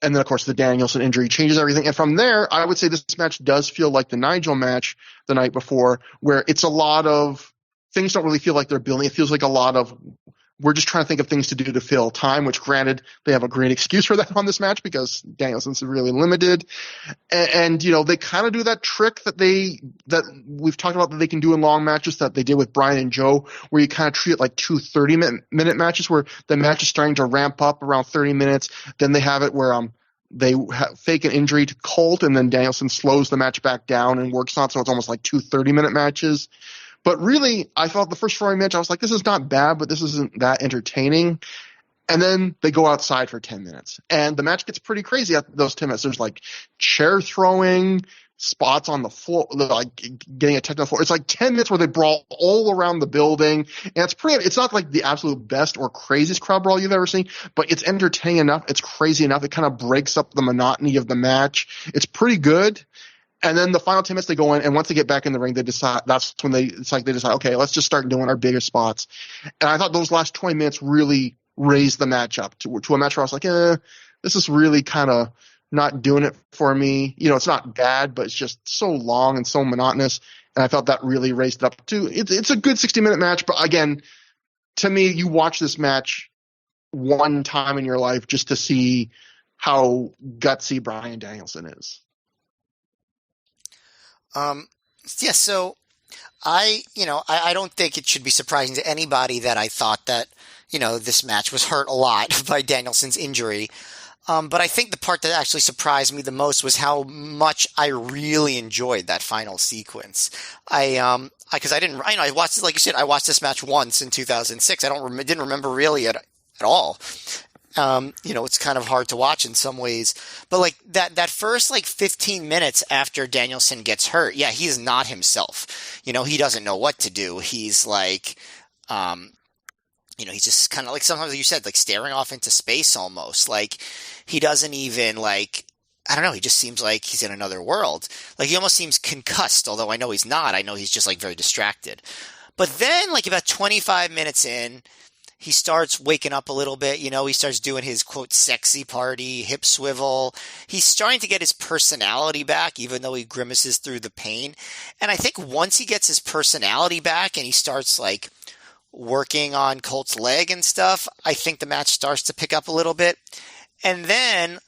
And then, of course, the Danielson injury changes everything. And from there, I would say this match does feel like the Nigel match the night before, where it's a lot of things don't really feel like they're building. It feels like a lot of we're just trying to think of things to do to fill time, which granted, they have a great excuse for that on this match because Danielson's really limited. And they kind of do that trick that we've talked about that they can do in long matches that they did with Brian and Joe, where you kind of treat it like 2 30-minute matches where the match is starting to ramp up around 30 minutes. Then they have it where they fake an injury to Colt, and then Danielson slows the match back down and works on it, so it's almost like 2 30-minute matches. But really, I thought the first 4 match, I was like, this is not bad, but this isn't that entertaining. And then they go outside for 10 minutes. And the match gets pretty crazy at those 10 minutes. There's like chair throwing, spots on the floor, like getting a technical floor. It's like 10 minutes where they brawl all around the building. And it's not like the absolute best or craziest crowd brawl you've ever seen, but it's entertaining enough. It's crazy enough. It kind of breaks up the monotony of the match. It's pretty good. And then the final 10 minutes they go in, and once they get back in the ring, they decide, they decide, okay, let's just start doing our bigger spots. And I thought those last 20 minutes really raised the match up to a match where I was like, this is really kind of not doing it for me. It's not bad, but it's just so long and so monotonous. And I felt that really raised it up to, it's a good 60-minute match. But again, to me, you watch this match one time in your life just to see how gutsy Bryan Danielson is. So I don't think it should be surprising to anybody that I thought that, this match was hurt a lot by Danielson's injury. But I think the part that actually surprised me the most was how much I really enjoyed that final sequence. I watched it, like you said, I watched this match once in 2006. Didn't remember really at all. It's kind of hard to watch in some ways, but like that first 15 minutes after Danielson gets hurt, he's not himself. He doesn't know what to do. He's like, he's just kind of like, sometimes you said, like staring off into space almost. Like he doesn't even I don't know. He just seems like he's in another world. Like he almost seems concussed, although I know he's not. I know he's just very distracted. But then about 25 minutes in, he starts waking up a little bit, he starts doing his quote sexy party, hip swivel. He's starting to get his personality back, even though he grimaces through the pain. And I think once he gets his personality back and he starts working on Colt's leg and stuff, I think the match starts to pick up a little bit. And then,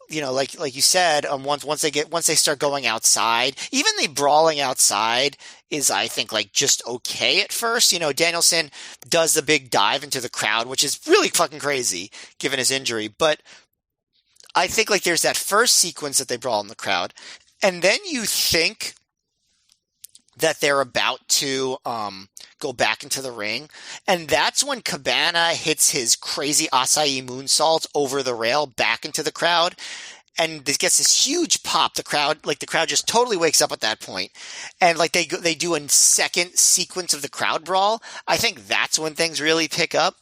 like you said, once they start going outside, even the brawling outside is, I think, just okay at first. Danielson does the big dive into the crowd, which is really fucking crazy given his injury. But I think there's that first sequence that they brawl in the crowd, and then you think that they're about to go back into the ring. And that's when Cabana hits his crazy acai moonsault over the rail back into the crowd. And this gets this huge pop. The crowd just totally wakes up at that point. And they do a second sequence of the crowd brawl. I think that's when things really pick up.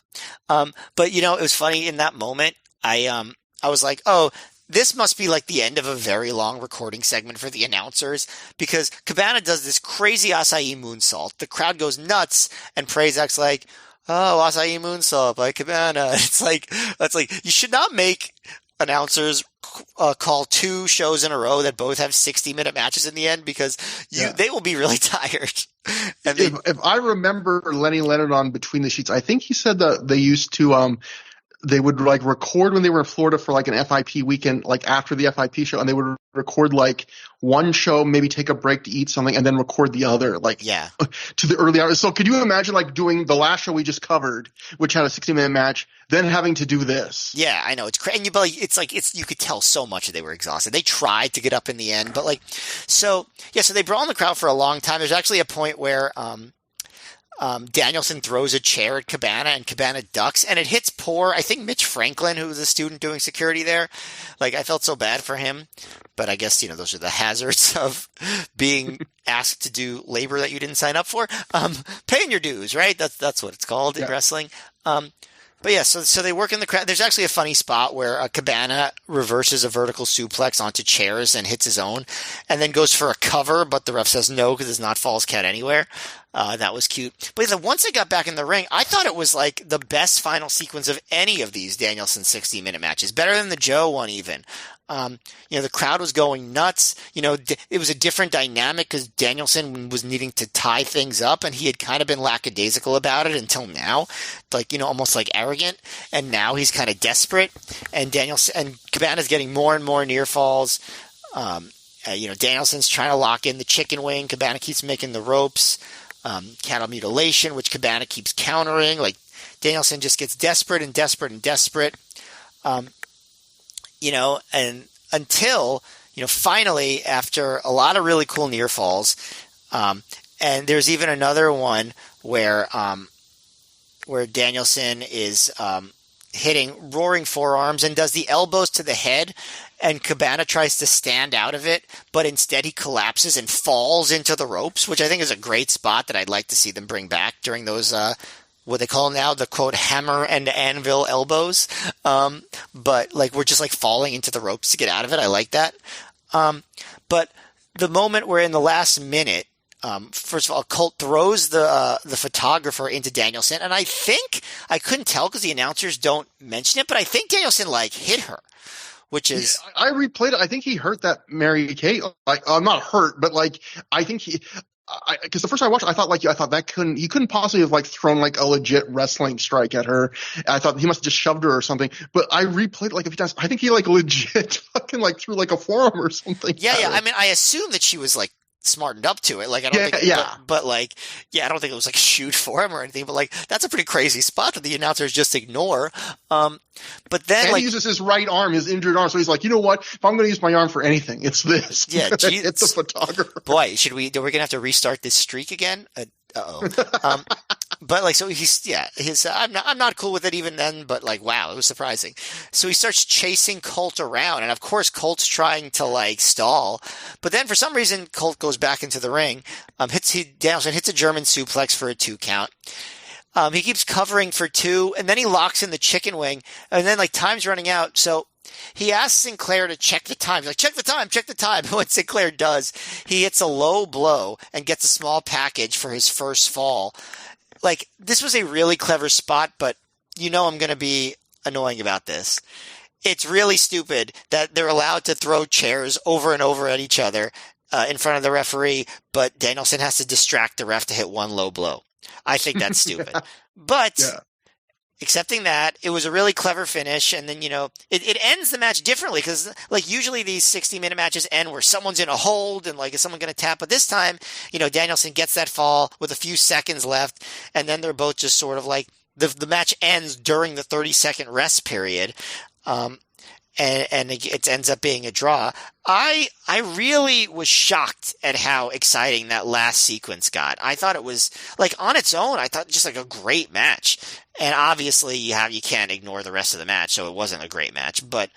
But it was funny in that moment. I was like, oh, this must be the end of a very long recording segment for the announcers, because Cabana does this crazy acai moonsault. The crowd goes nuts, and Prazak's like, oh, acai moonsault by Cabana. It's you should not make announcers call 2 shows in a row that both have 60-minute matches in the end, because they will be really tired. And if I remember Lenny Leonard on Between the Sheets, I think he said that they used to they would record when they were in Florida for an FIP weekend, after the FIP show, and they would record one show, maybe take a break to eat something, and then record the other, to the early hours. So could you imagine doing the last show we just covered, which had a 60-minute match, then having to do this? Yeah, I know, it's crazy. And you could tell so much that they were exhausted. They tried to get up in the end, but so they brawl in the crowd for a long time. There's actually a point where Danielson throws a chair at Cabana, and Cabana ducks, and it hits poor, I think, Mitch Franklin, who was a student doing security there. I felt so bad for him, but I guess, those are the hazards of being asked to do labor that you didn't sign up for. Paying your dues, right? That's what it's called in wrestling. But yeah, so they work in the crowd. There's actually a funny spot where Cabana reverses a vertical suplex onto chairs and hits his own, and then goes for a cover, but the ref says no because it's not false count anywhere. That was cute. But once they got back in the ring, I thought it was the best final sequence of any of these Danielson 60-minute matches. Better than the Joe one even. The crowd was going nuts. It was a different dynamic because Danielson was needing to tie things up, and he had kind of been lackadaisical about it until now, almost like arrogant. And now he's kind of desperate. And Cabana's getting more and more near falls. Danielson's trying to lock in the chicken wing. Cabana keeps making the ropes. Cattle mutilation, which Cabana keeps countering. Like Danielson just gets desperate and desperate and desperate. And until, finally, after a lot of really cool near falls, and there's even another one where Danielson is hitting roaring forearms and does the elbows to the head, and Cabana tries to stand out of it, but instead he collapses and falls into the ropes, which I think is a great spot that I'd like to see them bring back during those what they call now the quote hammer and anvil elbows. But we're just falling into the ropes to get out of it. I like that. But the moment where in the last minute, first of all, Colt throws the photographer into Danielson, and I think I couldn't tell because the announcers don't mention it, but I think Danielson hit her, which is I replayed it. I think he hurt that Mary Kay. I'm not hurt, but I think he. Because the first time I watched it, I thought that he couldn't possibly have thrown a legit wrestling strike at her. I thought he must have just shoved her or something. But I replayed it a few times. I think he legit fucking threw a forearm or something. Yeah. I mean, I assume that she was smartened up to it. I don't think, but I don't think it was shoot for him or anything, but that's a pretty crazy spot that the announcers just ignore. But then he uses his right arm, his injured arm. So he's you know what? If I'm going to use my arm for anything, it's this. Yeah. It's the photographer. Boy, we're going to have to restart this streak again. But so I'm not cool with it even then, but wow, it was surprising. So he starts chasing Colt around, and of course Colt's trying to stall, but then for some reason Colt goes back into the ring, Danielson hits a German suplex for a 2 count. He keeps covering for 2, and then he locks in the chicken wing, and then time's running out, so he asks Sinclair to check the time. He's check the time. And when Sinclair does, he hits a low blow and gets a small package for his first fall. This was a really clever spot, but I'm going to be annoying about this. It's really stupid that they're allowed to throw chairs over and over at each other in front of the referee, but Danielson has to distract the ref to hit one low blow. I think that's stupid. But accepting that, it was a really clever finish, and then, it ends the match differently because, usually these 60-minute matches end where someone's in a hold and, is someone going to tap? But this time, Danielson gets that fall with a few seconds left, and then they're both just sort of the match ends during the 30-second rest period. And it ends up being a draw. I really was shocked at how exciting that last sequence got. I thought it was on its own. I thought just a great match. And obviously you can't ignore the rest of the match, so it wasn't a great match. But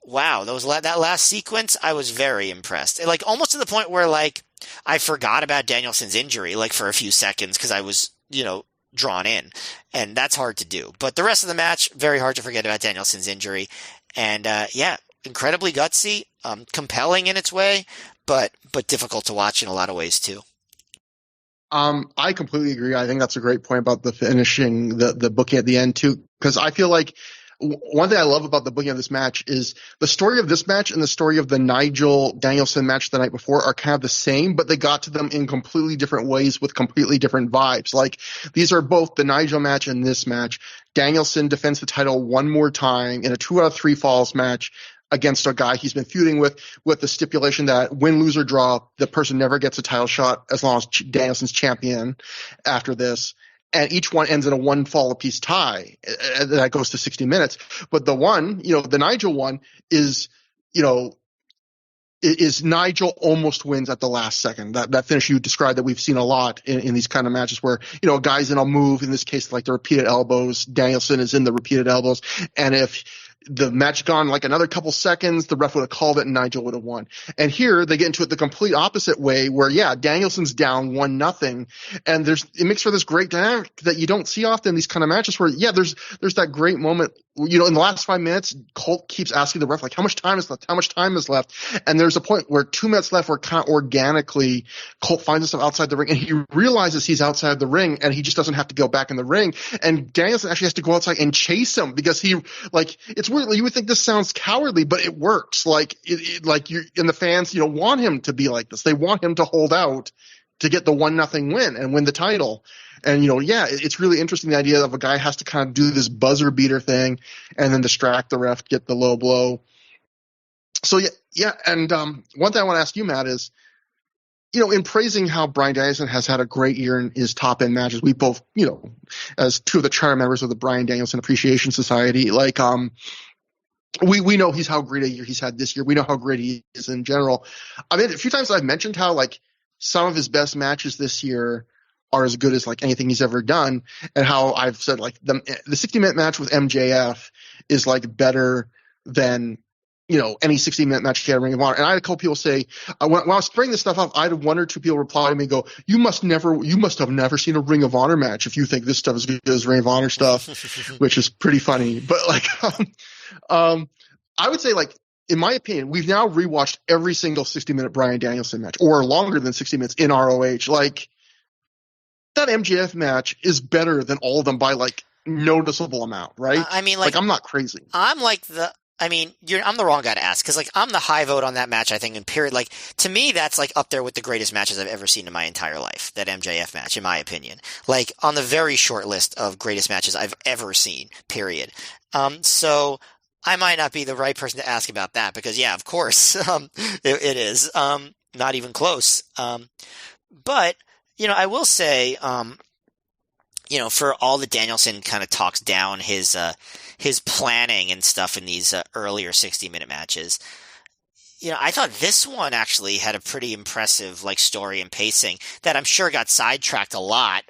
wow, that last sequence, I was very impressed. Almost to the point where I forgot about Danielson's injury for a few seconds because I was drawn in, and that's hard to do. But the rest of the match, very hard to forget about Danielson's injury. And incredibly gutsy, compelling in its way, but difficult to watch in a lot of ways too. I completely agree. I think that's a great point about the finishing, the booking at the end too, because I feel one thing I love about the booking of this match is the story of this match and the story of the Nigel Danielson match the night before are kind of the same, but they got to them in completely different ways with completely different vibes. These are both the Nigel match and this match. Danielson defends the title one more time in a 2 out of 3 falls match against a guy he's been feuding with the stipulation that win, lose, or draw, the person never gets a title shot as long as Danielson's champion after this. And each one ends in a 1 fall apiece tie that goes to 60 minutes. But the one, the Nigel one is Nigel almost wins at the last second. That finish you described that we've seen a lot in these kind of matches where, a guy's in a move, in this case, the repeated elbows. Danielson is in the repeated elbows. And if the match gone another couple seconds, the ref would have called it and Nigel would have won. And here they get into it the complete opposite way where, Danielson's down 1-0. And it makes for this great dynamic that you don't see often in these kind of matches where, there's that great moment, in the last 5 minutes, Colt keeps asking the ref, how much time is left? How much time is left? And there's a point where 2 minutes left where kind of organically Colt finds himself outside the ring and he realizes he's outside the ring and he just doesn't have to go back in the ring. And Danielson actually has to go outside and chase him because it's weird. You would think this sounds cowardly, but it works. Like you and the fans, want him to be like this. They want him to hold out to get the 1-0 win and win the title. And it's really interesting, the idea of a guy has to kind of do this buzzer beater thing and then distract the ref, get the low blow. So and one thing I want to ask you, Matt, is in praising how Bryan Danielson has had a great year in his top end matches, we both, as two of the charter members of the Bryan Danielson Appreciation Society, like we know how great a year he's had this year. We know how great he is in general. I mean, a few times I've mentioned how like some of his best matches this year are as good as like anything he's ever done, and how I've said like the 60-minute match with MJF is like better than any 60-minute match he had in Ring of Honor. And I had a couple people say, when I was bringing this stuff up, I had one or two people reply to me and go, you must have never seen a Ring of Honor match if you think this stuff is good as Ring of Honor stuff, which is pretty funny. But like, I would say, like, in my opinion, we've now rewatched every single 60-minute Bryan Danielson match, or longer than 60 minutes in ROH. Like, that MJF match is better than all of them by like noticeable amount, right? I mean, like I'm not crazy. I'm the wrong guy to ask, because like I'm the high vote on that match, I think, in period. Like, to me, that's like up there with the greatest matches I've ever seen in my entire life. That MJF match, in my opinion, like on the very short list of greatest matches I've ever seen. Period. So I might not be the right person to ask about that, because yeah, of course, it is not even close. But I will say, for all that Danielson kind of talks down his planning and stuff in these earlier 60-minute matches, I thought this one actually had a pretty impressive like story and pacing that I'm sure got sidetracked a lot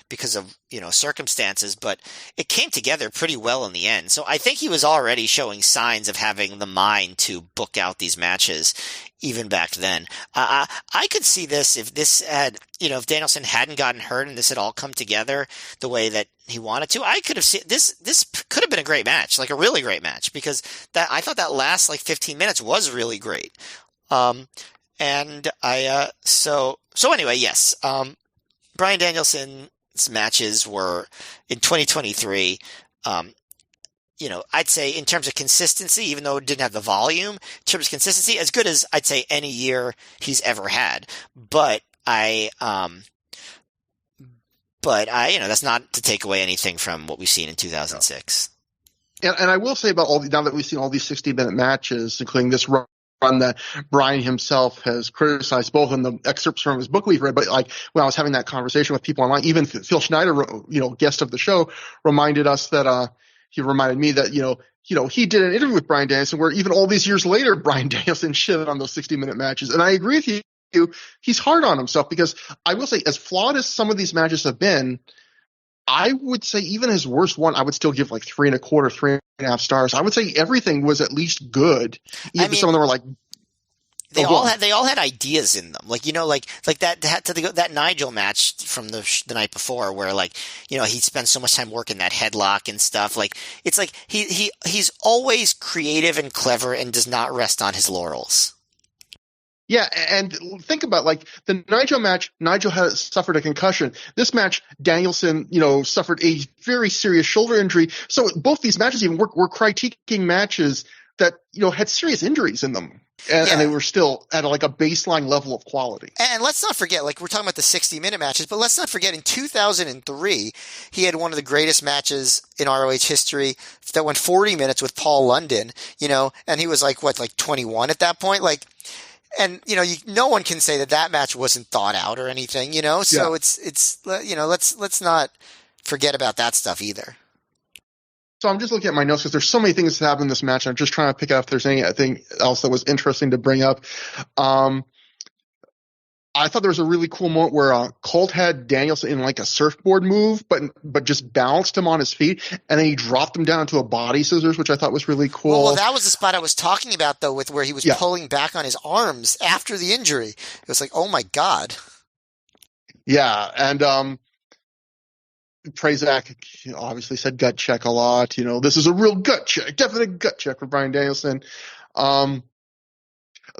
because of circumstances, but it came together pretty well in the end. So I think he was already showing signs of having the mind to book out these matches even back then. I could see this if this had, if Danielson hadn't gotten hurt and this had all come together the way that he wanted to. I could have seen this. This could have been a great match, like a really great match, because I thought that last like 15 minutes was really great. And I so anyway, yes. Bryan Danielson's matches were in 2023. I'd say in terms of consistency, even though it didn't have the volume, in terms of consistency, as good as I'd say any year he's ever had. But that's not to take away anything from what we've seen in 2006. And I will say about now that we've seen all these 60-minute matches, including this run that Bryan himself has criticized, both in the excerpts from his book we've read, but like when I was having that conversation with people online, even Phil Schneider, guest of the show, reminded us that he reminded me that he did an interview with Bryan Danielson where even all these years later, Bryan Danielson shit on those 60-minute matches. And I agree with you. He's hard on himself, because I will say, as flawed as some of these matches have been, I would say even his worst one, I would still give like 3.25, 3.5 stars. I would say everything was at least good. Even some of them were like, they all had ideas in them, like that Nigel match from the night before, where he spends so much time working that headlock and stuff. Like, it's like he's always creative and clever and does not rest on his laurels. Yeah, and think about like the Nigel match. Nigel had suffered a concussion. This match, Danielson, suffered a very serious shoulder injury. So both these matches even were critiquing matches that had serious injuries in them, and they were still at like a baseline level of quality. And let's not forget, like, we're talking about the 60-minute matches, but let's not forget in 2003 he had one of the greatest matches in ROH history that went 40 minutes with Paul London. And he was like 21 at that point, like. And, no one can say that match wasn't thought out or anything, so it's let's not forget about that stuff either. So I'm just looking at my notes because there's so many things that happened in this match. I'm just trying to pick out if there's anything else that was interesting to bring up. I thought there was a really cool moment where Colt had Danielson in like a surfboard move, but just balanced him on his feet, and then he dropped him down into a body scissors, which I thought was really cool. Well, that was the spot I was talking about, though, with where he was pulling back on his arms after the injury. It was like, oh my God. Yeah, and Prazak obviously said gut check a lot. This is a real gut check, definite gut check for Bryan Danielson.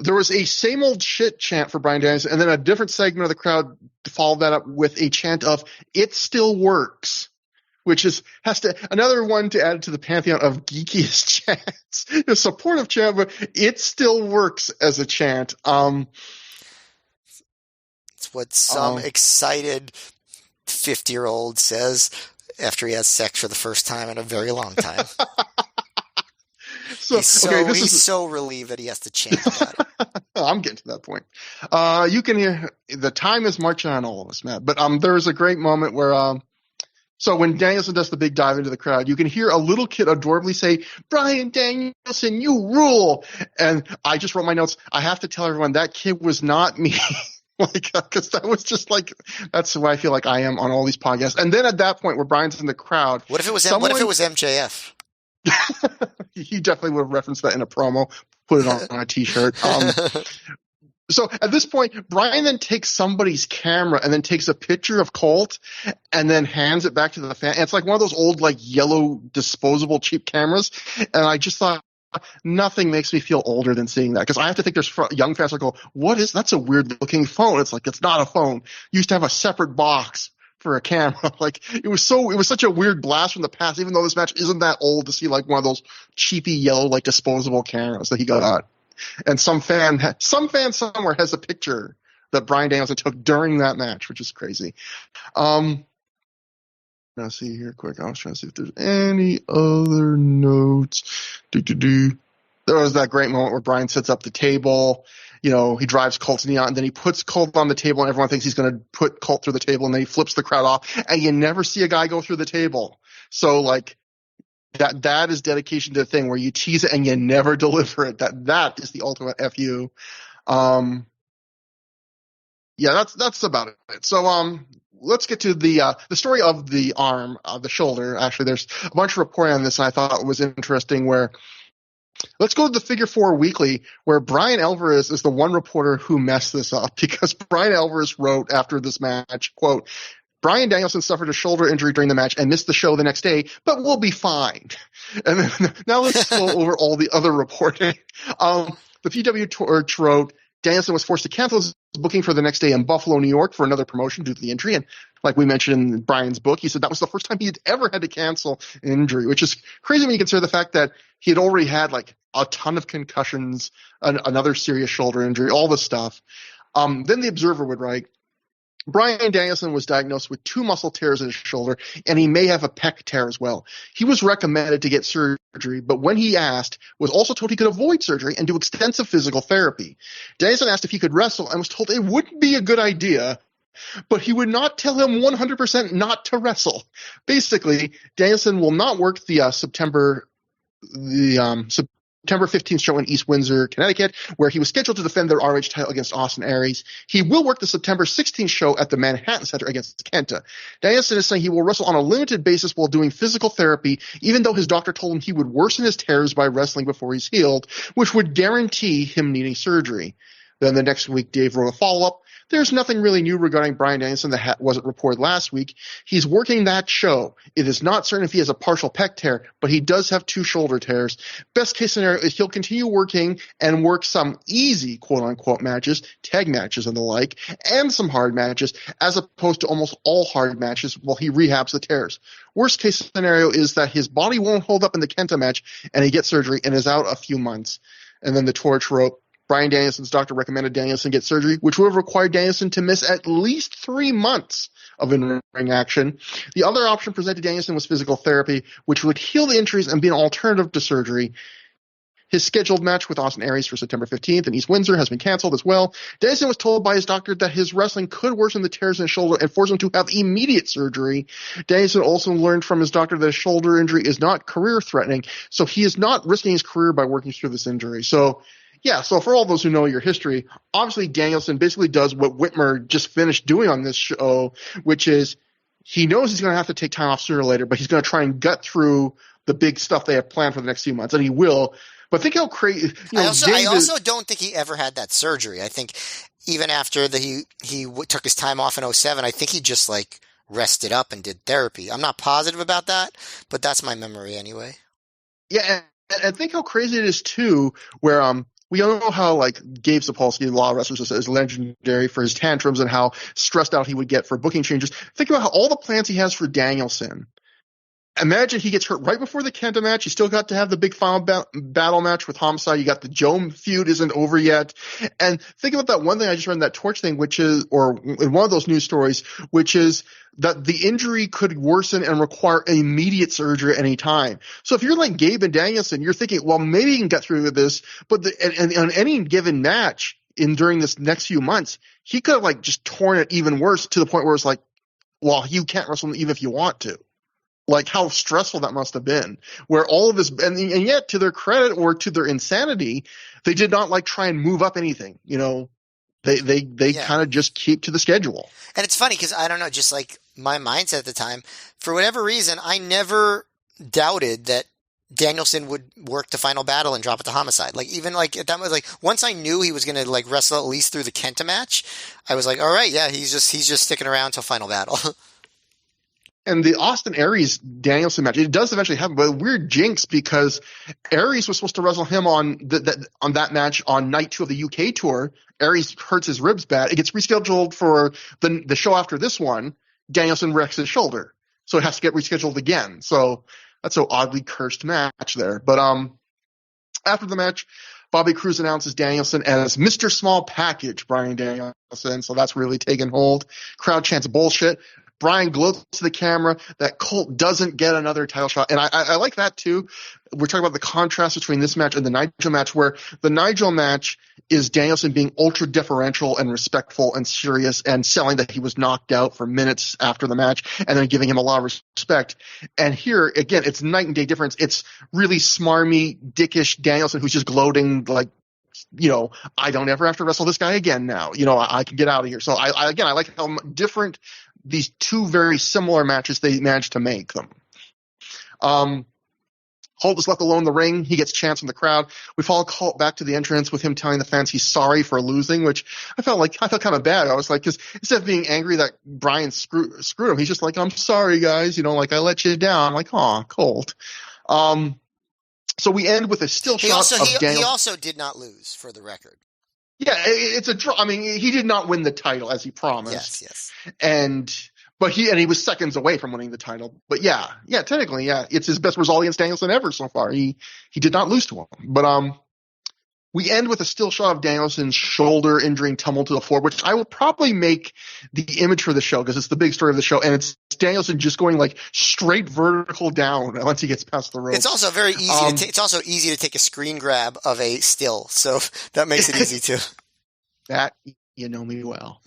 There was a same old shit chant for Bryan Danielson, and then a different segment of the crowd followed that up with a chant of "It still works," which has another one to add to the pantheon of geekiest chants. A supportive chant, but it still works as a chant. It's what some excited 50-year-old says after he has sex for the first time in a very long time. He's so relieved that he has to chant about it. I'm getting to that point. You can hear the time is marching on all of us, Matt. But there's a great moment where so when Danielson does the big dive into the crowd, you can hear a little kid adorably say, "Bryan Danielson, you rule!" And I just wrote my notes. I have to tell everyone that kid was not me. Because that was just that's the way I feel like I am on all these podcasts. And then at that point where Bryan's in the crowd, what if it was MJF? He definitely would have referenced that in a promo, put it on a T-shirt. So at this point, Bryan then takes somebody's camera and then takes a picture of Colt and then hands it back to the fan. And it's like one of those old yellow disposable cheap cameras. And I just thought, nothing makes me feel older than seeing that, because I have to think there's young fans that go, that's a weird looking phone. It's it's not a phone. You used to have a separate box for a camera. It was such a weird blast from the past, even though this match isn't that old, to see one of those cheapy yellow disposable cameras that he got. And some fan somewhere has a picture that Bryan Danielson took during that match, which is crazy. Now see here quick. I was trying to see if there's any other notes. There was that great moment where Bryan sets up the table. He drives Colt's knee out, and then he puts Colt on the table, and everyone thinks he's going to put Colt through the table, and then he flips the crowd off, and you never see a guy go through the table. So that is dedication to the thing where you tease it and you never deliver it. That is the ultimate FU. Yeah, that's about it. So let's get to the story of the arm, the shoulder. Actually, there's a bunch of reporting on this, and I thought it was interesting. Where let's go to the Figure 4 Weekly, where Brian Alvarez is the one reporter who messed this up, because Brian Alvarez wrote after this match, quote, "Bryan Danielson suffered a shoulder injury during the match and missed the show the next day, but we'll be fine." And then, now let's go over all the other reporting. The PW Torch wrote, Danielson was forced to cancel his booking for the next day in Buffalo, New York for another promotion due to the injury. And like we mentioned in Brian's book, he said that was the first time he had ever had to cancel an injury, which is crazy when you consider the fact that he had already had a ton of concussions, another serious shoulder injury, all this stuff. Then the Observer would write, Bryan Danielson was diagnosed with 2 muscle tears in his shoulder, and he may have a pec tear as well. He was recommended to get surgery, but when he asked, was also told he could avoid surgery and do extensive physical therapy. Danielson asked if he could wrestle and was told it wouldn't be a good idea, but he would not tell him 100% not to wrestle. Basically, Danielson will not work the September 15th show in East Windsor, Connecticut, where he was scheduled to defend their ROH title against Austin Aries. He will work the September 16th show at the Manhattan Center against Kenta. Danielson is saying he will wrestle on a limited basis while doing physical therapy, even though his doctor told him he would worsen his tears by wrestling before he's healed, which would guarantee him needing surgery. Then the next week, Dave wrote a follow-up. There's nothing really new regarding Bryan Danielson that wasn't reported last week. He's working that show. It is not certain if he has a partial pec tear, but he does have 2 shoulder tears. Best case scenario is he'll continue working and work some easy quote-unquote matches, tag matches and the like, and some hard matches, as opposed to almost all hard matches while he rehabs the tears. Worst case scenario is that his body won't hold up in the Kenta match and he gets surgery and is out a few months. And then the Torch wrote, Bryan Danielson's doctor recommended Danielson get surgery, which would have required Danielson to miss at least 3 months of in-ring action. The other option presented to Danielson was physical therapy, which would heal the injuries and be an alternative to surgery. His scheduled match with Austin Aries for September 15th in East Windsor has been canceled as well. Danielson was told by his doctor that his wrestling could worsen the tears in his shoulder and force him to have immediate surgery. Danielson also learned from his doctor that his shoulder injury is not career-threatening, so he is not risking his career by working through this injury. So for all those who know your history, obviously Danielson basically does what Whitmer just finished doing on this show, which is he knows he's going to have to take time off sooner or later, but he's going to try and gut through the big stuff they have planned for the next few months, and he will. But think how crazy. I also don't think he ever had that surgery. I think even after he took his time off in 2007, I think he just rested up and did therapy. I'm not positive about that, but that's my memory anyway. Yeah, and think how crazy it is too, where we all know how Gabe Sapolsky, a lot of wrestlers, is legendary for his tantrums and how stressed out he would get for booking changes. Think about how all the plans he has for Danielson imagine he gets hurt right before the Kenta match. You still got to have the big final battle match with Homicide. You got the Joe feud isn't over yet. And think about that one thing I just read in that Torch thing, which is, or in one of those news stories, which is that the injury could worsen and require immediate surgery at any time. So if you're like Gabe and Danielson, you're thinking, well, maybe you can get through with this, but on any given match during this next few months, he could have like just torn it even worse to the point where it's like, well, you can't wrestle even if you want to. Like how stressful that must have been, where all of this, and yet to their credit or to their insanity, they did not like try and move up anything. You know, they kind of just keep to the schedule. And it's funny because I don't know, just like my mindset at the time, for whatever reason, I never doubted that Danielson would work the final battle and drop it to Homicide. Like even like that was like once I knew he was going to like wrestle at least through the Kenta match, I was like, all right, yeah, he's just sticking around till final battle. And the Austin Aries Danielson match, it does eventually happen, but a weird jinx because Aries was supposed to wrestle him on that match on night 2 of the UK tour. Aries hurts his ribs bad. It gets rescheduled for the show after this one. Danielson wrecks his shoulder, so it has to get rescheduled again. So that's an oddly cursed match there. But after the match, Bobby Cruz announces Danielson as Mr. Small Package Bryan Danielson, so that's really taken hold. Crowd chants bullshit. Bryan gloats to the camera that Colt doesn't get another title shot. And I like that too. We're talking about the contrast between this match and the Nigel match, where the Nigel match is Danielson being ultra deferential and respectful and serious and selling that he was knocked out for minutes after the match and then giving him a lot of respect. And here, again, it's night and day difference. It's really smarmy, dickish Danielson who's just gloating like, you know, I don't ever have to wrestle this guy again now. You know, I can get out of here. So I like how different these two very similar matches they managed to make them. Colt is left alone in the ring. He gets chants from the crowd. We follow Colt back to the entrance with him telling the fans he's sorry for losing, which I felt kind of bad. I was like, because instead of being angry that Bryan screwed him, he's just like, I'm sorry, guys. You know, like I let you down. I'm like, aw, Colt. So we end with a still shot of Daniel. He also did not lose, for the record. Yeah, it's a draw. I mean, he did not win the title as he promised. Yes. But he was seconds away from winning the title. But yeah, technically, yeah, it's his best result against Danielson ever so far. He did not lose to him. But we end with a still shot of Danielson's shoulder injuring tumble to the floor, which I will probably make the image for the show because it's the big story of the show, and it's Danielson just going like straight vertical down once he gets past the ropes. It's also very easy. It's also easy to take a screen grab of a still, so that makes it easy too. That you know me well.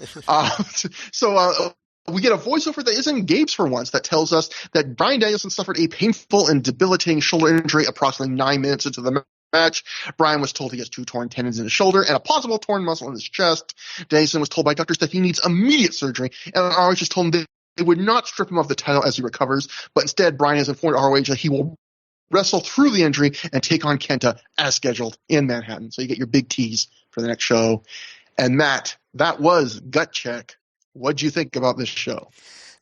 We get a voiceover that isn't Gabe's for once that tells us that Bryan Danielson suffered a painful and debilitating shoulder injury approximately 9 minutes into the match. Bryan was told he has 2 torn tendons in his shoulder and a possible torn muscle in his chest. Danielson was told by doctors that he needs immediate surgery, and ROH just told him they would not strip him of the title as he recovers, but instead Bryan has informed ROH that he will wrestle through the injury and take on Kenta as scheduled in Manhattan. So you get your big tease for the next show. And Matt, that was Gut Check. What'd you think about this show?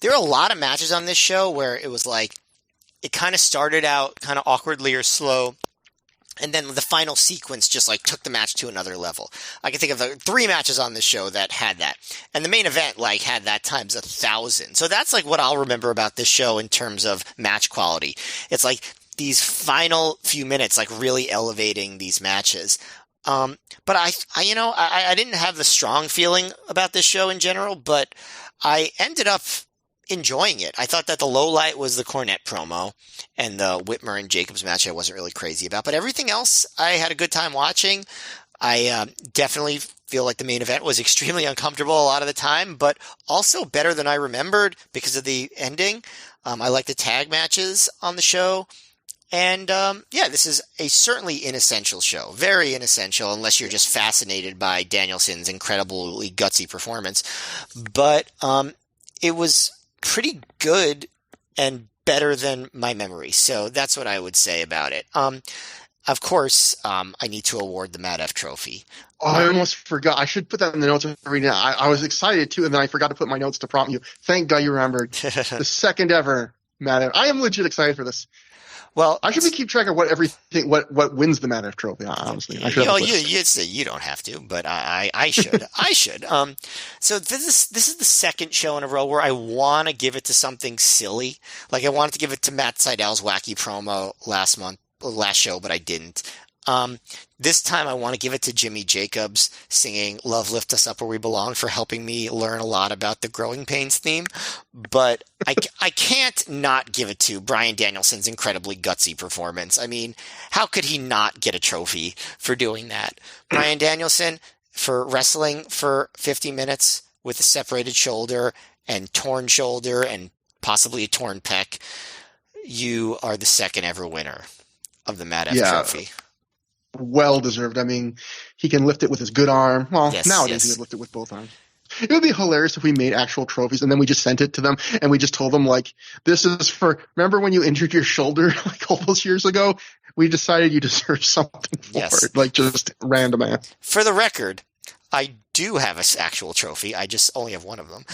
There are a lot of matches on this show where it was like, it kind of started out kind of awkwardly or slow, and then the final sequence just like took the match to another level. I can think of 3 matches on this show that had that. And the main event like had that times 1,000. So that's like what I'll remember about this show in terms of match quality. It's like these final few minutes like really elevating these matches. But I didn't have the strong feeling about this show in general, but I ended up enjoying it. I thought that the low light was the Cornette promo, and the Whitmer and Jacobs match I wasn't really crazy about, but everything else I had a good time watching. I definitely feel like the main event was extremely uncomfortable a lot of the time, but also better than I remembered because of the ending. I like the tag matches on the show. And this is a certainly inessential show. Very inessential unless you're just fascinated by Danielson's incredibly gutsy performance. But it was pretty good and better than my memory. So that's what I would say about it. Of course, I need to award the Matt F. Trophy. Oh, I almost forgot. I should put that in the notes every now. I was excited too, and then I forgot to put my notes to prompt you. Thank God you remembered. The second ever Matt F. I am legit excited for this. Well, I should keep track of what wins the Matt Trophy. Honestly, I should have a list. You don't have to, but I should. I should. So this is the second show in a row where I want to give it to something silly. Like I wanted to give it to Matt Seidel's wacky promo last show, but I didn't. This time I want to give it to Jimmy Jacobs singing Love Lift Us Up Where We Belong for helping me learn a lot about the Growing Pains theme. But I can't not give it to Bryan Danielson's incredibly gutsy performance. I mean, how could he not get a trophy for doing that? Bryan Danielson, for wrestling for 50 minutes with a separated shoulder and torn shoulder and possibly a torn pec, you are the second ever winner of the Matt F. Trophy. Well deserved. I mean, he can lift it with his good arm. Well, nowadays he would lift it with both arms. It would be hilarious if we made actual trophies and then we just sent it to them and we just told them, like, this is for, remember when you injured your shoulder like all those years ago? We decided you deserve something for it. Like, just random ass. For the record, I do have an actual trophy. I just only have one of them.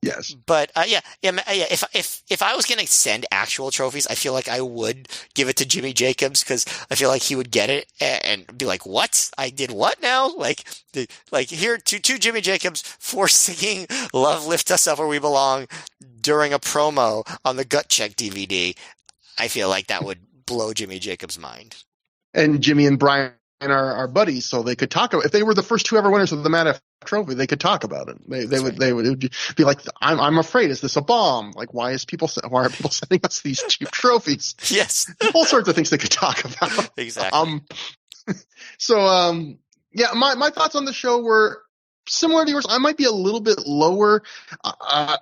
Yes. But if I was going to send actual trophies, I feel like I would give it to Jimmy Jacobs because I feel like he would get it and be like, "What? I did what now?" Like here to Jimmy Jacobs for singing "Love Lift Us Up Where We Belong" during a promo on the Gut Check DVD. I feel like that would blow Jimmy Jacobs' mind. And Jimmy and Brian are buddies, so they could talk about, if they were the first two ever winners of the Matt F. Trophy, they could talk about it. They would be like, I'm afraid, is this a bomb? Like, why are people sending us these cheap trophies? Yes. All sorts of things they could talk about. Exactly. My thoughts on the show were similar to yours. I might be a little bit lower, stop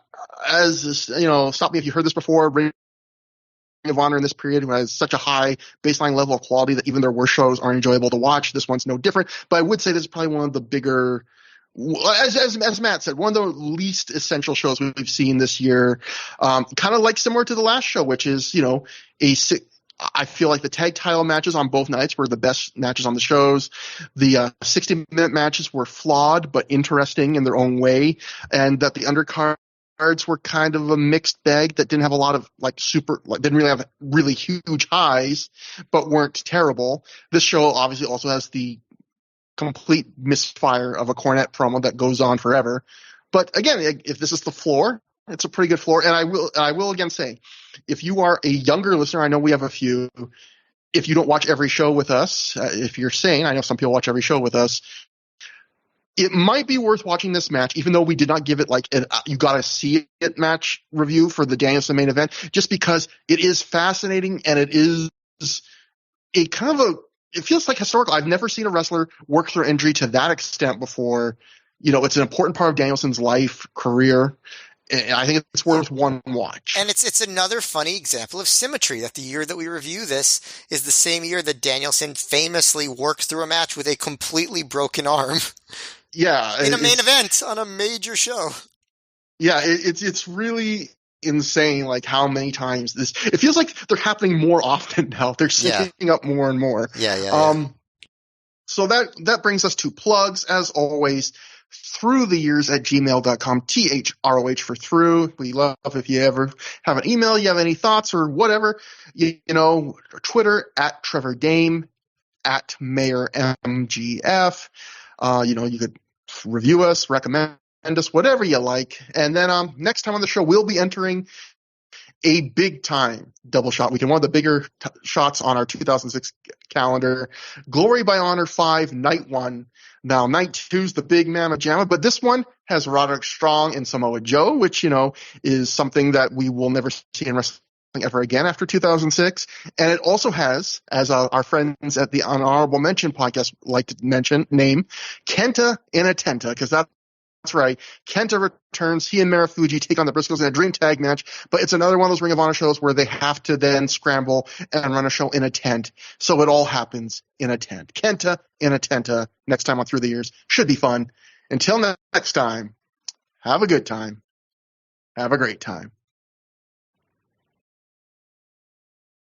me if you heard this before. Ring of Honor in this period has such a high baseline level of quality that even their worst shows are enjoyable to watch. This one's no different, but I would say this is probably one of the bigger, as Matt said, one of the least essential shows we've seen this year. Kind of like similar to the last show, which is, I feel like the tag title matches on both nights were the best matches on the shows. The 60-minute matches were flawed but interesting in their own way, and that the undercards were kind of a mixed bag that didn't have a lot of didn't really have really huge highs, but weren't terrible. This show obviously also has the complete misfire of a Cornette promo that goes on forever. But again, if this is the floor, it's a pretty good floor. And I will again say, if you are a younger listener, I know we have a few. If you don't watch every show with us, if you're sane, I know some people watch every show with us. It might be worth watching this match, even though we did not give it you gotta see it match review for the Danielson main event, just because it is fascinating and it is a kind of it feels like historical. I've never seen a wrestler work through injury to that extent before. It's an important part of Danielson's life, career. And I think it's worth one watch. And it's another funny example of symmetry, that the year that we review this is the same year that Danielson famously worked through a match with a completely broken arm. Yeah. In a main event on a major show. Yeah, it's really insane, like how many times it feels like they're happening more often now. They're syncing up more and more. Yeah. So that brings us to plugs, as always. Through the years at gmail.com, ThROH for through. We love if you ever have an email, you have any thoughts or whatever, Twitter at Trevor Dame, at Mayor MGF. You could review us, recommend us, whatever you like. And then next time on the show, we'll be entering a big time double shot weekend, one of the bigger shots on our 2006 calendar. Glory by Honor 5, Night 1. Now, Night 2 is the big Mamma Jamma, but this one has Roderick Strong and Samoa Joe, which, is something that we will never see in wrestling ever again after 2006. And it also has, as our friends at the Honorable Mention podcast like to name Kenta Inatenta, because that's right. Kenta returns. He and Marufuji take on the Briscoes in a dream tag match, but it's another one of those Ring of Honor shows where they have to then scramble and run a show in a tent. So it all happens in a tent. Kenta Inatenta next time on Through the Years. Should be fun. Until next time, have a good time. Have a great time.